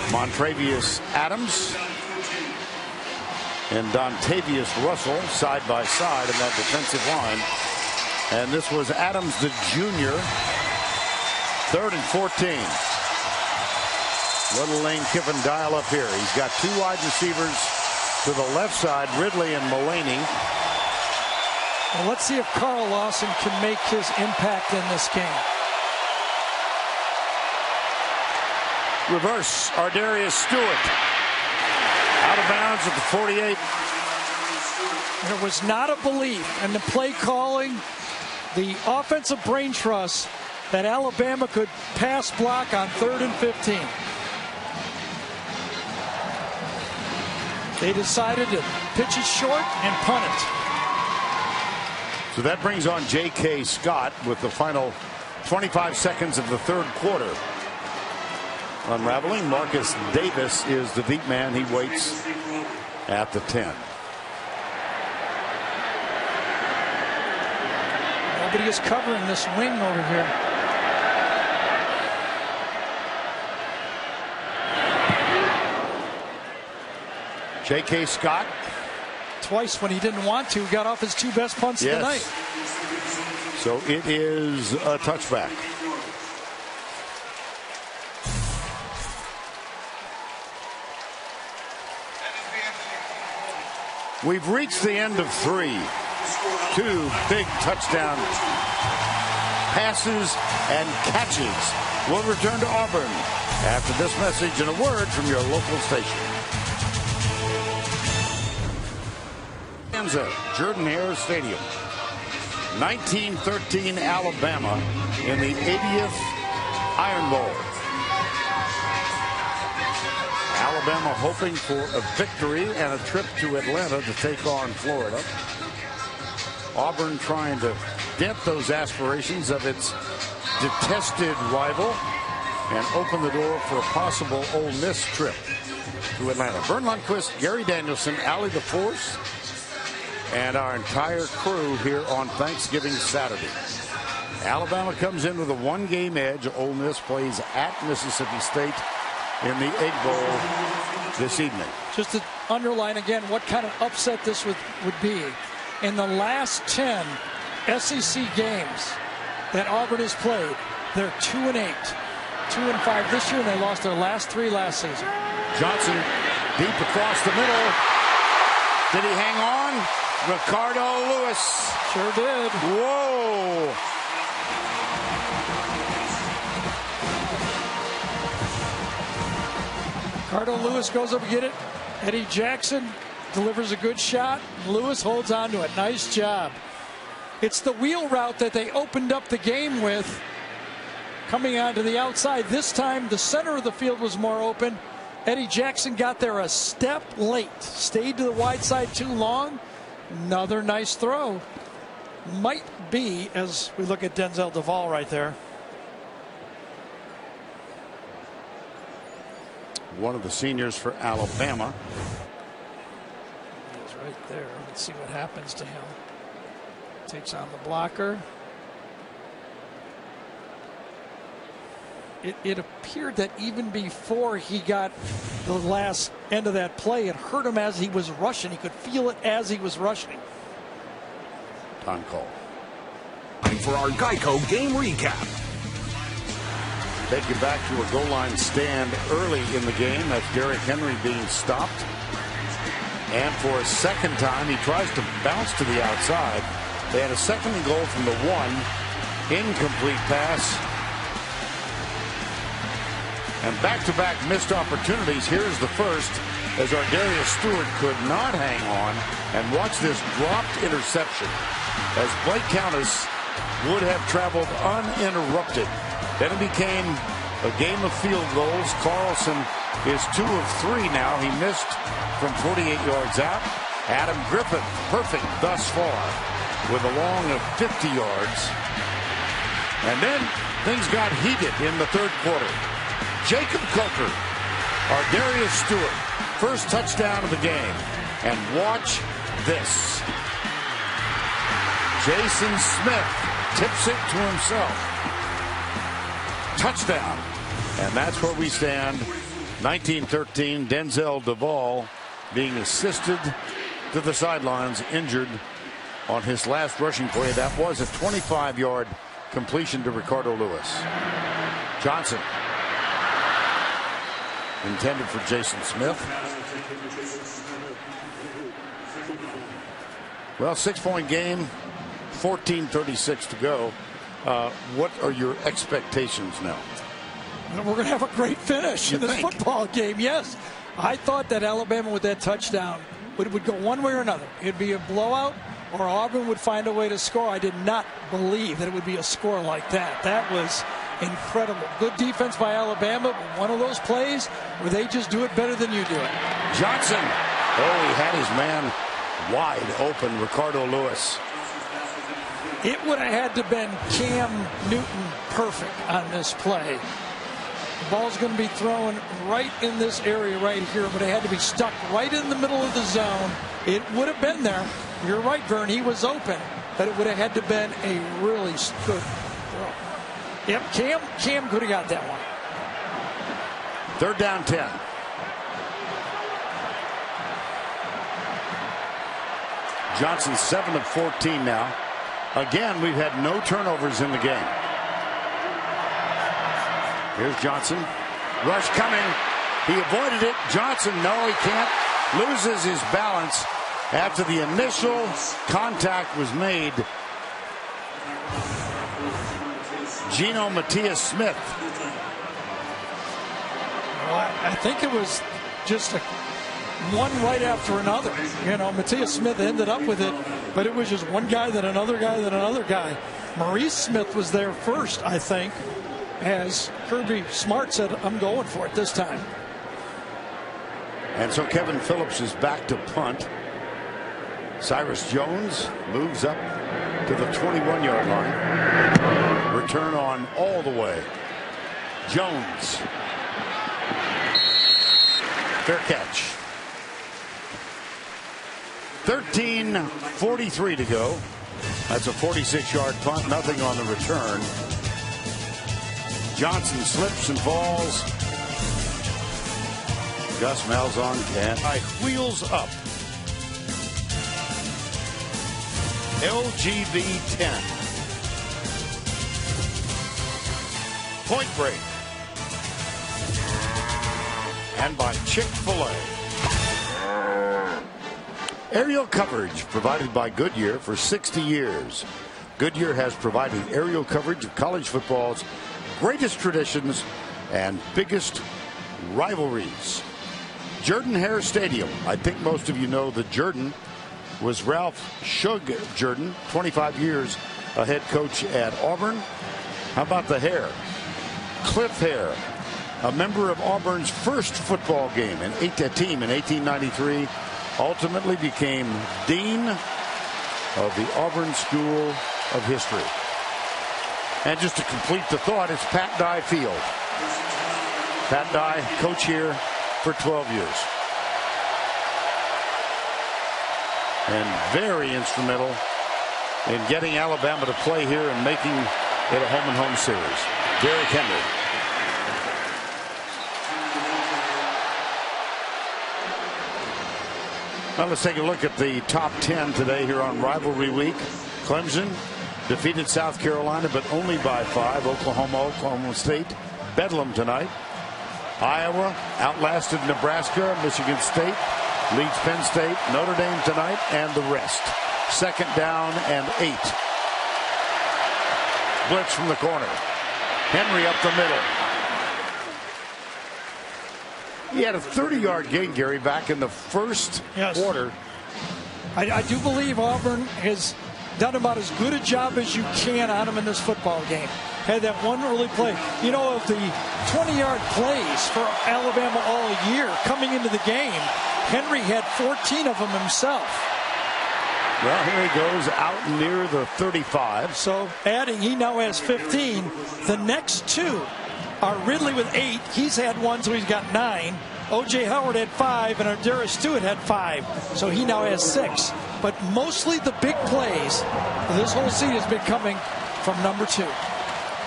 Speaker 4: Montravius Adams and Dontavius Russell side by side in that defensive line. And this was Adams, the junior. 3rd and 14. Little Lane Kiffin dial up here. He's got 2 wide receivers to the left side, Ridley and Mulaney.
Speaker 5: Well, let's see if Carl Lawson can make his impact in this game.
Speaker 4: Reverse, Ardarius Stewart. Out of bounds at the 48.
Speaker 5: There was not a belief in the play calling, the offensive brain trust, that Alabama could pass block on 3rd and 15. They decided to pitch it short and punt it.
Speaker 4: So that brings on J.K. Scott with the final 25 seconds of the 3rd quarter. Unraveling, Marcus Davis is the deep man. He waits at the 10.
Speaker 5: Nobody is covering this wing over here.
Speaker 4: J.K. Scott.
Speaker 5: Twice when he didn't want to, got off his 2 best punts tonight.
Speaker 4: So it is a touchback. We've reached the end of 3. 2 big touchdown passes and catches. We'll return to Auburn after this message and a word from your local station. Jordan-Hare Stadium. 1913 Alabama in the 80th Iron Bowl. Alabama hoping for a victory and a trip to Atlanta to take on Florida. Auburn trying to dent those aspirations of its detested rival and open the door for a possible Ole Miss trip to Atlanta. Vern Lundquist, Gary Danielson, Allie the Force, and our entire crew here on Thanksgiving Saturday. Alabama comes in with a 1-game edge. Ole Miss plays at Mississippi State in the Egg Bowl this evening.
Speaker 5: Just to underline again what kind of upset this would be. In the last 10 SEC games that Auburn has played, they're 2-8, 2-5 this year, and they lost their last 3 last season.
Speaker 4: Johnson deep across the middle. Did he hang on? Ricardo Lewis.
Speaker 5: Sure did.
Speaker 4: Whoa.
Speaker 5: Ricardo Lewis goes up to get it. Eddie Jackson delivers a good shot. Lewis holds on to it. Nice job. It's the wheel route that they opened up the game with, coming onto the outside. This time the center of the field was more open. Eddie Jackson got there a step late. Stayed to the wide side too long. Another nice throw. might be as we look at Denzel Duvall right there.
Speaker 4: One of the seniors for Alabama.
Speaker 5: He's right there. Let's see what happens to him. Takes on the blocker. It appeared that even before he got the last end of that play, it hurt him as he was rushing. He could feel it as he was rushing.
Speaker 4: Time call.
Speaker 13: Time for our Geico game recap.
Speaker 4: Take you back to a goal line stand early in the game. That's Derrick Henry being stopped. And for a second time, he tries to bounce to the outside. They had a second and goal from the 1. Incomplete pass. And back-to-back missed opportunities. Here's the first, as Ardarius Stewart could not hang on. And watch this dropped interception, as Blake Countess would have traveled uninterrupted. Then it became a game of field goals. Carlson is 2 of 3 now. He missed from 48 yards out. Adam Griffith, perfect thus far, with a long of 50 yards. And then things got heated in the third quarter. Jacob Coker, Ardarius Stewart, first touchdown of the game. And watch this. Jason Smith tips it to himself. Touchdown. And that's where we stand. 19-13. Denzel Duvall being assisted to the sidelines, injured on his last rushing play. That was a 25-yard completion to Ricardo Lewis. Johnson. Intended for Jason Smith. Well, 6-point game, 14:36 to go. What are your expectations now?
Speaker 5: We're going to have a great finish in this football game. Yes, I thought that Alabama with that touchdown would go one way or another. It'd be a blowout, or Auburn would find a way to score. I did not believe that it would be a score like that. That was incredible. Good defense by Alabama, but one of those plays where they just do it better than you do it.
Speaker 4: Johnson. Oh, he had his man wide open, Ricardo Lewis.
Speaker 5: It would have had to been Cam Newton perfect on this play. The ball's going to be thrown right in this area right here, but it had to be stuck right in the middle of the zone. It would have been there. You're right, Vern. He was open, but it would have had to been a really good throw. Yep, Cam could have got that one.
Speaker 4: 3rd down 10. Johnson 7 of 14 now. Again, we've had no turnovers in the game. Here's Johnson. Rush coming. He avoided it. Johnson, no, he can't. Loses his balance after the initial contact was made. Geno Matias Smith.
Speaker 5: Well, I think it was just one right after another. You know, Matias Smith ended up with it, but it was just one guy, then another guy, then another guy. Maurice Smith was there first, I think, as Kirby Smart said, I'm going for it this time.
Speaker 4: And so Kevin Phillips is back to punt. Cyrus Jones moves up to the 21-yard line. Return on all the way. Jones. Fair catch. 13:43 to go. That's a 46-yard punt. Nothing on the return. Johnson slips and falls. Gus Malzahn can't. Wheels up. LGV 10. Point break. And by Chick-fil-A. Aerial coverage provided by Goodyear for 60 years. Goodyear has provided aerial coverage of college football's greatest traditions and biggest rivalries. Jordan-Hare Stadium. I think most of you know that Jordan was Ralph Shug Jordan, 25 years a head coach at Auburn. How about the Hare? Cliff Hare, a member of Auburn's first football game team in 1893, ultimately became dean of the Auburn School of History. And just to complete the thought, it's Pat Dye Field. Pat Dye, coach here for 12 years. And very instrumental in getting Alabama to play here and making it a home-and-home series. Derrick Henry. Now let's take a look at the top 10 today here on Rivalry Week. Clemson defeated South Carolina, but only by 5. Oklahoma State, Bedlam tonight. Iowa outlasted Nebraska. Michigan State leads Penn State. Notre Dame tonight, and the rest. Second down and 8. Blitz from the corner. Henry up the middle. He had a 30-yard gain, Gary, back in the first quarter.
Speaker 5: I do believe Auburn has done about as good a job as you can on him in this football game. Had that one early play. You know, of the 20-yard plays for Alabama all year coming into the game, Henry had 14 of them himself.
Speaker 4: Well, here he goes out near the 35.
Speaker 5: So adding, he now has 15. The next two are Ridley with 8. He's had 1, so he's got 9. O.J. Howard had 5, and Ardera Stewart had 5. So he now has 6. But mostly the big plays this whole season has been coming from number 2.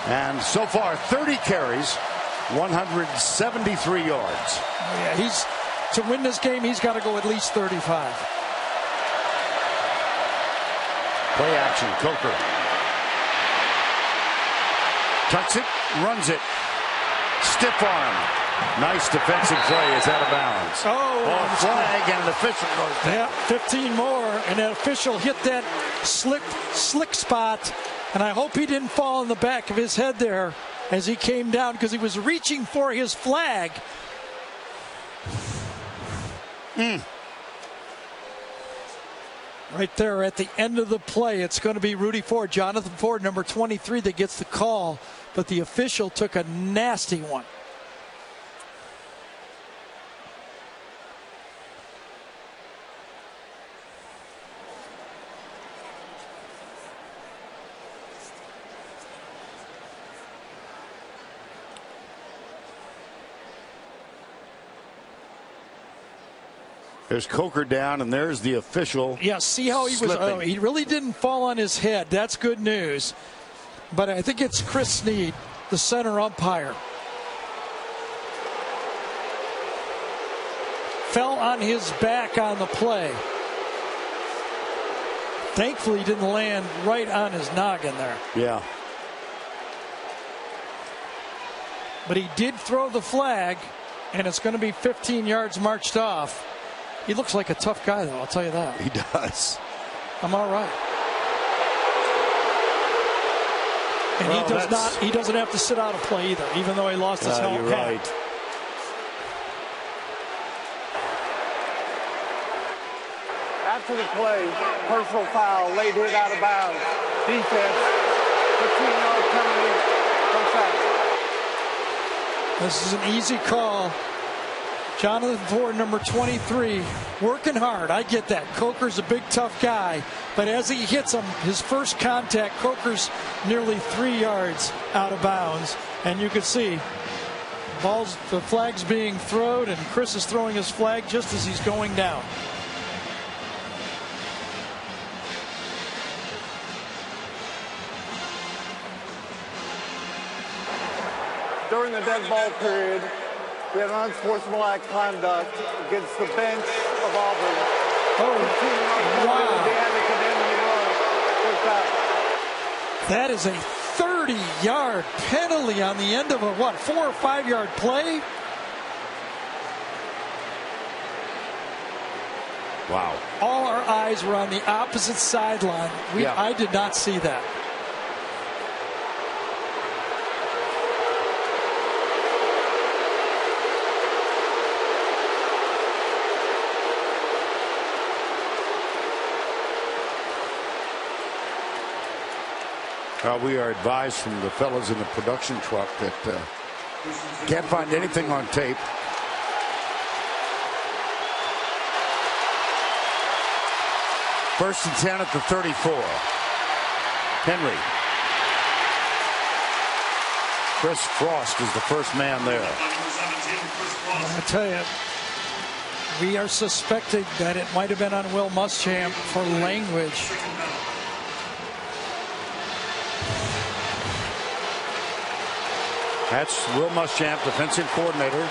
Speaker 4: And so far, 30 carries, 173 yards.
Speaker 5: Yeah, to win this game, he's got to go at least 35.
Speaker 4: Play action, Coker. Tucks it, runs it. Stiff arm. Nice defensive play. It's out of bounds.
Speaker 5: Oh,
Speaker 4: flag, and an official goes down.
Speaker 5: Yeah, 15 more, and that official hit that slick spot, and I hope he didn't fall in the back of his head there as he came down, because he was reaching for his flag. Right there at the end of the play, it's going to be Rudy Ford, Jonathan Ford, number 23, that gets the call, but the official took a nasty one.
Speaker 4: There's Coker down, and there's the official.
Speaker 5: Yeah, see how he was. Oh, he really didn't fall on his head. That's good news. But I think it's Chris Snead, the center umpire. Fell on his back on the play. Thankfully, he didn't land right on his noggin there.
Speaker 4: Yeah.
Speaker 5: But he did throw the flag, and it's going to be 15 yards marched off. He looks like a tough guy, though, I'll tell you that.
Speaker 4: He does.
Speaker 5: I'm all right. And he doesn't have to sit out a play either, even though he lost his helmet.
Speaker 4: You're right.
Speaker 9: After the play, personal foul, late hit out of bounds. Defense, 15-yard penalty, first down.
Speaker 5: This is an easy call. Jonathan Ford, number 23, working hard. I get that. Coker's a big, tough guy. But as he hits him, his first contact, Coker's nearly 3 yards out of bounds. And you can see the flag's being thrown, and Chris is throwing his flag just as he's going down.
Speaker 9: During the dead ball period, we had an unsportsmanlike conduct against the bench of Auburn.
Speaker 5: That is a 30-yard penalty on the end of a, 4 or 5 yard play?
Speaker 4: Wow.
Speaker 5: All our eyes were on the opposite sideline. I did not see that.
Speaker 4: We are advised from the fellas in the production truck that can't find anything on tape. First and 10 at the 34. Henry. Chris Frost is the first man there.
Speaker 5: I tell you, we are suspecting that it might have been on Will Muschamp for language.
Speaker 4: That's Will Muschamp, defensive coordinator.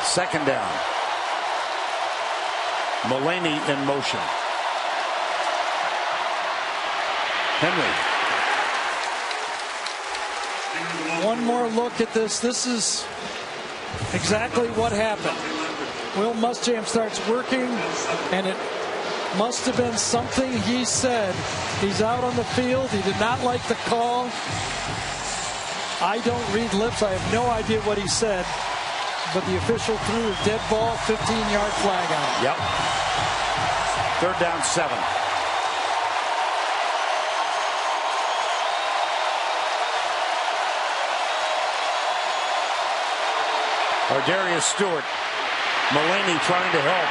Speaker 4: Second down. Mullaney in motion. Henry.
Speaker 5: One more look at this. This is exactly what happened. Will Muschamp starts working, and it must have been something he said. He's out on the field. He did not like the call. I don't read lips. I have no idea what he said. But the official threw a dead ball, 15-yard flag on it.
Speaker 4: Yep. Third down, 7. Darius Stewart. Mullaney trying to help.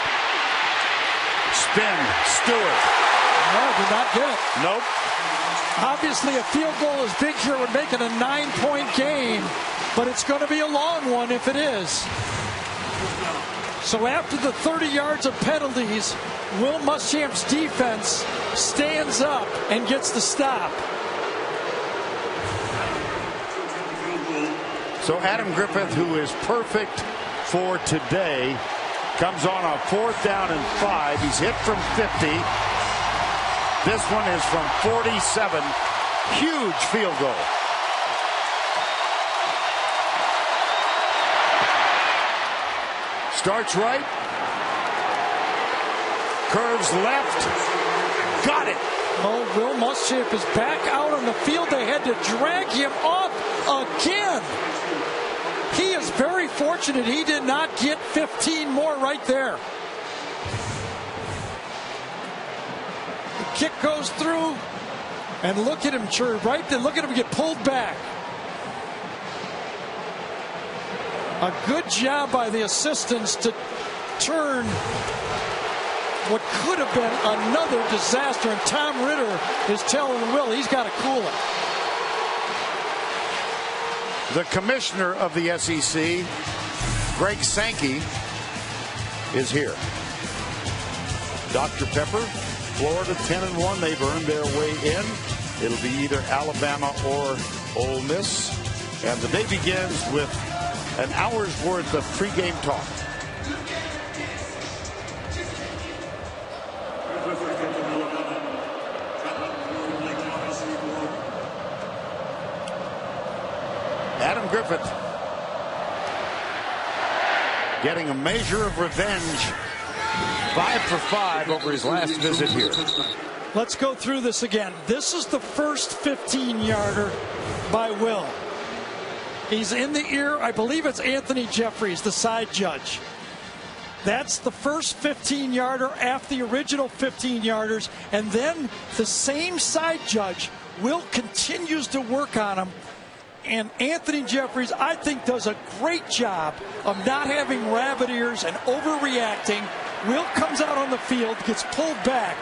Speaker 4: Spin. Stewart.
Speaker 5: No, did not get it.
Speaker 4: Nope.
Speaker 5: Obviously, a field goal is big here. Would make it a 9-point game, but it's going to be a long one if it is. So after the 30 yards of penalties, Will Muschamp's defense stands up and gets the stop.
Speaker 4: So Adam Griffith, who is perfect for today, comes on a 4th down and 5. He's hit from 50. This one is from 47. Huge field goal. Starts right. Curves left. Got it.
Speaker 5: Oh, Will Muschamp is back out on the field. They had to drag him off again. He is very fortunate he did not get 15 more right there. The kick goes through, and look at him churn right there. Look at him get pulled back. A good job by the assistants to turn what could have been another disaster, and Tom Ritter is telling Will he's got to cool it.
Speaker 4: The commissioner of the SEC, Greg Sankey, is here. Dr. Pepper, Florida 10-1. They've earned their way in. It'll be either Alabama or Ole Miss. And the day begins with an hour's worth of pregame talk. Adam Griffith getting a measure of revenge. 5 for 5 over his last visit here.
Speaker 5: Let's go through this again. This is the first 15-yarder by Will. He's in the ear, I believe it's Anthony Jeffries, the side judge. That's the first 15-yarder after the original 15-yarders. And then the same side judge, Will continues to work on him. And Anthony Jeffries, I think, does a great job of not having rabbit ears and overreacting. Will comes out on the field, gets pulled back,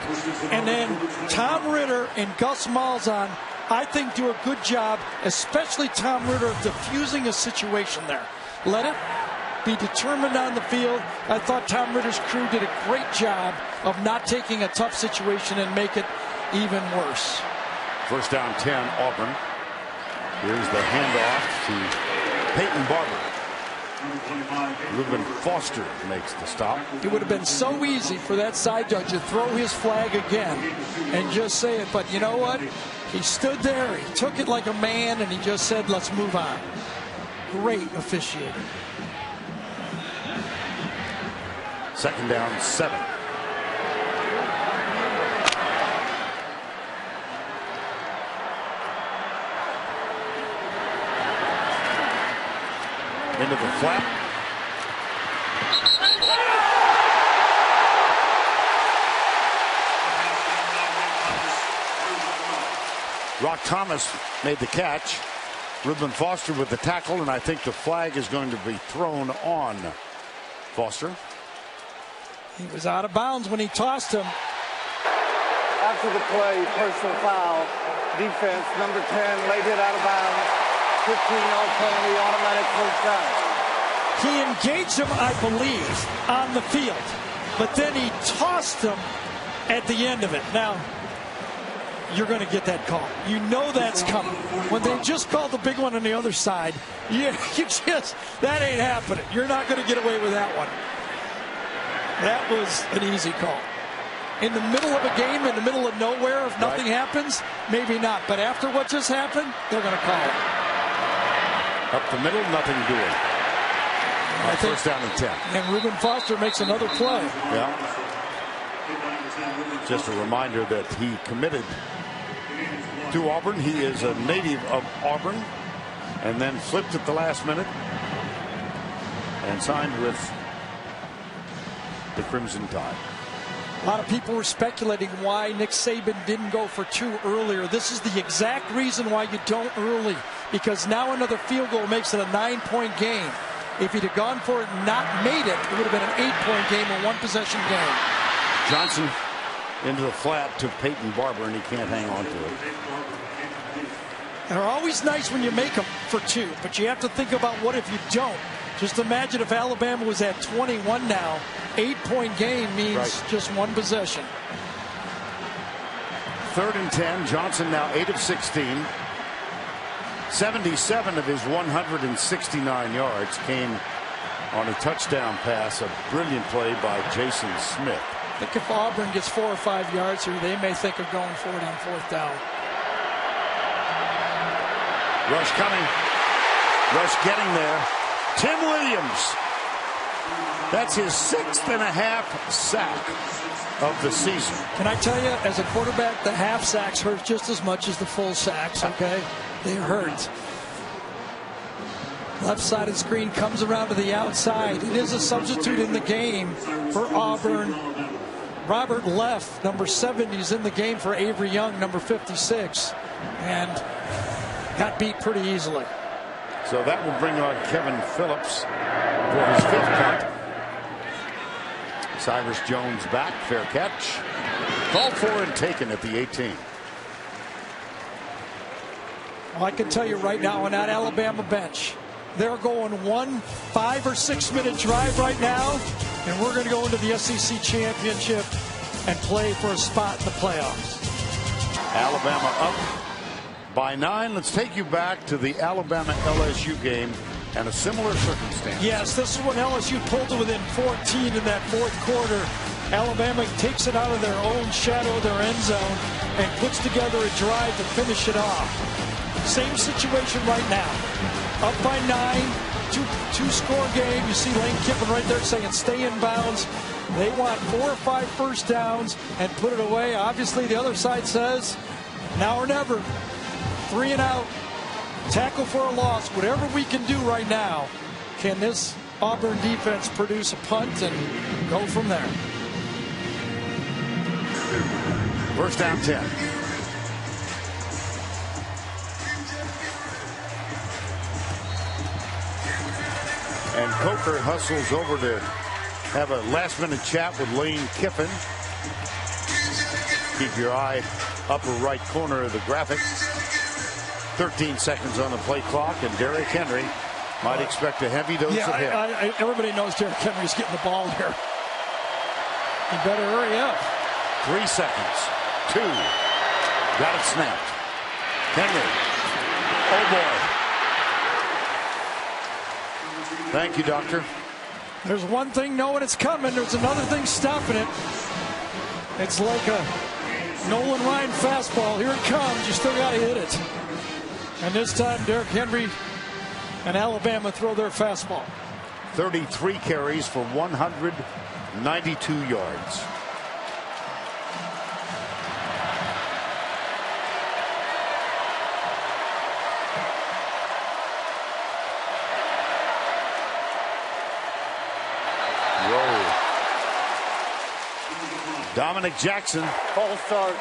Speaker 5: and then Tom Ritter and Gus Malzahn, I think, do a good job, especially Tom Ritter, of diffusing a situation there. Let it be determined on the field. I thought Tom Ritter's crew did a great job of not taking a tough situation and make it even worse.
Speaker 4: First down 10, Auburn. Here's the handoff to Peyton Barber. Reuben Foster makes the stop.
Speaker 5: It would have been so easy for that side judge to throw his flag again and just say it. But you know what? He stood there, he took it like a man, and he just said, let's move on. Great officiating.
Speaker 4: Second down, 7. Into the flat. Rock Thomas made the catch. Reuben Foster with the tackle, and I think the flag is going to be thrown on Foster.
Speaker 5: He was out of bounds when he tossed him.
Speaker 9: After the play, personal foul, defense, number 10, late hit out of bounds, 15-yard penalty, automatic first down.
Speaker 5: He engaged him, I believe, on the field, but then he tossed him at the end of it. Now, you're going to get that call. You know that's coming. When they just called the big one on the other side, that ain't happening. You're not going to get away with that one. That was an easy call. In the middle of a game, in the middle of nowhere, if nothing happens, maybe not. But after what just happened, they're going to call it.
Speaker 4: Up the middle, nothing doing.
Speaker 5: I think,
Speaker 4: first down and 10.
Speaker 5: And Reuben Foster makes another play.
Speaker 4: Yeah. Just a reminder that he committed to Auburn. He is a native of Auburn and then flipped at the last minute and signed with the Crimson Tide.
Speaker 5: A lot of people were speculating why Nick Saban didn't go for 2 earlier. This is the exact reason why you don't early, because now another field goal makes it a 9-point game. If he'd have gone for it and not made it, it would have been an 8-point game, a 1-possession game.
Speaker 4: Johnson into the flat to Peyton Barber, and he can't hang on to it.
Speaker 5: They're always nice when you make them for 2, but you have to think about what if you don't. Just imagine if Alabama was at 21 now. 8-point game means just 1 possession.
Speaker 4: 3rd and 10. Johnson now 8 of 16. 77 of his 169 yards came on a touchdown pass, a brilliant play by Jason Smith.
Speaker 5: I think if Auburn gets 4 or 5 yards here, they may think of going for it on 4th down.
Speaker 4: Rush coming. Rush getting there. Tim Williams. That's his 6.5 sack of the season.
Speaker 5: Can I tell you, as a quarterback, the half sacks hurt just as much as the full sacks, okay? They hurt. Left side of the screen comes around to the outside. It is a substitute in the game for Auburn. Robert Leff, number 70, is in the game for Avery Young, number 56, and got beat pretty easily.
Speaker 4: So that will bring on Kevin Phillips for his 5th punt. Cyrus Jones back, fair catch. Called for and taken at the 18.
Speaker 5: Well, I can tell you right now on that Alabama bench, they're going 1 5 or 6 minute drive right now, and we're going to go into the SEC championship and play for a spot in the playoffs.
Speaker 4: Alabama up by 9. Let's take you back to the Alabama LSU game and a similar circumstance.
Speaker 5: Yes, this is when LSU pulled it within 14 in that 4th quarter. Alabama takes it out of their own shadow, their end zone, and puts together a drive to finish it off. Same situation right now. Up by 9, two-score game. You see Lane Kiffin right there saying stay in bounds. They want 4 or 5 first downs and put it away. Obviously, the other side says now or never. 3 and out. Tackle for a loss. Whatever we can do right now. Can this Auburn defense produce a punt and go from there?
Speaker 4: First down 10. And Coker hustles over to have a last-minute chat with Lane Kiffin. Keep your eye upper right corner of the graphic. 13 seconds on the play clock, and Derrick Henry might expect a heavy dose of hit.
Speaker 5: Everybody knows Derrick Henry's getting the ball here. You better hurry up.
Speaker 4: 3 seconds. 2. Got it snapped. Henry. Oh, boy. Thank you, Doctor.
Speaker 5: There's one thing knowing it's coming. There's another thing stopping it. It's like a Nolan Ryan fastball. Here it comes. You still got to hit it. And this time, Derrick Henry and Alabama throw their fastball.
Speaker 4: 33 carries for 192 yards. Dominic Jackson.
Speaker 9: False start,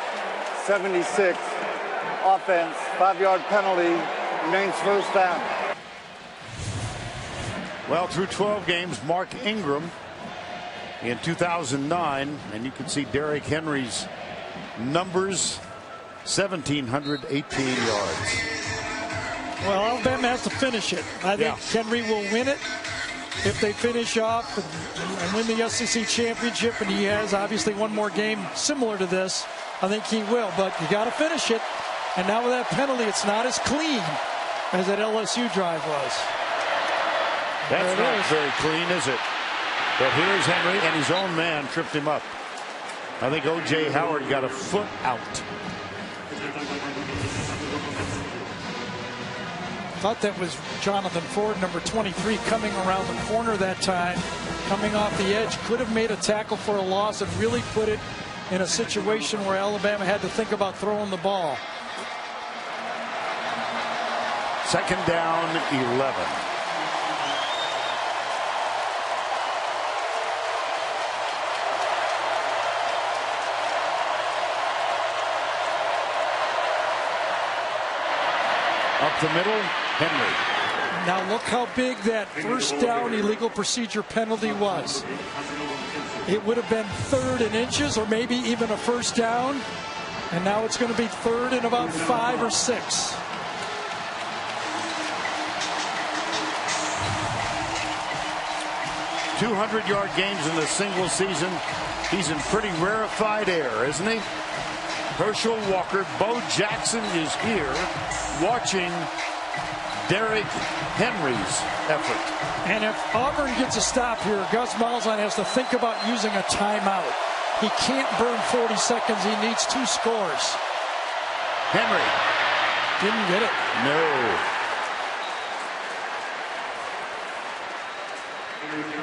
Speaker 9: 76. Offense, 5-yard penalty, remains first down.
Speaker 4: Well, through 12 games, Mark Ingram in 2009, and you can see Derrick Henry's numbers, 1,718 yards.
Speaker 5: Well, Alabama has to finish it. I think Henry will win it if they finish off and win the SEC championship, and he has obviously one more game similar to this. I think he will, but you got to finish it. And now with that penalty, it's not as clean as that LSU drive was.
Speaker 4: That's not very clean, is it? But here's Henry, and his own man tripped him up. I think O.J. Howard got a foot out.
Speaker 5: Thought that was Jonathan Ford, number 23, coming around the corner that time, coming off the edge. Could have made a tackle for a loss and really put it in a situation where Alabama had to think about throwing the ball.
Speaker 4: Second down, 11. Up the middle, Henry.
Speaker 5: Now look how big that first down illegal procedure penalty was. It would have been 3rd and inches or maybe even a first down. And now it's going to be 3rd and about 5 or 6.
Speaker 4: "200-yard games in a single season." He's in pretty rarefied air, isn't he? Herschel Walker, Bo Jackson is here watching Derrick Henry's effort.
Speaker 5: And if Auburn gets a stop here, Gus Malzahn has to think about using a timeout. He can't burn 40 seconds. He needs 2 scores.
Speaker 4: Henry.
Speaker 5: Didn't get it.
Speaker 4: No.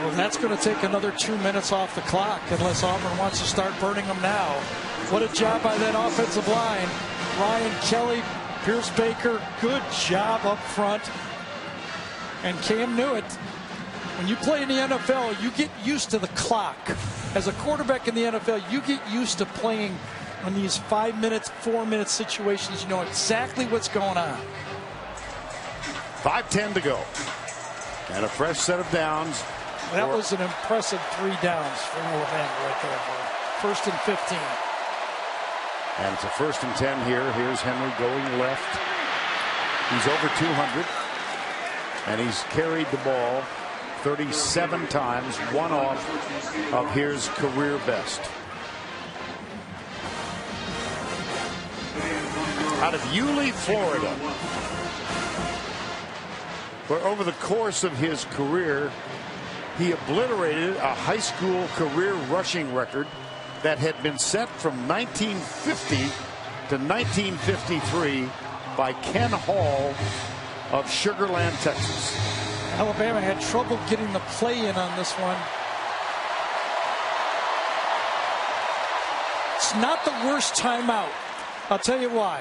Speaker 5: Well, that's going to take another 2 minutes off the clock unless Auburn wants to start burning them now. What a job by that offensive line. Ryan Kelly, Pierce Baker, good job up front. And Cam Newton, when you play in the NFL, you get used to the clock. As a quarterback in the NFL, you get used to playing on these 5 minutes, 4 minute situations. You know exactly what's going on.
Speaker 4: 5:10 to go. And a fresh set of downs.
Speaker 5: That was an impressive 3 downs for Alabama right there. 1st and 15.
Speaker 4: And it's a 1st and 10 here. Here's Henry going left. He's over 200. And he's carried the ball 37 times, one off of his career best. Out of Yulee, Florida, where over the course of his career, he obliterated a high school career rushing record that had been set from 1950 to 1953 by Ken Hall of Sugar Land, Texas.
Speaker 5: Alabama had trouble getting the play in on this one. It's not the worst timeout. I'll tell you why.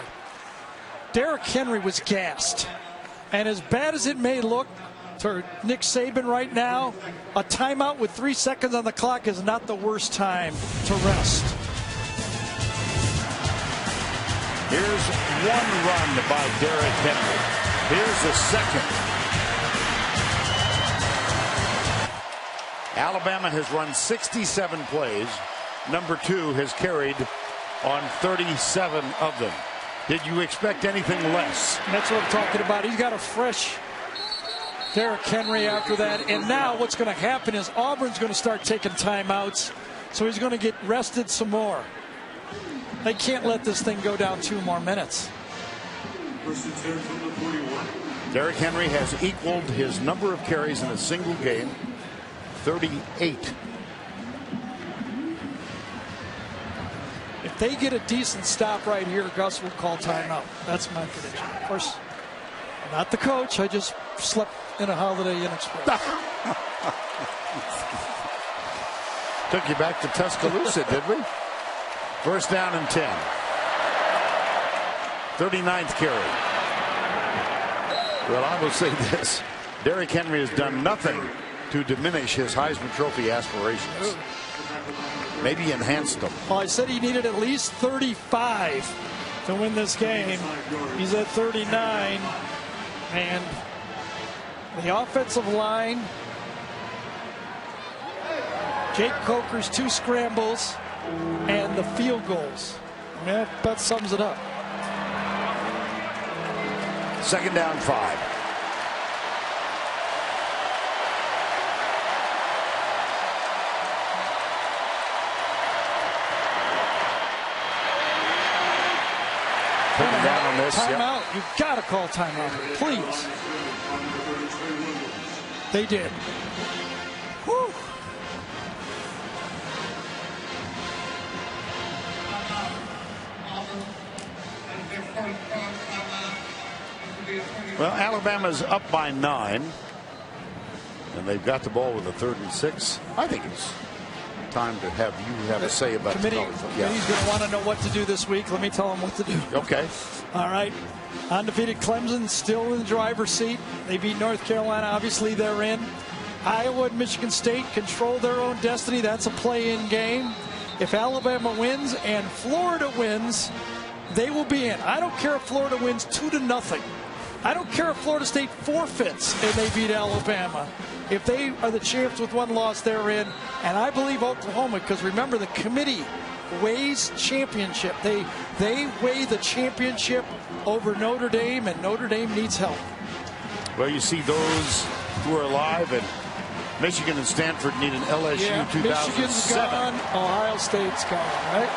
Speaker 5: Derrick Henry was gassed. And as bad as it may look to Nick Saban right now, a timeout with 3 seconds on the clock is not the worst time to rest.
Speaker 4: Here's one run by Derrick Henry. Here's the second. Alabama has run 67 plays. Number 2 has carried on 37 of them. Did you expect anything less?
Speaker 5: That's what I'm talking about. He's got a fresh Derrick Henry after that. And now what's going to happen is Auburn's going to start taking timeouts. So he's going to get rested some more. They can't let this thing go down 2 more minutes.
Speaker 4: Derrick Henry has equaled his number of carries in a single game, 38.
Speaker 5: If they get a decent stop right here, Gus will call timeout. That's my prediction. Of course, not the coach. I just slept in a Holiday Inn Express.
Speaker 4: Took you back to Tuscaloosa, did we? 1st down and 10. 39th carry. Well, I will say this. Derrick Henry has done nothing to diminish his Heisman Trophy aspirations. Maybe enhanced them.
Speaker 5: Well, I said he needed at least 35 to win this game. He's at 39. And the offensive line, Jake Coker's 2 scrambles and the field goals. That sums it up.
Speaker 4: 2nd down 5. Down on this.
Speaker 5: Timeout. You've got to call timeout, please. They did. Whew.
Speaker 4: Well, Alabama's up by 9, and they've got the ball with a 3rd and 6. I think it's time to have you have a say about the college.
Speaker 5: Committee's going to want to know what to do this week. Let me tell them what to do.
Speaker 4: Okay.
Speaker 5: All right. Undefeated Clemson still in the driver's seat. They beat North Carolina. Obviously, they're in. Iowa and Michigan State control their own destiny. That's a play-in game. If Alabama wins and Florida wins, they will be in. I don't care if Florida wins 2-0. I don't care if Florida State forfeits and they beat Alabama. If they are the champs with 1 loss, they're in. And I believe Oklahoma, because remember, the committee weighs championship. They weigh the championship over Notre Dame, and Notre Dame needs help.
Speaker 4: Well, you see those who are alive, and Michigan and Stanford need an LSU 2007.
Speaker 5: Michigan's gone, Ohio State's gone, right?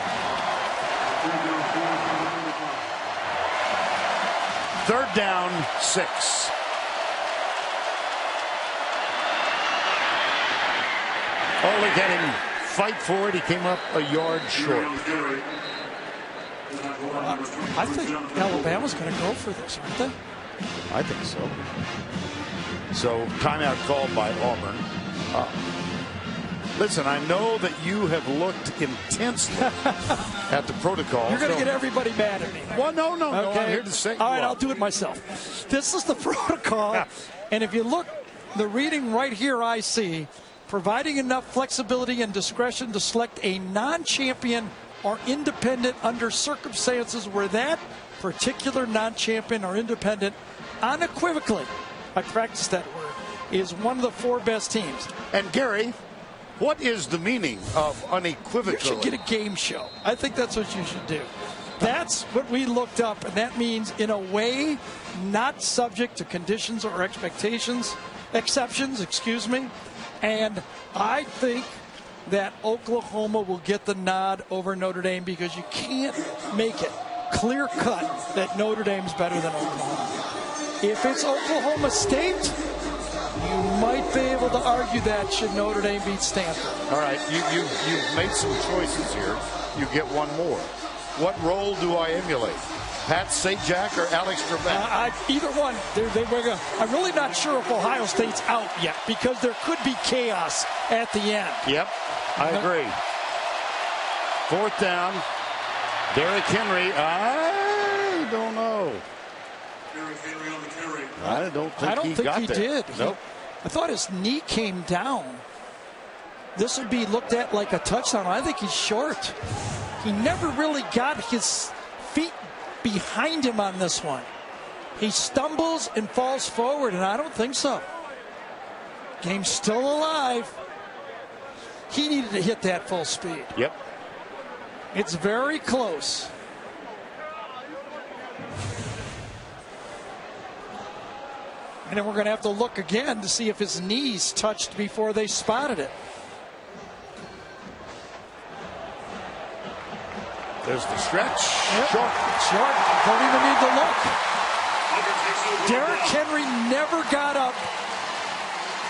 Speaker 4: 3rd down 6. Only getting fight for it. He came up a yard short.
Speaker 5: I think Alabama's going to go for this, aren't they?
Speaker 4: I think so. So timeout called by Auburn. Listen, I know that you have looked intensely at the protocol.
Speaker 5: You're going to get everybody mad at me.
Speaker 4: Well, no.
Speaker 5: Okay.
Speaker 4: I'm here to say.
Speaker 5: All right, I'll do it myself. This is the protocol. And if you look, the reading right here I see, providing enough flexibility and discretion to select a non-champion or independent under circumstances where that particular non-champion or independent unequivocally, I practiced that word, is one of the 4 best teams.
Speaker 4: And Gary, what is the meaning of unequivocally?
Speaker 5: You should get a game show. I think that's what you should do. That's what we looked up, and that means in a way not subject to conditions or exceptions, and I think that Oklahoma will get the nod over Notre Dame because you can't make it clear cut that Notre Dame's better than Oklahoma. If it's Oklahoma State, you might be able to argue that should Notre Dame beat Stanford.
Speaker 4: All right, you've made some choices here. You get one more. What role do I emulate? Pat Sajak or Alex Trebek?
Speaker 5: Either one. I'm really not sure if Ohio State's out yet because there could be chaos at the end.
Speaker 4: Yep, I agree. 4th down. Derrick Henry. I don't know.
Speaker 10: Derrick Henry on the carry.
Speaker 4: I don't think
Speaker 5: he did.
Speaker 4: Nope.
Speaker 5: I thought his knee came down. This would be looked at like a touchdown. I think he's short. He never really got his feet behind him on this one. He stumbles and falls forward, and I don't think so. Game's still alive. He needed to hit that full speed.
Speaker 4: Yep.
Speaker 5: It's very close. And then we're going to have to look again to see if his knees touched before they spotted it.
Speaker 4: There's the stretch.
Speaker 5: Yep. Short. Don't even need to look. Derrick Henry never got up.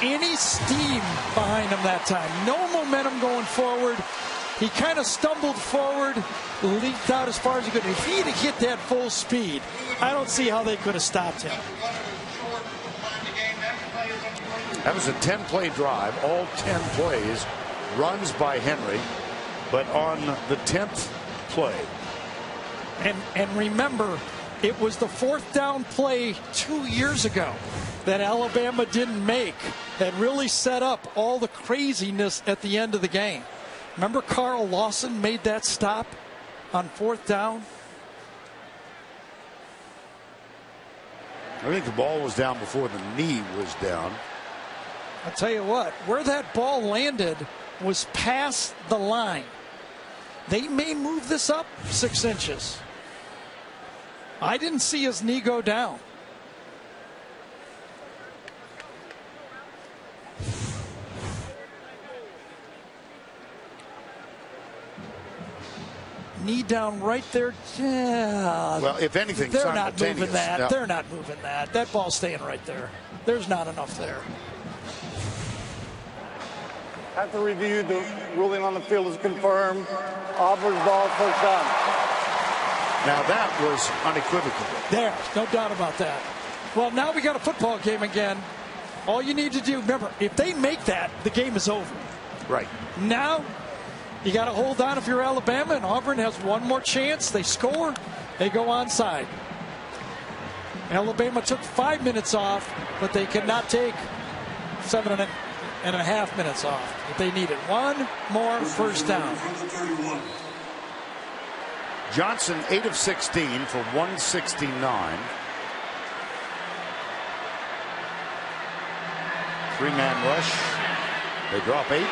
Speaker 5: Any steam behind him that time. No momentum going forward. He kind of stumbled forward, leaked out as far as he could. If he had hit that full speed, I don't see how they could have stopped him.
Speaker 4: That was a 10-play drive. All 10 plays, runs by Henry. But on the 10th play.
Speaker 5: And remember, it was the 4th down play 2 years ago that Alabama didn't make that really set up all the craziness at the end of the game. Remember Carl Lawson made that stop on 4th down?
Speaker 4: I think the ball was down before the knee was down.
Speaker 5: I'll tell you what, where that ball landed was past the line. They may move this up 6 inches. I didn't see his knee go down. Knee down right there. Yeah.
Speaker 4: Well, if anything,
Speaker 5: they're not moving that.
Speaker 4: No.
Speaker 5: They're not moving that. That ball's staying right there. There's not enough there.
Speaker 9: After review, the ruling on the field is confirmed. Auburn's ball, first down.
Speaker 4: Now that was unequivocal.
Speaker 5: There, no doubt about that. Well, now we got a football game again. All you need to do, remember, if they make that, the game is over.
Speaker 4: Right.
Speaker 5: Now, you got to hold on if you're Alabama, and Auburn has one more chance. They score, they go onside. Alabama took 5 minutes off, but they cannot take 7.5 minutes off. But they needed one more first down.
Speaker 4: Johnson 8 of 16 for 169. 3-man rush. They drop 8.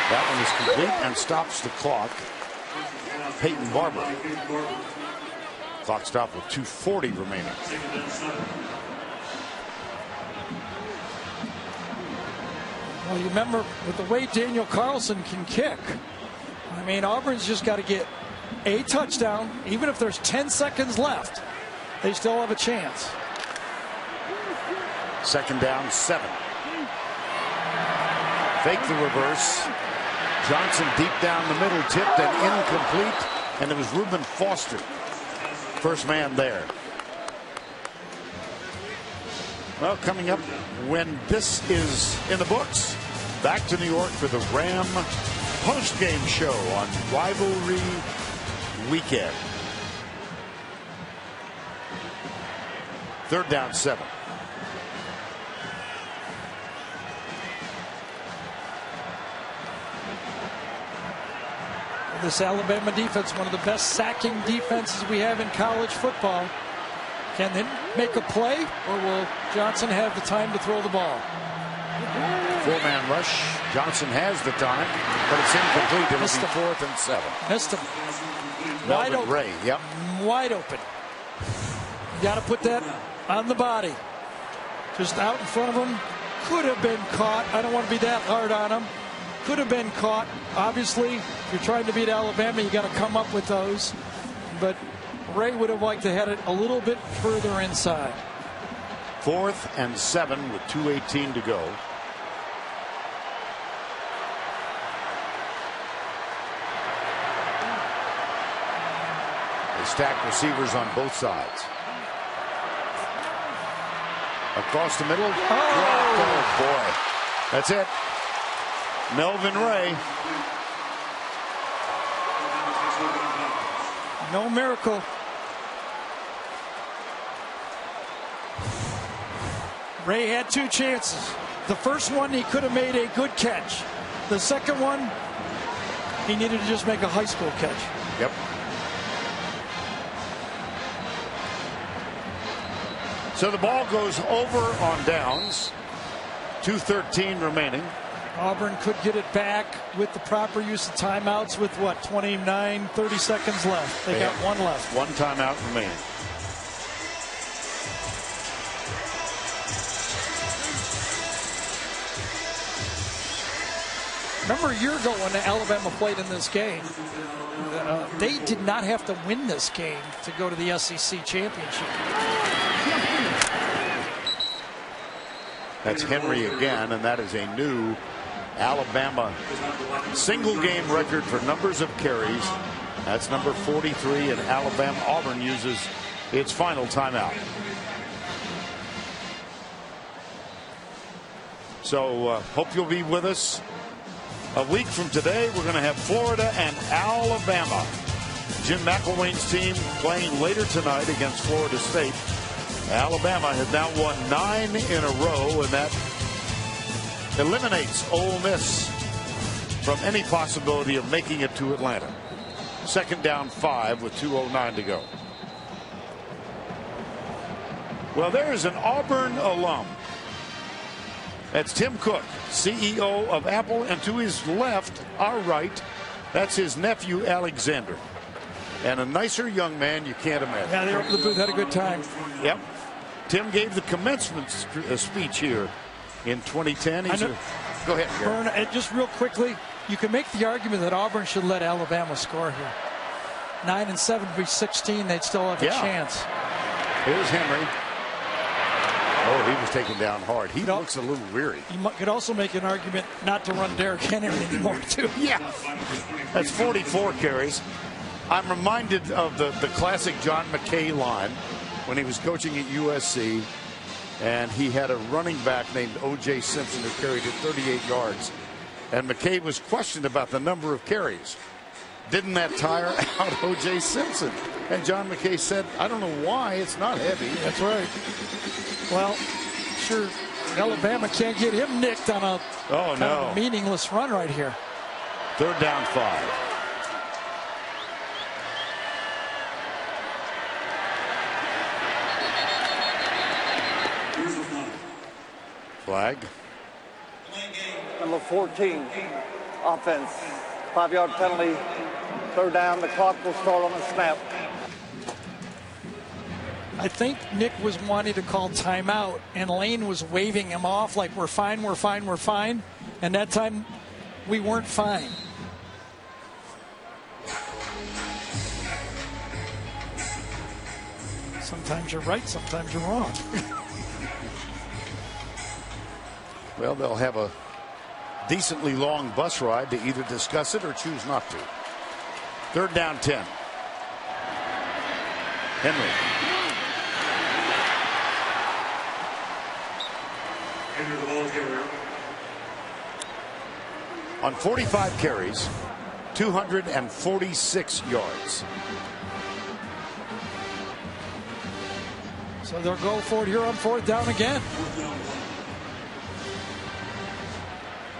Speaker 4: That one is complete and stops the clock. Peyton Barber. Clock stopped with 2:40 remaining.
Speaker 5: Well, you remember with the way Daniel Carlson can kick. I mean, Auburn's just got to get a touchdown. Even if there's 10 seconds left, they still have a chance.
Speaker 4: 2nd down, 7. Fake the reverse. Johnson deep down the middle, tipped and incomplete. And it was Reuben Foster. First man there. Well, coming up when this is in the books, back to New York for the Ram post-game show on Rivalry Weekend. 3rd down, 7.
Speaker 5: This Alabama defense, one of the best sacking defenses we have in college football. Can they make a play, or will Johnson have the time to throw the ball?
Speaker 4: 4-man rush. Johnson has the time, but it's incomplete. It was 4th and 7.
Speaker 5: Missed him.
Speaker 4: Melvin
Speaker 5: Wide open.
Speaker 4: Ray, yep.
Speaker 5: Wide open. You got to put that on the body. Just out in front of him. Could have been caught. I don't want to be that hard on him. Could have been caught. Obviously, if you're trying to beat Alabama, you got to come up with those. But Ray would have liked to have it a little bit further inside.
Speaker 4: 4th and 7 with 2:18 to go. They stack receivers on both sides. Across the middle. Oh boy. That's it. Melvin Ray.
Speaker 5: No miracle. Ray had 2 chances. The first one, he could have made a good catch. The second one, he needed to just make a high school catch.
Speaker 4: Yep. So the ball goes over on downs. 2:13 remaining.
Speaker 5: Auburn could get it back with the proper use of timeouts with what, 29, 30 seconds left. They got one left.
Speaker 4: One timeout remaining.
Speaker 5: Remember a year ago when Alabama played in this game, they did not have to win this game to go to the SEC championship.
Speaker 4: That's Henry again, and that is a new Alabama single game record for numbers of carries. That's number 43, and Auburn uses its final timeout. So hope you'll be with us. A week from today, we're going to have Florida and Alabama. Jim McElwain's team playing later tonight against Florida State. Alabama has now won 9 in a row, and that eliminates Ole Miss from any possibility of making it to Atlanta. 2nd down 5 with 2:09 to go. Well, there's an Auburn alum. That's Tim Cook, CEO of Apple, and to his left, our right, that's his nephew, Alexander. And a nicer young man you can't imagine.
Speaker 5: Yeah, they were up in the booth, had a good time.
Speaker 4: Yep. Tim gave the commencement speech here in 2010. Go ahead,
Speaker 5: Vern, and just real quickly, you can make the argument that Auburn should let Alabama score here. 9 and 7 to be 16, they'd still have a chance.
Speaker 4: Here's Henry. Oh, he was taken down hard. He looks a little weary.
Speaker 5: You could also make an argument not to run Derrick Henry anymore, too.
Speaker 4: Yeah. That's 44 carries. I'm reminded of the classic John McKay line when he was coaching at USC, and he had a running back named O.J. Simpson who carried it 38 yards. And McKay was questioned about the number of carries. Didn't that tire out O.J. Simpson? And John McKay said, I don't know why, it's not heavy.
Speaker 5: That's right. Well, sure, Alabama can't get him nicked on a, kind of a meaningless run right here.
Speaker 4: 3rd down 5. Flag.
Speaker 9: Number 14, offense. 5-yard penalty. 3rd down. The clock will start on the snap.
Speaker 5: I think Nick was wanting to call timeout, and Lane was waving him off like, we're fine, we're fine, we're fine. And that time, we weren't fine. Sometimes you're right, sometimes you're wrong.
Speaker 4: Well, they'll have a decently long bus ride to either discuss it or choose not to. 3rd down 10. Henry.
Speaker 10: Henry, the ball carrier.
Speaker 4: On 45 carries, 246 yards.
Speaker 5: So they'll go for it here on 4th down again.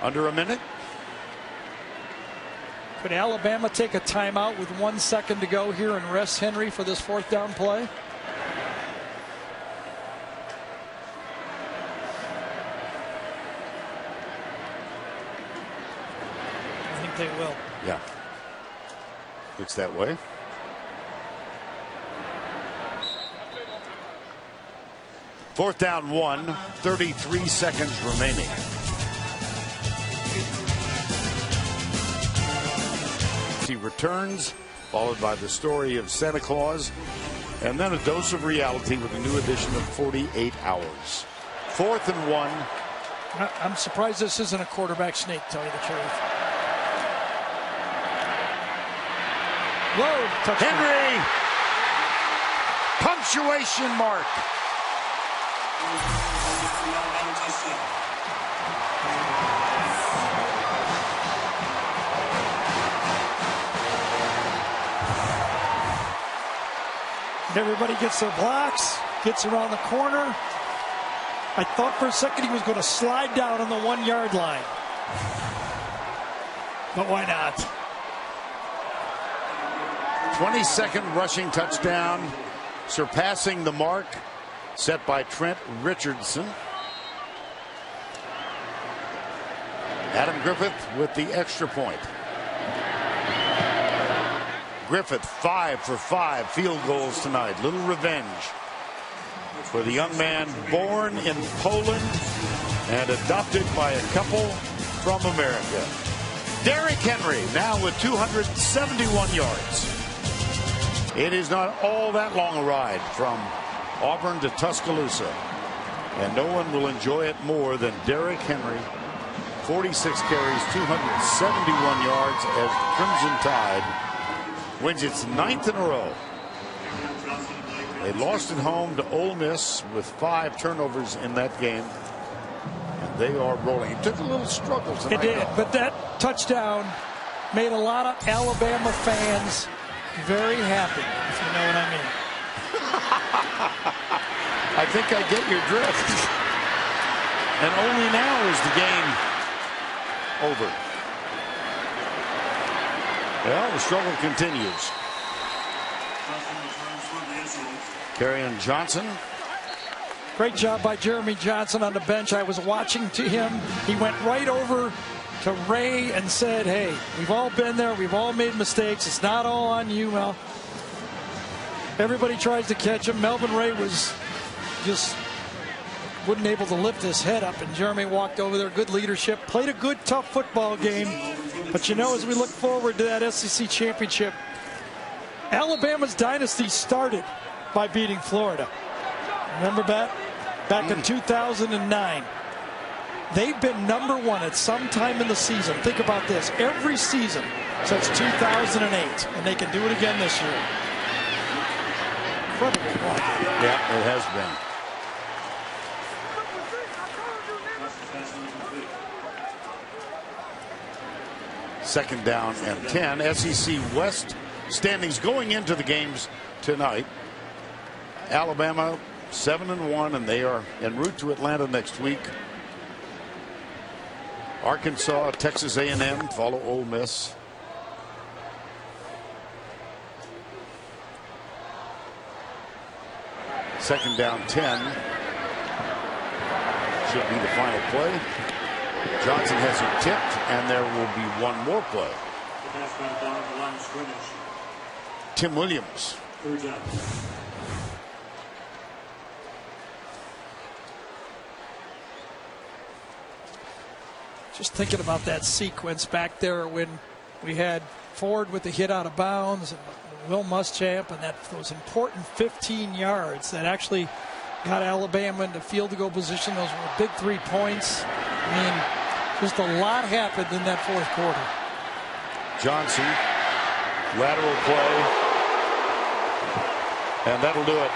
Speaker 4: Under a minute.
Speaker 5: Could Alabama take a timeout with 1 second to go here and rest Henry for this 4th down play? I think they will.
Speaker 4: Yeah. Looks that way. Fourth down 1, 33 seconds remaining. He returns, followed by the story of Santa Claus, and then a dose of reality with a new edition of 48 Hours. 4th and 1.
Speaker 5: I'm surprised this isn't a quarterback sneak, to tell you the truth. Whoa, touchdown.
Speaker 4: Henry! Punctuation mark.
Speaker 5: Everybody gets their blocks, gets around the corner. I thought for a second he was going to slide down on the 1 yard line. But why not?
Speaker 4: 22nd rushing touchdown, surpassing the mark set by Trent Richardson. Adam Griffith with the extra point. Griffith 5 for 5 field goals tonight. Little revenge for the young man born in Poland and adopted by a couple from America. Derrick Henry now with 271 yards. It is not all that long a ride from Auburn to Tuscaloosa, and no one will enjoy it more than Derrick Henry. 46 carries, 271 yards as Crimson Tide wins its 9th in a row. They lost at home to Ole Miss with 5 turnovers in that game, and they are rolling. It took a little struggle tonight.
Speaker 5: It did, but that touchdown made a lot of Alabama fans very happy, if you know what I mean.
Speaker 4: I think I get your drift. And only now is the game over. Well, the struggle continues. Kerryon Johnson
Speaker 5: Great job by Jeremy Johnson on the bench. I was watching to him. He went right over to Ray and said, hey, we've all been there. We've all made mistakes. It's not all on you, Mel. Everybody tries to catch him. Melvin Ray was just wasn't able to lift his head up, and Jeremy walked over there. Good leadership. Played a good, tough football game. But, you know, as we look forward to that SEC championship, Alabama's dynasty started by beating Florida. Remember that? Back in 2009. They've been #1 at some time in the season. Think about this. Every season since 2008. And they can do it again this year. Incredible run.
Speaker 4: Yeah, it has been. Second down and 10. SEC West standings going into the games tonight. Alabama 7-1, and they are en route to Atlanta next week. Arkansas, Texas A&M follow Ole Miss. Second down 10. Should be the final play. Johnson has it tipped, and there will be one more play. Tim Williams.
Speaker 10: Third down.
Speaker 5: Just thinking about that sequence back there when we had Ford with the hit out of bounds and Will Muschamp and those important 15 yards that actually got Alabama into field goal position. Those were big 3 points. I mean, just a lot happened in that fourth quarter.
Speaker 4: Johnson, lateral play, and that'll do it.